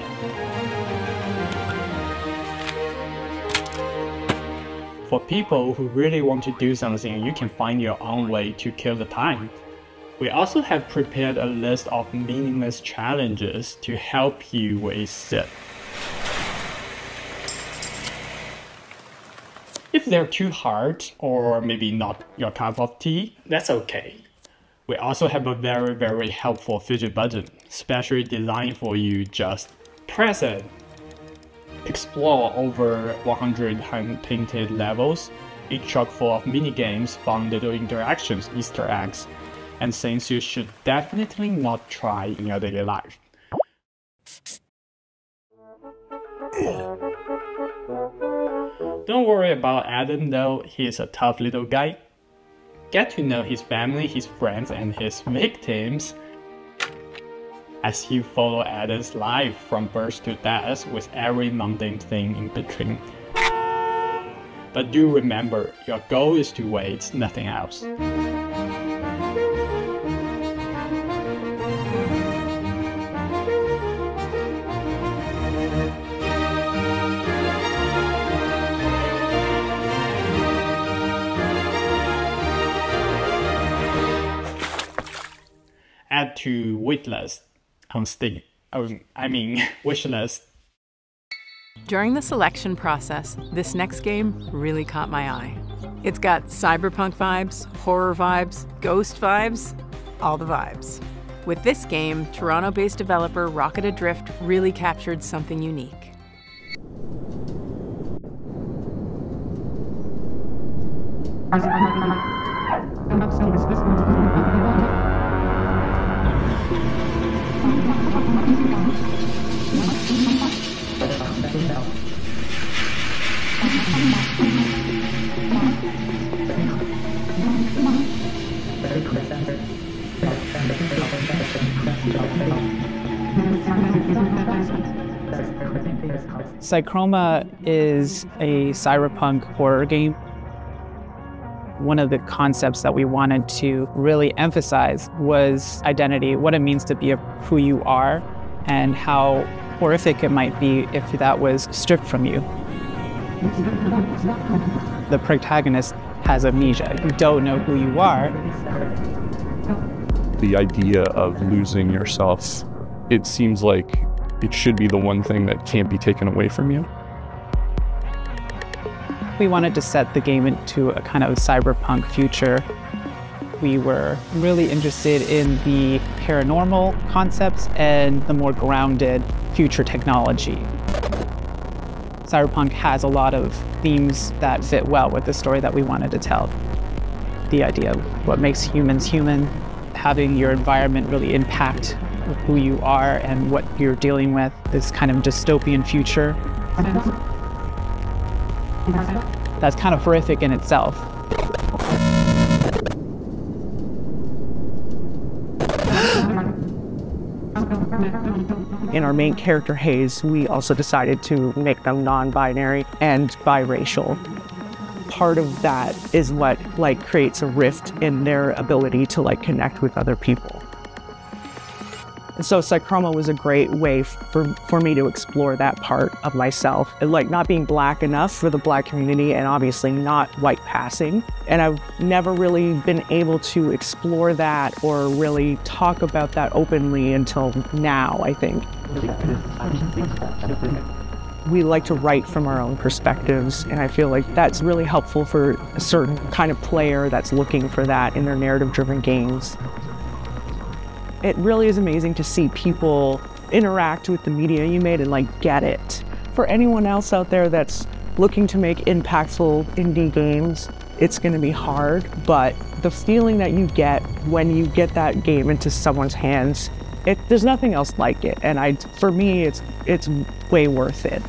For people who really want to do something, you can find your own way to kill the time. We also have prepared a list of meaningless challenges to help you with it. If they're too hard, or maybe not your cup of tea, that's okay. We also have a very helpful fidget button, specially designed for you. Just press it. Explore over 100 hand-painted levels, each chock full of mini-games, fun little interactions, Easter eggs, and things you should definitely not try in your daily life. Don't worry about Adam though, he's a tough little guy. Get to know his family, his friends, and his victims as you follow Adam's life from birth to death with every mundane thing in between. But do remember, your goal is to wait, nothing else. Add to waitlist on Steam. Wishlist. During the selection process, this next game really caught my eye. It's got cyberpunk vibes, horror vibes, ghost vibes, all the vibes. With this game, Toronto-based developer Rocket Adrift really captured something unique. Psychroma is a cyberpunk horror game. One of the concepts that we wanted to really emphasize was identity, what it means to be who you are, and how horrific it might be if that was stripped from you. The protagonist has amnesia. You don't know who you are. The idea of losing yourself, it seems like it should be the one thing that can't be taken away from you. We wanted to set the game into a kind of cyberpunk future. We were really interested in the paranormal concepts and the more grounded future technology. Cyberpunk has a lot of themes that fit well with the story that we wanted to tell. The idea of what makes humans human, having your environment really impact who you are and what you're dealing with, this kind of dystopian future. That's kind of horrific in itself. In our main character, Hayes, we also decided to make them non-binary and biracial. Part of that is what creates a rift in their ability to connect with other people. And so Psychroma was a great way for me to explore that part of myself. Not being Black enough for the Black community and obviously not white passing. And I've never really been able to explore that or really talk about that openly until now, I think. We like to write from our own perspectives, and I feel like that's really helpful for a certain kind of player that's looking for that in their narrative-driven games. It really is amazing to see people interact with the media you made and get it. For anyone else out there that's looking to make impactful indie games, it's going to be hard, but the feeling that you get when you get that game into someone's hands, there's nothing else like it. And for me, it's way worth it.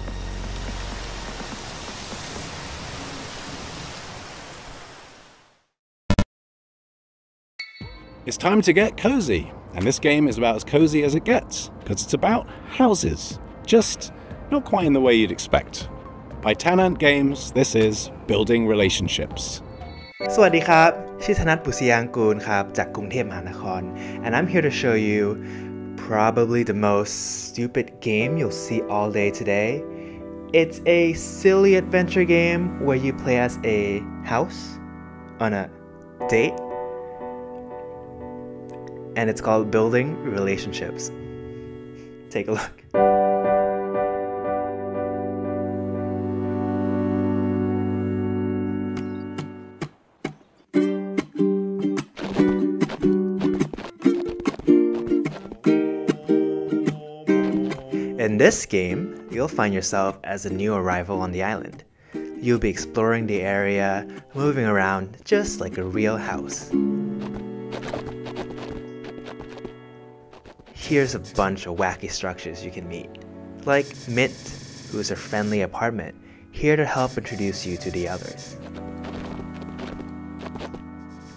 It's time to get cozy. And this game is about as cozy as it gets, because it's about houses. Just not quite in the way you'd expect. By Tanant Games, this is Building Relationships. สวัสดีครับ ชื่อธนัท ปุษยางกูล ครับ จากกรุงเทพมหานคร And I'm here to show you probably the most stupid game you'll see all day today. It's a silly adventure game where you play as a house on a date. And it's called Building Relationships. Take a look. In this game, you'll find yourself as a new arrival on the island. You'll be exploring the area, moving around just like a real house. Here's a bunch of wacky structures you can meet, like Mint, who's a friendly apartment, here to help introduce you to the others.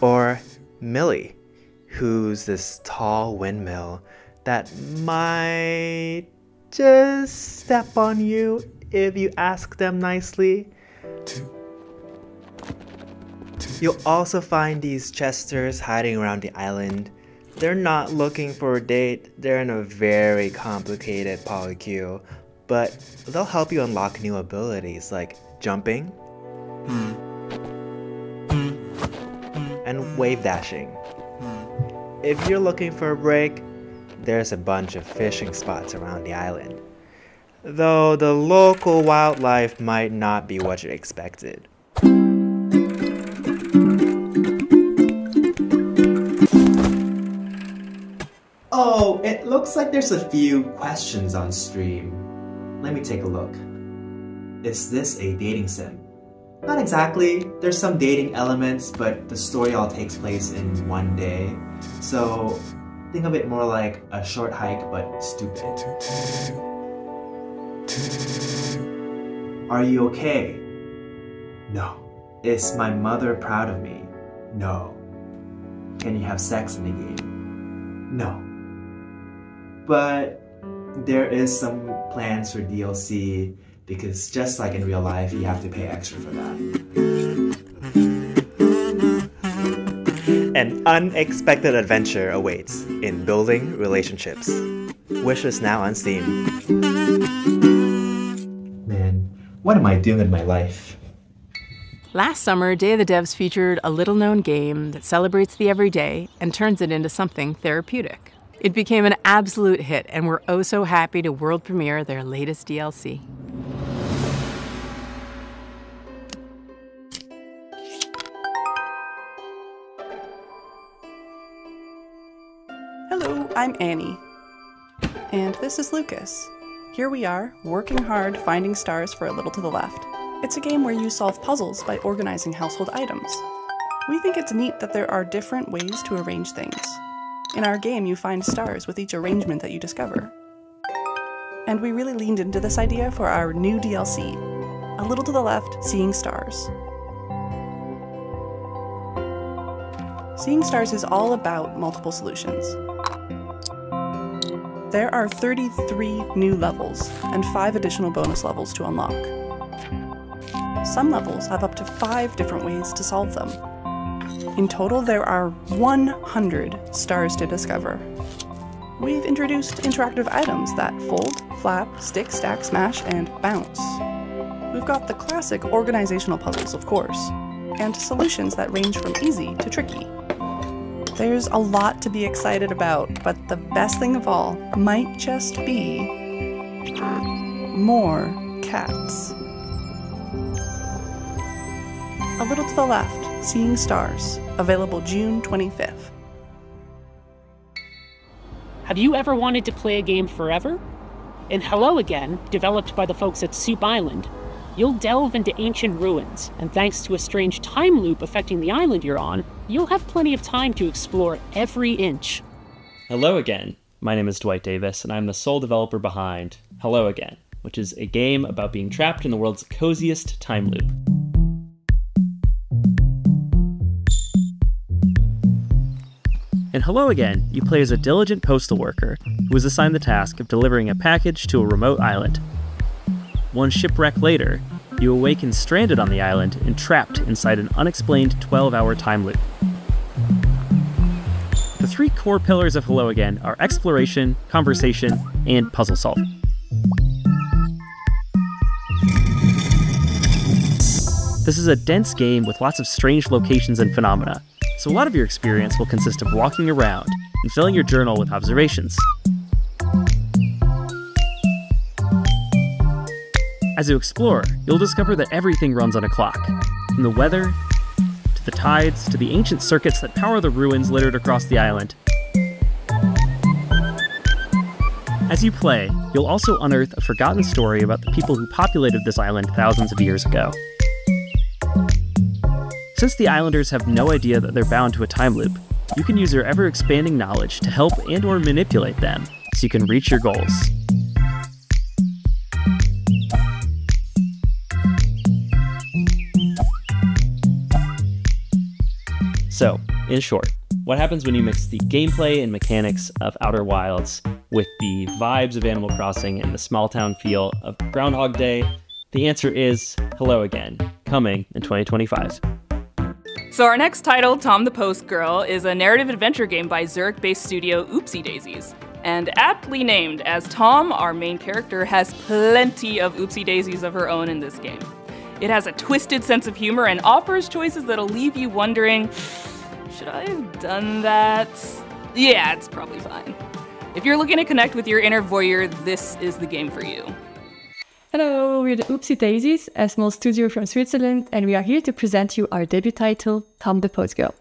Or Millie, who's this tall windmill that might just step on you if you ask them nicely. You'll also find these Chesters hiding around the island. They're not looking for a date, they're in a very complicated polycule, but they'll help you unlock new abilities like jumping and wave dashing. If you're looking for a break, there's a bunch of fishing spots around the island, though the local wildlife might not be what you expected. Oh, it looks like there's a few questions on stream. Let me take a look. Is this a dating sim? Not exactly. There's some dating elements, but the story all takes place in one day. So think of it more like a short hike, but stupid. Are you okay? No. Is my mother proud of me? No. Can you have sex in the game? No. But there is some plans for DLC, because just like in real life, you have to pay extra for that. An unexpected adventure awaits in building relationships. Wish is now on Steam. Man, what am I doing with my life? Last summer, Day of the Devs featured a little-known game that celebrates the everyday and turns it into something therapeutic. It became an absolute hit, and we're oh so happy to world premiere their latest DLC. Hello, I'm Annie. And this is Lucas. Here we are, working hard, finding stars for A Little to the Left. It's a game where you solve puzzles by organizing household items. We think it's neat that there are different ways to arrange things. In our game, you find stars with each arrangement that you discover. And we really leaned into this idea for our new DLC, A Little to the Left, Seeing Stars. Seeing Stars is all about multiple solutions. There are 33 new levels and 5 additional bonus levels to unlock. Some levels have up to 5 different ways to solve them. In total, there are 100 stars to discover. We've introduced interactive items that fold, flap, stick, stack, smash, and bounce. We've got the classic organizational puzzles, of course, and solutions that range from easy to tricky. There's a lot to be excited about, but the best thing of all might just be more cats. A Little to the Left, Seeing Stars, available June 25th. Have you ever wanted to play a game forever? In Hello Again, developed by the folks at Soup Island, you'll delve into ancient ruins, and thanks to a strange time loop affecting the island you're on, you'll have plenty of time to explore every inch. Hello again. My name is Dwight Davis, and I'm the sole developer behind Hello Again, which is a game about being trapped in the world's coziest time loop. In Hello Again, you play as a diligent postal worker who is assigned the task of delivering a package to a remote island. One shipwreck later, you awaken stranded on the island and trapped inside an unexplained 12-hour time loop. The 3 core pillars of Hello Again are exploration, conversation, and puzzle solving. This is a dense game with lots of strange locations and phenomena, so a lot of your experience will consist of walking around and filling your journal with observations. As you explore, you'll discover that everything runs on a clock, from the weather, to the tides, to the ancient circuits that power the ruins littered across the island. As you play, you'll also unearth a forgotten story about the people who populated this island thousands of years ago. Since the islanders have no idea that they're bound to a time loop, you can use your ever-expanding knowledge to help and/or manipulate them so you can reach your goals. So, in short, what happens when you mix the gameplay and mechanics of Outer Wilds with the vibes of Animal Crossing and the small town feel of Groundhog Day? The answer is Hello Again, coming in 2025. So our next title, Tom the Post Girl, is a narrative adventure game by Zurich-based studio Oopsie Daisies. And aptly named, as Tom, our main character, has plenty of oopsie daisies of her own in this game. It has a twisted sense of humor and offers choices that'll leave you wondering, should I have done that? Yeah, it's probably fine. If you're looking to connect with your inner voyeur, this is the game for you. Hello, we're the Oopsie Daisies, a small studio from Switzerland, and we are here to present you our debut title, Tom the Post Girl.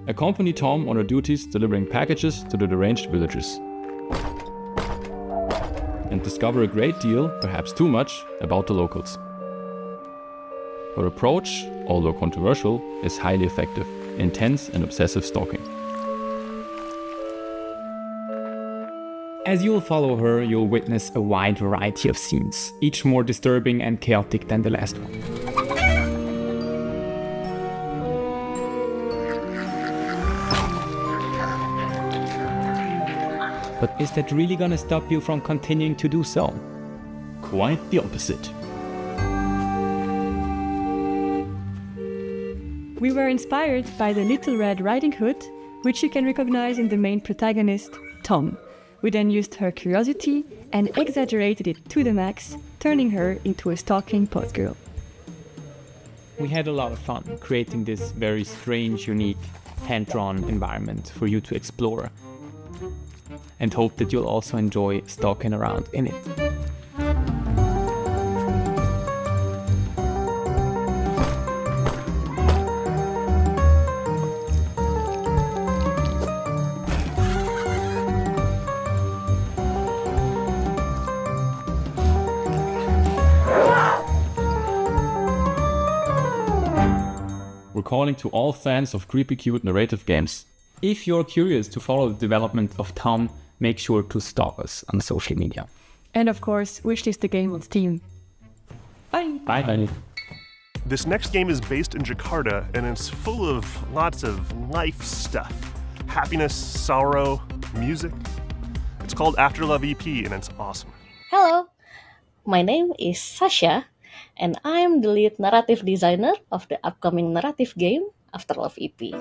Accompany Tom on her duties delivering packages to the deranged villagers. And discover a great deal, perhaps too much, about the locals. Her approach, although controversial, is highly effective, intense and obsessive stalking. As you'll follow her, you'll witness a wide variety of scenes, each more disturbing and chaotic than the last one. But is that really gonna stop you from continuing to do so? Quite the opposite. We were inspired by the Little Red Riding Hood, which you can recognize in the main protagonist, Tom. We then used her curiosity and exaggerated it to the max, turning her into a stalking post girl. We had a lot of fun creating this very strange, unique, hand-drawn environment for you to explore, and hope that you'll also enjoy stalking around in it. We're calling to all fans of creepy cute narrative games. If you're curious to follow the development of Tom, make sure to stalk us on social media. And of course, wishlist the game on Steam. Bye! Bye! This next game is based in Jakarta, and it's full of lots of life stuff. Happiness, sorrow, music. It's called Afterlove EP, and it's awesome. Hello, my name is Sasha, and I'm the lead narrative designer of the upcoming narrative game, Afterlove EP.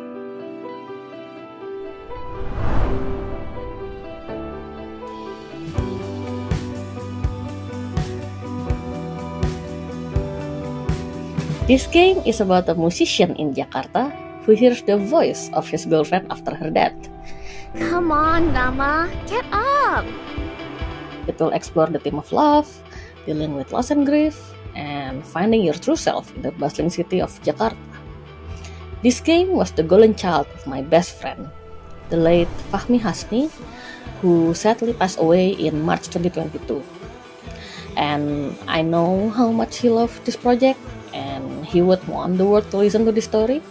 This game is about a musician in Jakarta who hears the voice of his girlfriend after her death. Come on, Nama, get up! It will explore the theme of love, dealing with loss and grief, and finding your true self in the bustling city of Jakarta. This game was the golden child of my best friend, the late Fahmi Hasni, who sadly passed away in March 2022. And I know how much he loved this project, and he would want the world to listen to this story,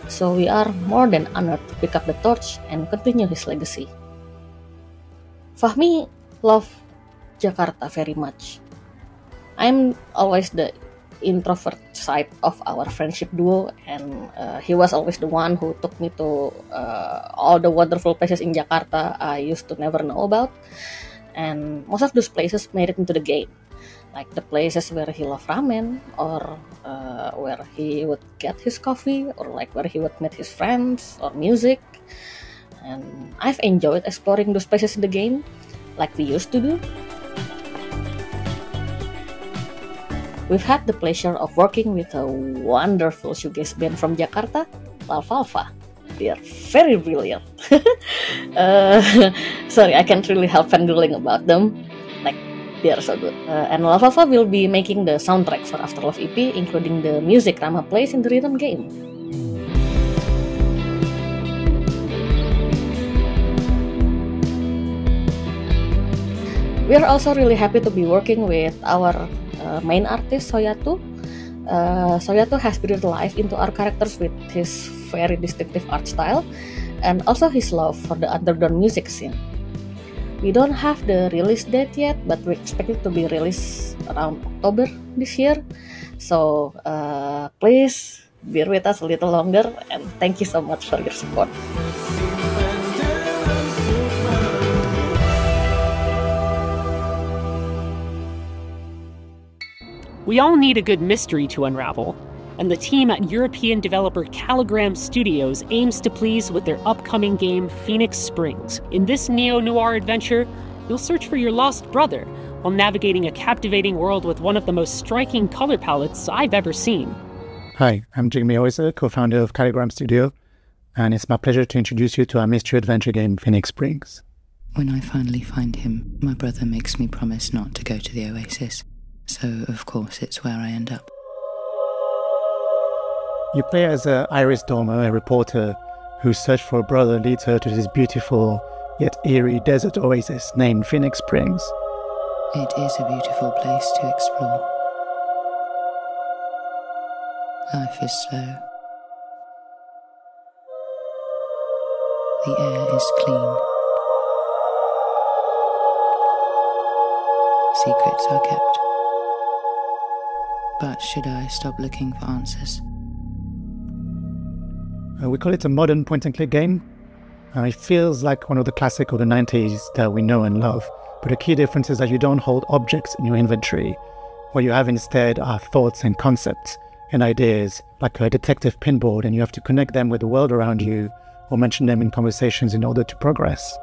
so we are more than honored to pick up the torch and continue his legacy. Fahmi loved Jakarta very much. I'm always the introvert side of our friendship duo, and he was always the one who took me to all the wonderful places in Jakarta I used to never know about, and most of those places made it into the game, like the places where he loved ramen, or where he would get his coffee, or like where he would meet his friends, or music. And I've enjoyed exploring those places in the game, like we used to do. We've had the pleasure of working with a wonderful shoegaze band from Jakarta, Lalfalfa. They are very brilliant. Sorry, I can't really help fangirling about them. Like, they are so good. And Lalfalfa will be making the soundtrack for Afterlove EP, including the music Rama plays in the rhythm game. We are also really happy to be working with our main artist, Soyatu. Soyatu has breathed life into our characters with his very distinctive art style, and also his love for the underground music scene. We don't have the release date yet, but we expect it to be released around October this year. So please bear with us a little longer, and thank you so much for your support. We all need a good mystery to unravel, and the team at European developer Caligram Studios aims to please with their upcoming game Phoenix Springs. In this neo-noir adventure, you'll search for your lost brother while navigating a captivating world with one of the most striking color palettes I've ever seen. Hi, I'm Jigme Oiser, co-founder of Caligram Studio, and it's my pleasure to introduce you to our mystery adventure game Phoenix Springs. When I finally find him, my brother makes me promise not to go to the Oasis. So, of course, it's where I end up. You play as Iris Dormer, a reporter whose search for a brother leads her to this beautiful yet eerie desert oasis named Phoenix Springs. It is a beautiful place to explore. Life is slow. The air is clean. Secrets are kept. But should I stop looking for answers? We call it a modern point-and-click game. It feels like one of the classic of the 90s that we know and love. But the key difference is that you don't hold objects in your inventory. What you have instead are thoughts and concepts and ideas, like a detective pinboard, and you have to connect them with the world around you or mention them in conversations in order to progress.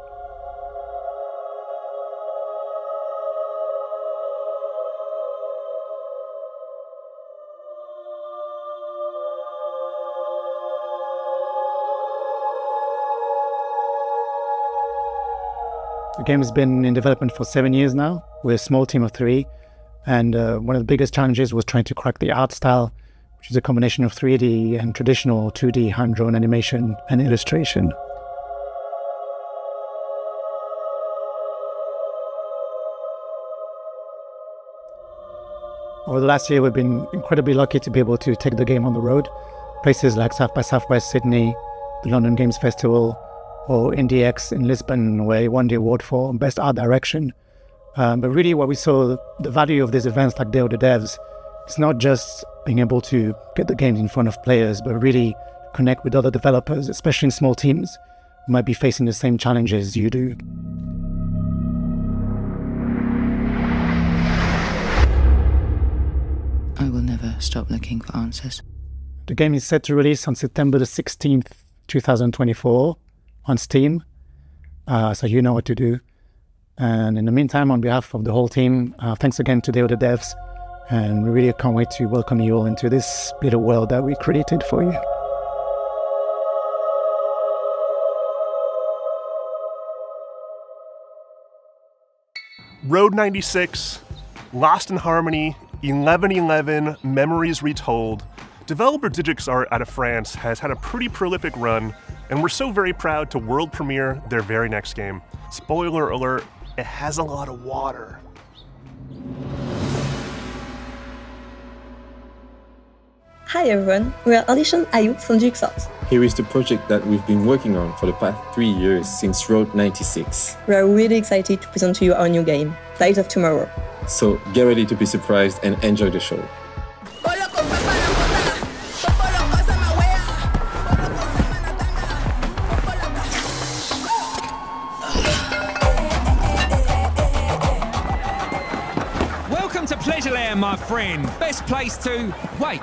The game has been in development for 7 years now. We're a small team of 3, and one of the biggest challenges was trying to crack the art style, which is a combination of 3D and traditional 2D hand-drawn animation and illustration. Over the last year, we've been incredibly lucky to be able to take the game on the road. Places like South by Southwest Sydney, the London Games Festival, or IndieX in Lisbon, where he won the award for Best Art Direction. But really what we saw, the value of these events like Day of the Devs, it's not just being able to get the games in front of players, but really connect with other developers, especially in small teams, who might be facing the same challenges you do. I will never stop looking for answers. The game is set to release on September the 16th, 2024 on Steam, so you know what to do. And in the meantime, on behalf of the whole team, thanks again to Day of the Devs, and we really can't wait to welcome you all into this little world that we created for you. Road 96, Lost in Harmony, 1111, Memories Retold. Developer Digix Art out of France has had a pretty prolific run, and we're so very proud to world premiere their very next game. Spoiler alert, it has a lot of water. Hi everyone, we are Alicia and Ayu from Digix Art. Here is the project that we've been working on for the past 3 years since Road 96. We are really excited to present to you our new game, Flight of Tomorrow. So get ready to be surprised and enjoy the show. My friend, best place to... Wait,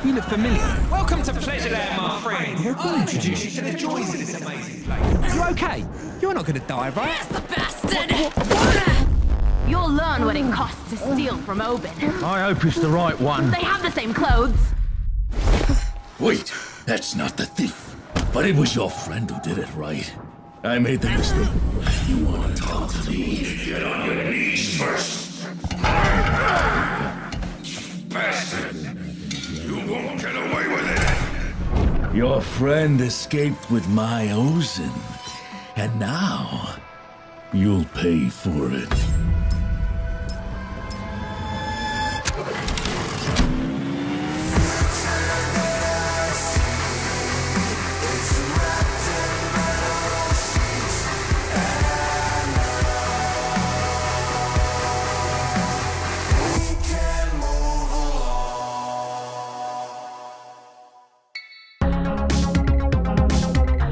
you look familiar. Welcome to Pleasureland, my friend. I'll introduce you to the joys of this amazing place. You okay? You're not going to die, right? Yes, the bastard! You'll learn what it costs to steal from Obin. I hope it's the right one. They have the same clothes. Wait, that's not the thief. But it was your friend who did it, right? I made the mistake. You want to talk to me? Get on your knees first. Bastard! You won't get away with it! Your friend escaped with my Ozen, and now you'll pay for it.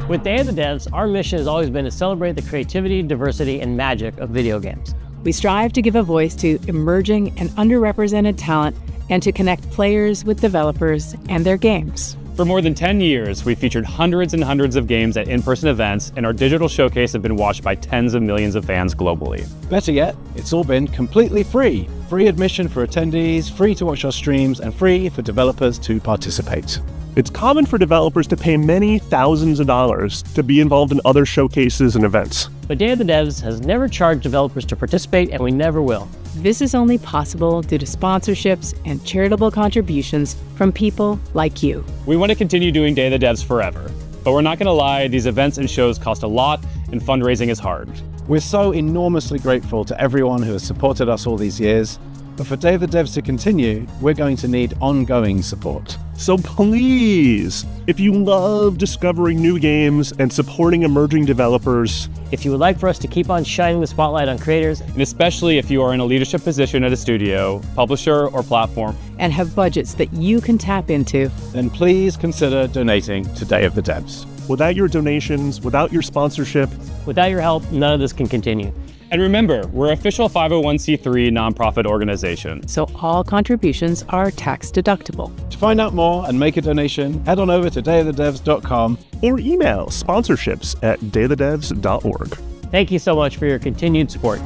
With Day of the Devs, our mission has always been to celebrate the creativity, diversity, and magic of video games. We strive to give a voice to emerging and underrepresented talent and to connect players with developers and their games. For more than 10 years, we've featured hundreds and hundreds of games at in-person events, and our digital showcase have been watched by tens of millions of fans globally. Better yet, it's all been completely free. Free admission for attendees, free to watch our streams, and free for developers to participate. It's common for developers to pay many thousands of dollars to be involved in other showcases and events. But Day of the Devs has never charged developers to participate, and we never will. This is only possible due to sponsorships and charitable contributions from people like you. We want to continue doing Day of the Devs forever, but we're not going to lie, these events and shows cost a lot, and fundraising is hard. We're so enormously grateful to everyone who has supported us all these years, But for Day of the Devs to continue, we're going to need ongoing support. So please, if you love discovering new games and supporting emerging developers, if you would like for us to keep on shining the spotlight on creators, and especially if you are in a leadership position at a studio, publisher, or platform, and have budgets that you can tap into, then please consider donating to Day of the Devs. Without your donations, without your sponsorship, without your help, none of this can continue. And remember, we're an official 501c3 nonprofit organization. So all contributions are tax deductible. To find out more and make a donation, head on over to dayofthedevs.com or email sponsorships@dayofthedevs.org. Thank you so much for your continued support.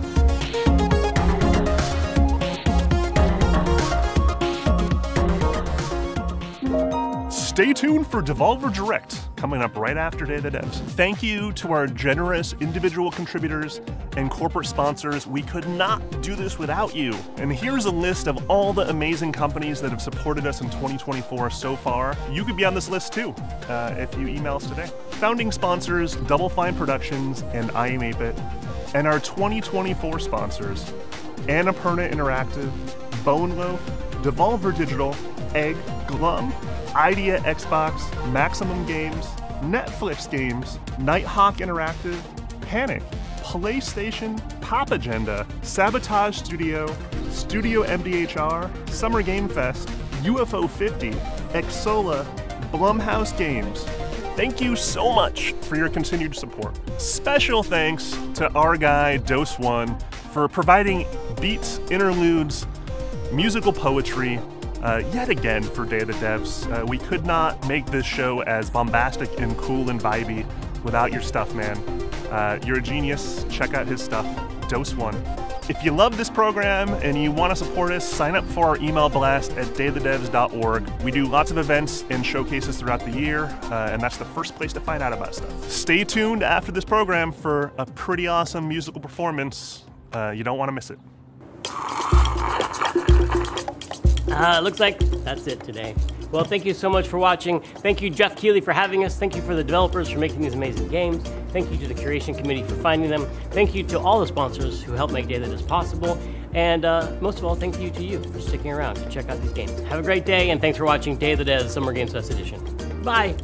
Stay tuned for Devolver Direct, coming up right after Day of the Devs. Thank you to our generous individual contributors and corporate sponsors. We could not do this without you. And here's a list of all the amazing companies that have supported us in 2024 so far. You could be on this list too, if you email us today. Founding sponsors, Double Fine Productions and I Am 8-Bit. And our 2024 sponsors, Annapurna Interactive, Bone Loaf, Devolver Digital, Egg, Glum, Idea Xbox, Maximum Games, Netflix Games, Nighthawk Interactive, Panic, PlayStation, Pop Agenda, Sabotage Studio, Studio MDHR, Summer Game Fest, UFO 50, Exola, Blumhouse Games. Thank you so much for your continued support. Special thanks to our guy, Dose One, for providing beats, interludes, musical poetry, yet again for Day of the Devs. We could not make this show as bombastic and cool and vibey without your stuff, man. You're a genius. Check out his stuff, Dose One. If you love this program and you want to support us, sign up for our email blast at dayofthedevs.org. We do lots of events and showcases throughout the year, and that's the first place to find out about stuff. Stay tuned after this program for a pretty awesome musical performance. You don't want to miss it. Looks like that's it today. Well, thank you so much for watching. Thank you, Jeff Keighley, for having us. Thank you for the developers for making these amazing games. Thank you to the curation committee for finding them. Thank you to all the sponsors who help make Day of the Devs possible. And most of all, thank you to you for sticking around to check out these games. Have a great day, and thanks for watching Day of the Devs Summer Games Fest Edition. Bye.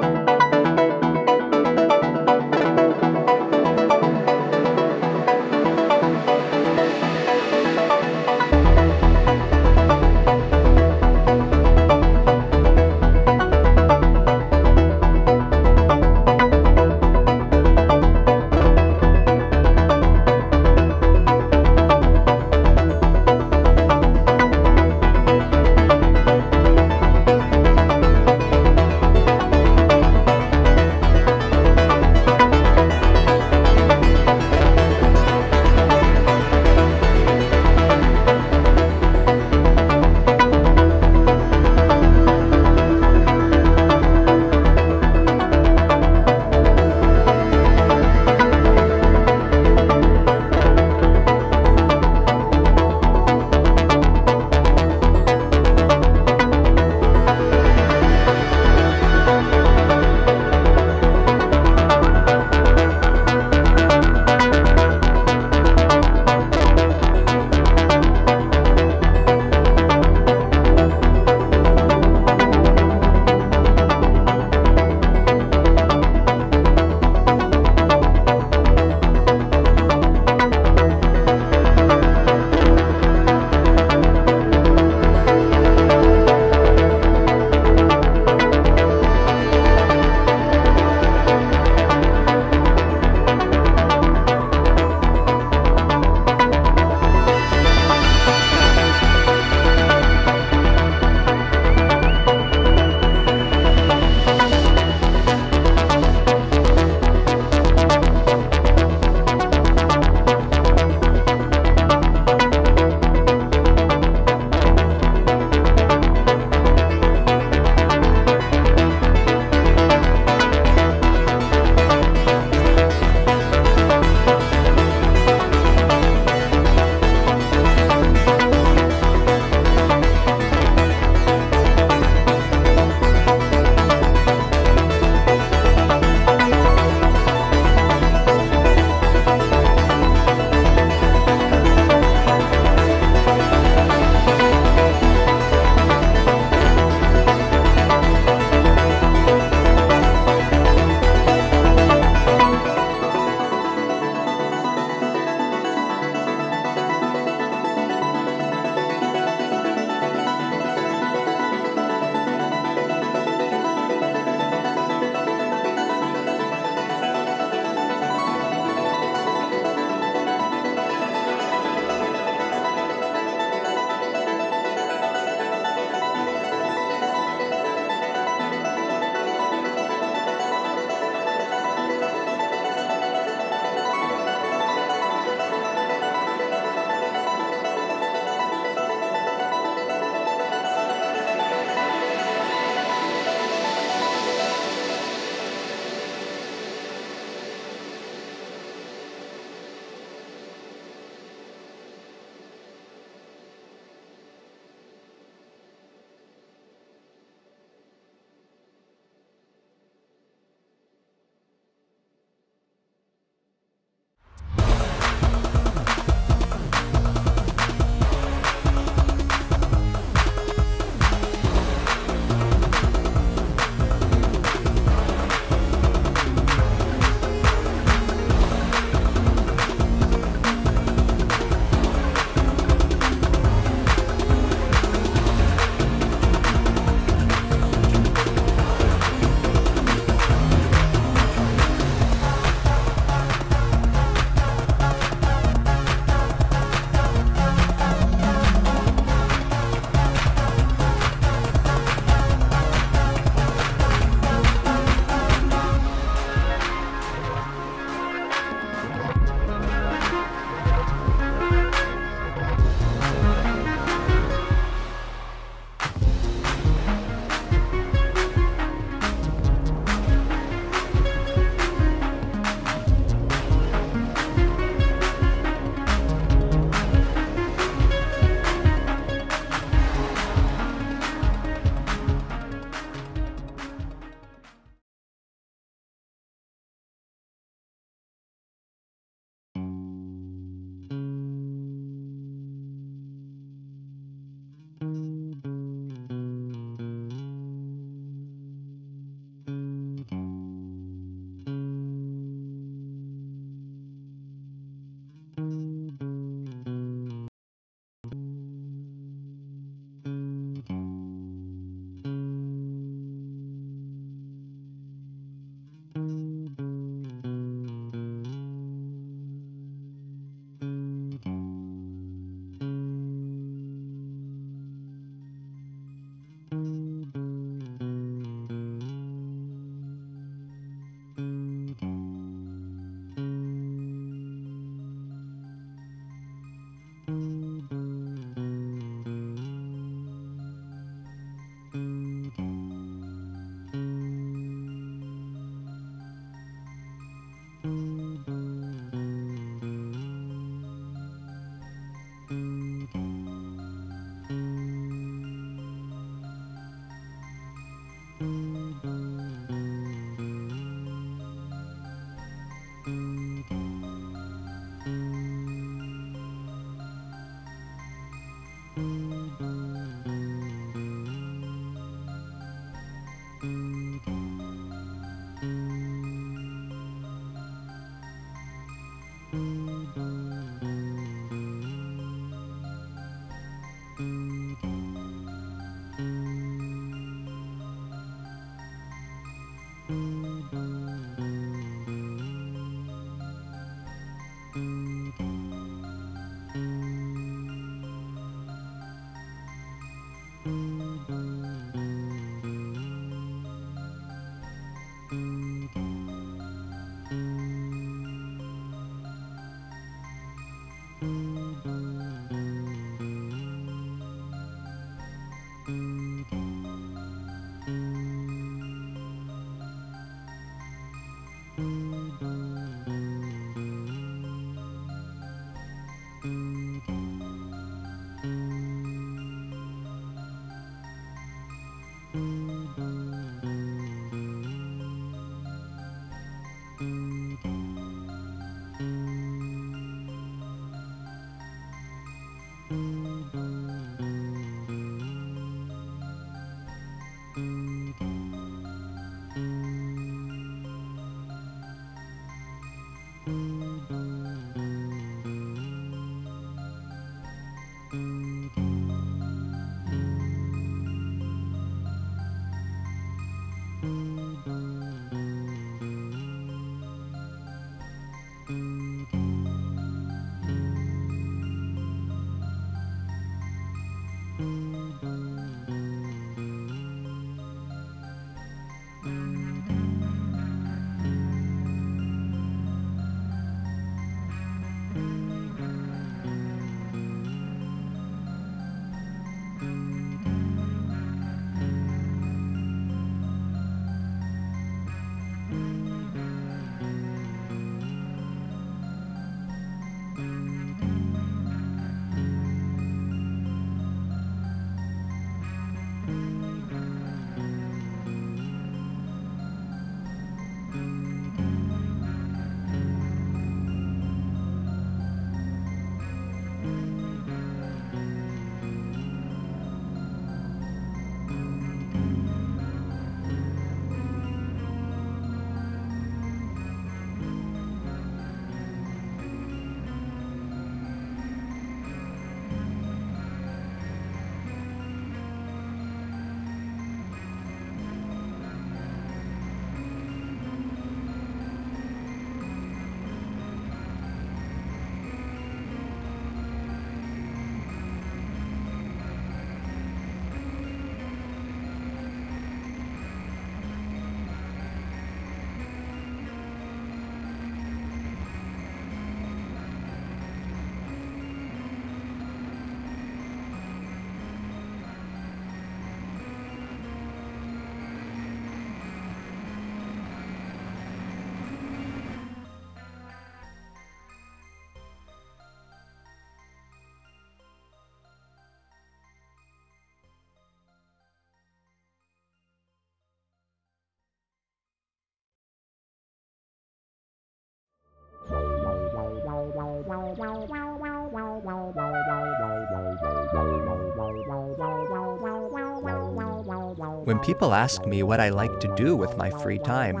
When people ask me what I like to do with my free time,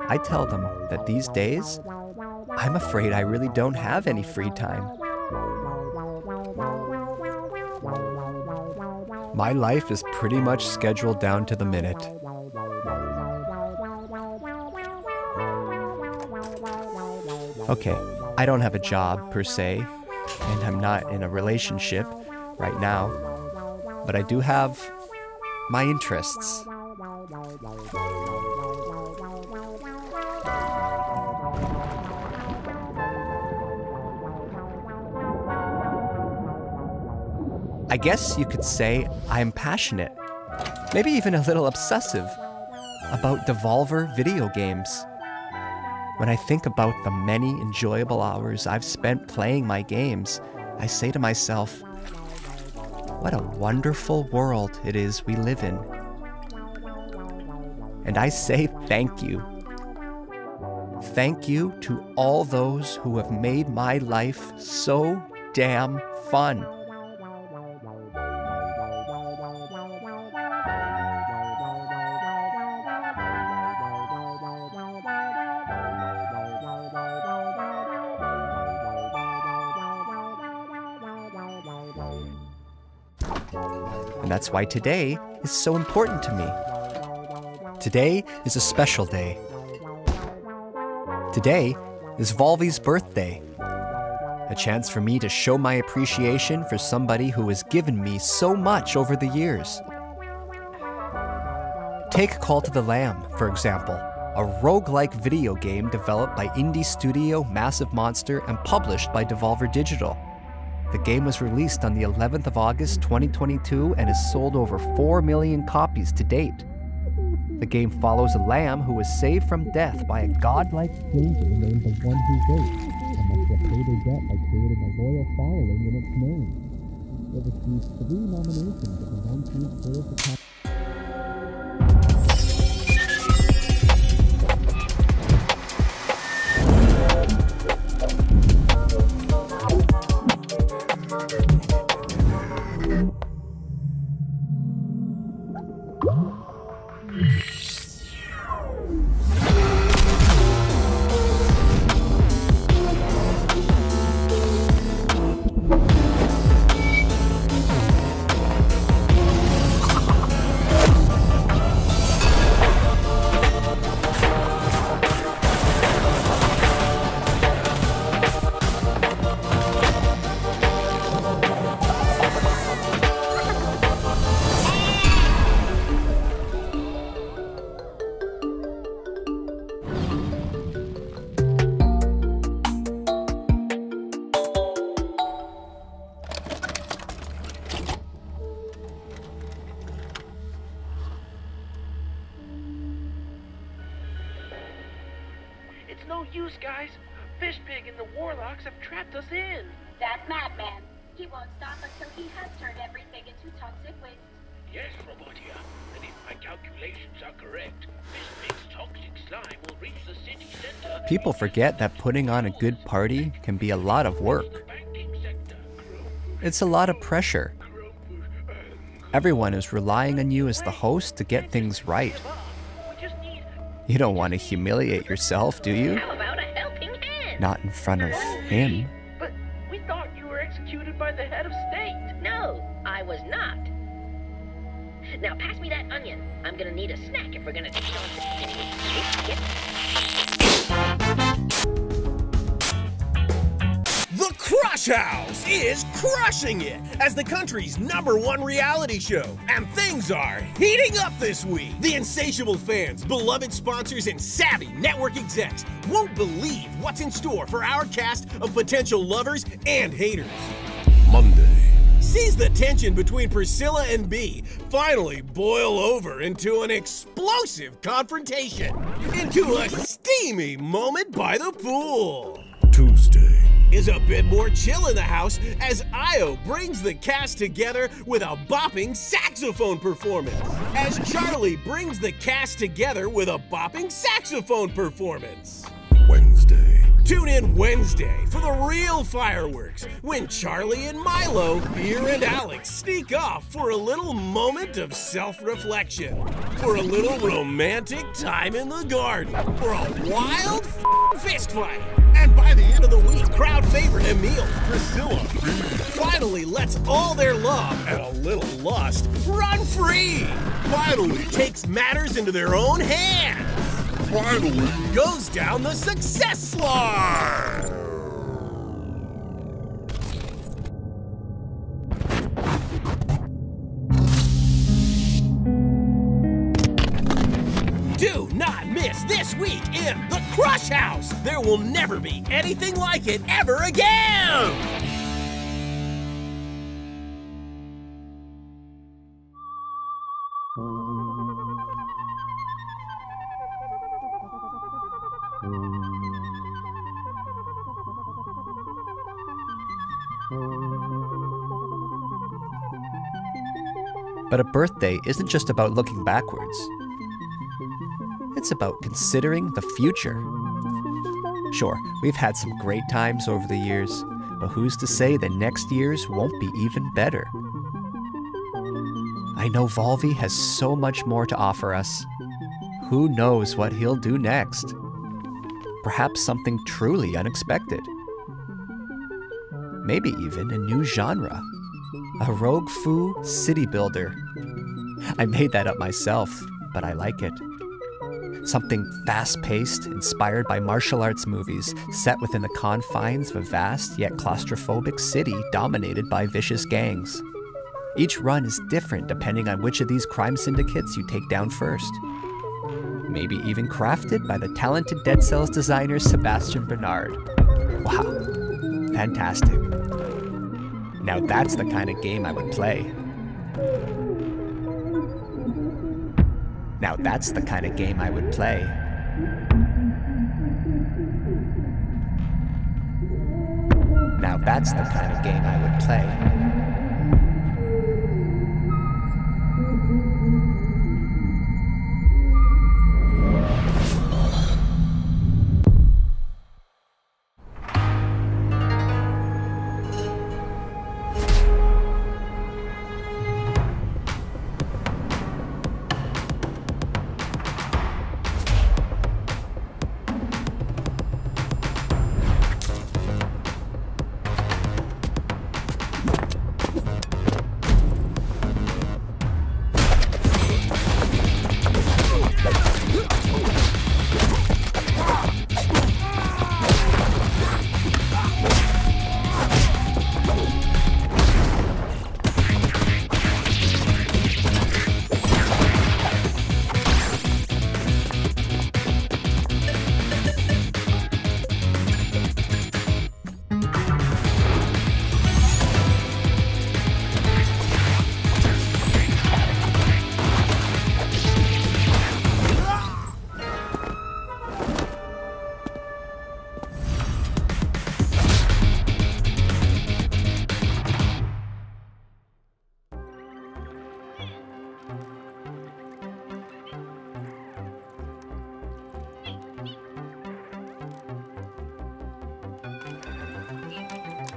I tell them that these days, I'm afraid I really don't have any free time. My life is pretty much scheduled down to the minute. Okay, I don't have a job per se, and I'm not in a relationship right now, but I do have my interests. I guess you could say I'm passionate, maybe even a little obsessive, about Devolver video games. When I think about the many enjoyable hours I've spent playing my games, I say to myself, what a wonderful world it is we live in. And I say thank you. Thank you to all those who have made my life so damn fun. And that's why today is so important to me. Today is a special day. Today is Volvy's birthday. A chance for me to show my appreciation for somebody who has given me so much over the years. Take Call to the Lamb, for example, a roguelike video game developed by indie studio Massive Monster and published by Devolver Digital. The game was released on the 11th of August 2022 and has sold over 4 million copies to date. The game follows a lamb who is saved from death by a godlike stranger named the One Who Waits, and must repay their debt by creating a loyal following in its name. It received 3 nominations at the 19th Toyota Academy. It's no use, guys. Fishpig and the Warlocks have trapped us in. That madman. He won't stop until he has turned everything into toxic waste. Yes, Robotia. And if my calculations are correct, Fishpig's toxic slime will reach the city center. People forget that putting on a good party can be a lot of work. It's a lot of pressure. Everyone is relying on you as the host to get things right. You don't want to humiliate yourself, do you? How about a helping hand? Not in front of him. But we thought you were executed by the head of state. No, I was not. Now pass me that onion. I'm gonna need a snack if we're gonna take on the The Crush House is crushing it as the country's #1 reality show. And things are heating up this week. The insatiable fans, beloved sponsors, and savvy network execs won't believe what's in store for our cast of potential lovers and haters. Monday sees the tension between Priscilla and B finally boil over into an explosive confrontation, into a steamy moment by the pool. Tuesday is a bit more chill in the house as Io brings the cast together with a bopping saxophone performance. As Charlie brings the cast together with a bopping saxophone performance. Wednesday. Tune in Wednesday for the real fireworks when Charlie and Milo, Beer and Alex sneak off for a little moment of self-reflection, for a little romantic time in the garden, for a wild fist fight. And by the end of the week, crowd favorite Emil, Priscilla, finally lets all their love and a little lust run free. Finally takes matters into their own hands. Finally goes down the success slide. Do not miss this week in The Crush House. There will never be anything like it ever again. But a birthday isn't just about looking backwards. It's about considering the future. Sure, we've had some great times over the years, but who's to say that next year's won't be even better? I know Volvy has so much more to offer us. Who knows what he'll do next? Perhaps something truly unexpected. Maybe even a new genre. A Rogue Fu city builder. I made that up myself, but I like it. Something fast-paced, inspired by martial arts movies, set within the confines of a vast yet claustrophobic city dominated by vicious gangs. Each run is different depending on which of these crime syndicates you take down first. Maybe even crafted by the talented Dead Cells designer Sebastian Bernard. Wow, fantastic. Now that's the kind of game I would play. Now that's the kind of game I would play. Now that's the kind of game I would play.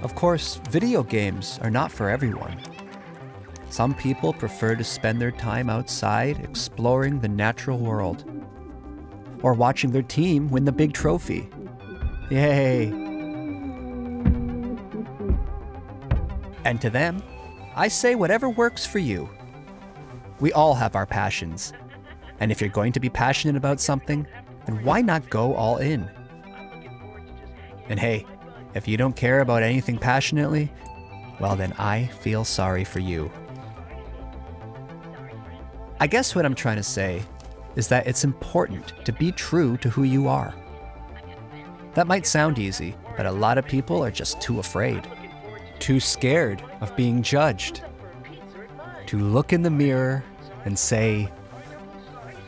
Of course, video games are not for everyone. Some people prefer to spend their time outside exploring the natural world, or watching their team win the big trophy. Yay! And to them, I say whatever works for you. We all have our passions, and if you're going to be passionate about something, then why not go all in? And hey, if you don't care about anything passionately, well then I feel sorry for you. I guess what I'm trying to say is that it's important to be true to who you are. That might sound easy, but a lot of people are just too afraid, too scared of being judged, to look in the mirror and say,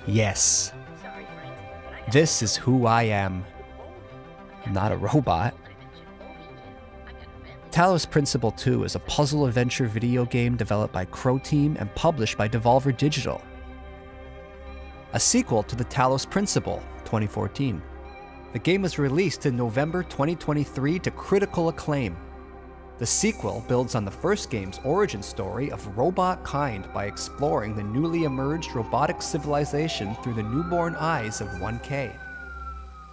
yes, this is who I am. I'm not a robot. Talos Principle 2 is a puzzle adventure video game developed by Croteam and published by Devolver Digital. A sequel to the Talos Principle, 2014. The game was released in November 2023 to critical acclaim. The sequel builds on the first game's origin story of robot kind by exploring the newly emerged robotic civilization through the newborn eyes of 1K.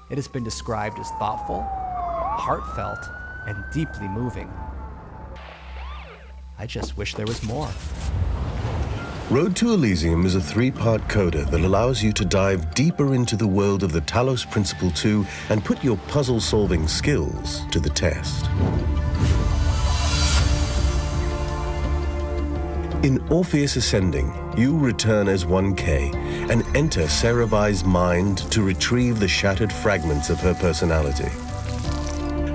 It has been described as thoughtful, heartfelt, and deeply moving. I just wish there was more. Road to Elysium is a 3-part coda that allows you to dive deeper into the world of the Talos Principle 2 and put your puzzle-solving skills to the test. In Orpheus Ascending, you return as 1K and enter Sarabai's mind to retrieve the shattered fragments of her personality.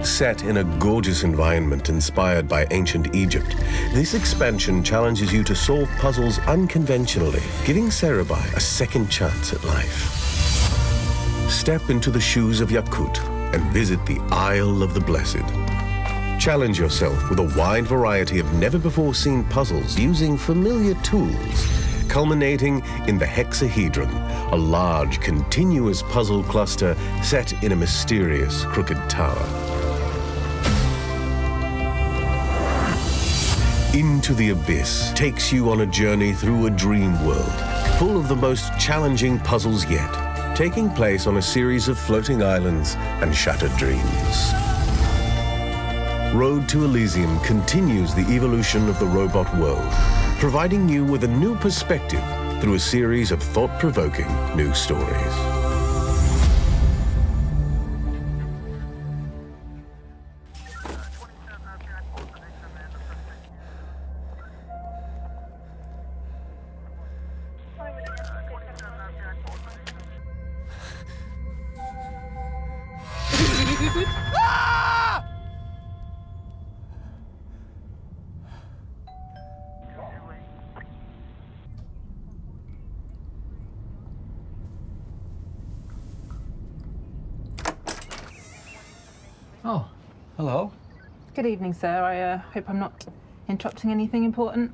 Set in a gorgeous environment inspired by ancient Egypt, this expansion challenges you to solve puzzles unconventionally, giving Sarabai a second chance at life. Step into the shoes of Yakut and visit the Isle of the Blessed. Challenge yourself with a wide variety of never-before-seen puzzles using familiar tools, culminating in the Hexahedron, a large, continuous puzzle cluster set in a mysterious, crooked tower. Into the Abyss takes you on a journey through a dream world, full of the most challenging puzzles yet, taking place on a series of floating islands and shattered dreams. Road to Elysium continues the evolution of the robot world, providing you with a new perspective through a series of thought-provoking new stories. Oh, hello. Good evening, sir. I hope I'm not interrupting anything important.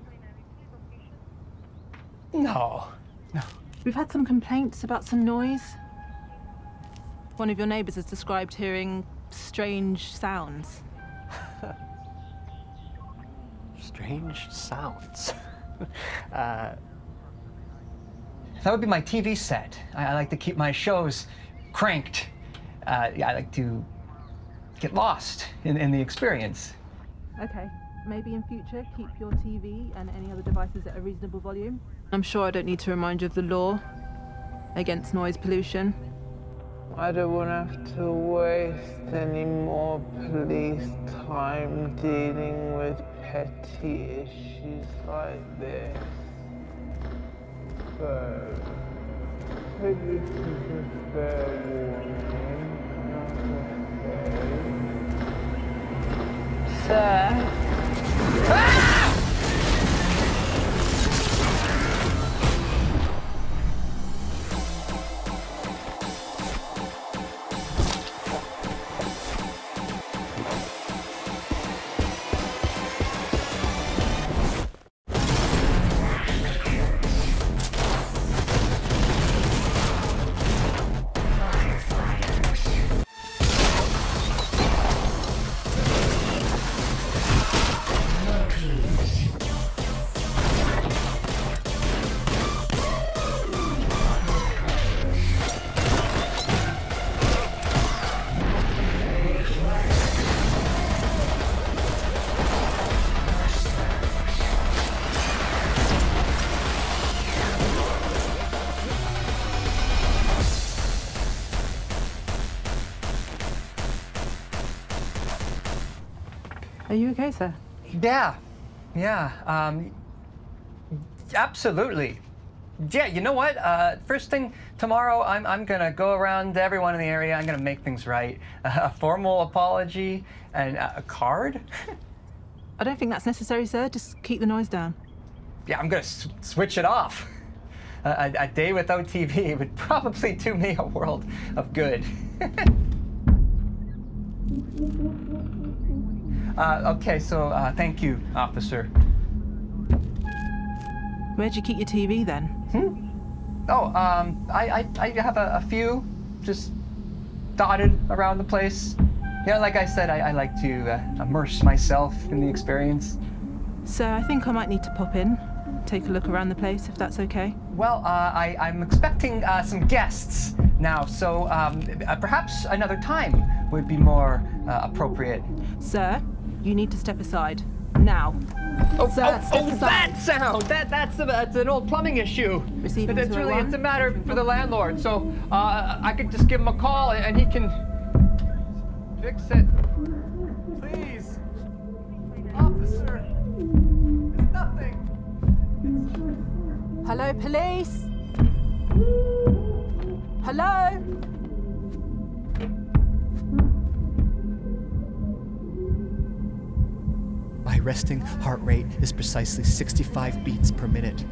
No. We've had some complaints about some noise. One of your neighbors has described hearing strange sounds. Strange sounds. That would be my TV set. I like to keep my shows cranked. I like to get lost in the experience. Okay, maybe in future keep your TV and any other devices at a reasonable volume. I'm sure I don't need to remind you of the law against noise pollution. I don't want to have to waste any more police time dealing with petty issues like this. So, take this as a fair warning, not a Sir? Are you okay, sir? Yeah, absolutely. Yeah, you know what? First thing tomorrow, I'm gonna go around to everyone in the area. I'm gonna make things right. A formal apology and a card. I don't think that's necessary, sir. Just keep the noise down. Yeah, I'm gonna switch it off. A day without TV would probably do me a world of good. Okay, so thank you, officer. Where'd you keep your TV then? Oh, I have a few just dotted around the place. You know, like I said, I like to immerse myself in the experience. So I think I might need to pop in, take a look around the place, if that's okay. Well, I'm expecting some guests now, so perhaps another time would be more appropriate. Sir, you need to step aside. Now. Sir, step aside. That sound! That's an old plumbing issue. Receiving It's really, it's a matter for the landlord, so I could just give him a call and he can fix it. Please. Officer. It's nothing. Hello, police? Hello? My resting heart rate is precisely 65 beats per minute.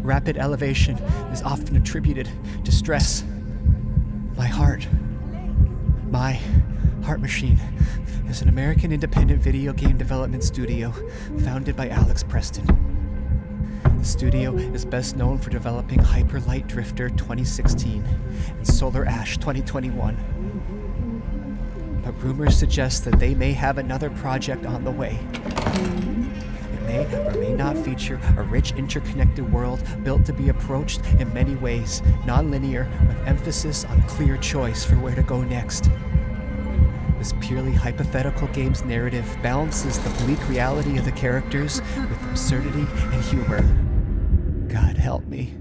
Rapid elevation is often attributed to stress. My heart machine is an American independent video game development studio founded by Alex Preston. The studio is best known for developing Hyper Light Drifter 2016 and Solar Ash 2021. But rumors suggest that they may have another project on the way. It may or may not feature a rich interconnected world built to be approached in many ways, non-linear, with emphasis on clear choice for where to go next. The This purely hypothetical game's narrative balances the bleak reality of the characters with absurdity and humor. God help me.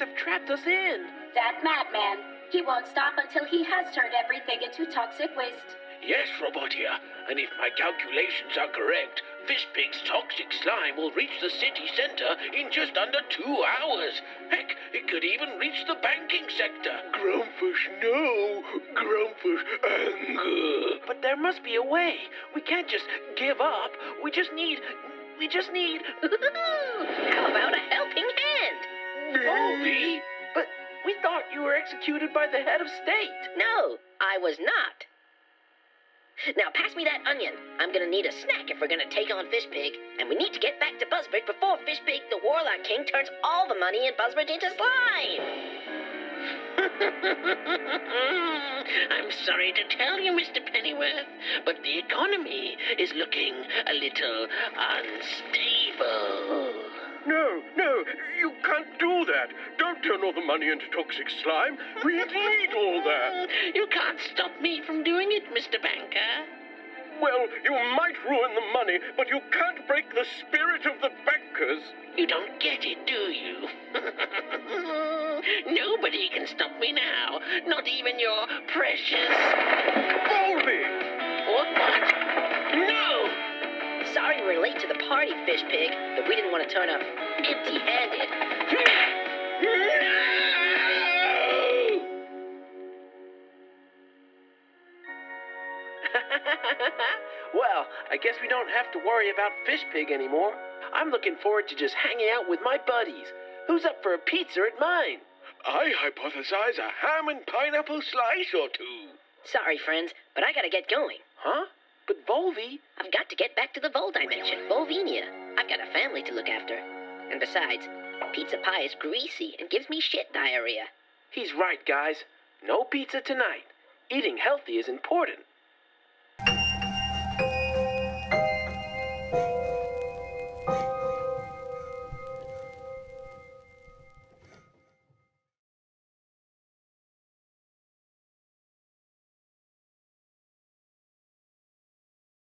Have trapped us in. That madman. He won't stop until he has turned everything into toxic waste. Yes, Robotia. And if my calculations are correct, Fishpig's toxic slime will reach the city center in just under 2 hours. Heck, it could even reach the banking sector. Grumpfish, no. Grumpfish, anger. But there must be a way. We can't just give up. We just need... How about a helping hand? Volvi? But we thought you were executed by the head of state. No, I was not. Now pass me that onion. I'm gonna need a snack if we're gonna take on Fishpig. And we need to get back to Buzzbridge before Fishpig, the Warlock King, turns all the money in Buzzbridge into slime. I'm sorry to tell you, Mr. Pennyworth, but the economy is looking a little unstable. No, you can't do that. Don't turn all the money into toxic slime. We need all that. You can't stop me from doing it, Mr. Banker. Well, you might ruin the money, but you can't break the spirit of the bankers. You don't get it, do you? Nobody can stop me now. Not even your precious... Volvi! What? No! Sorry we're late to the party, Fishpig, but we didn't want to turn up empty-handed. Well, I guess we don't have to worry about Fishpig anymore. I'm looking forward to just hanging out with my buddies. Who's up for a pizza at mine? I hypothesize a ham and pineapple slice or two. Sorry, friends, but I gotta get going. Huh? But Volvi... I've got to get back to the Vol Dimension, Volvinia. I've got a family to look after. And besides, pizza pie is greasy and gives me shit diarrhea. He's right, guys. No pizza tonight. Eating healthy is important.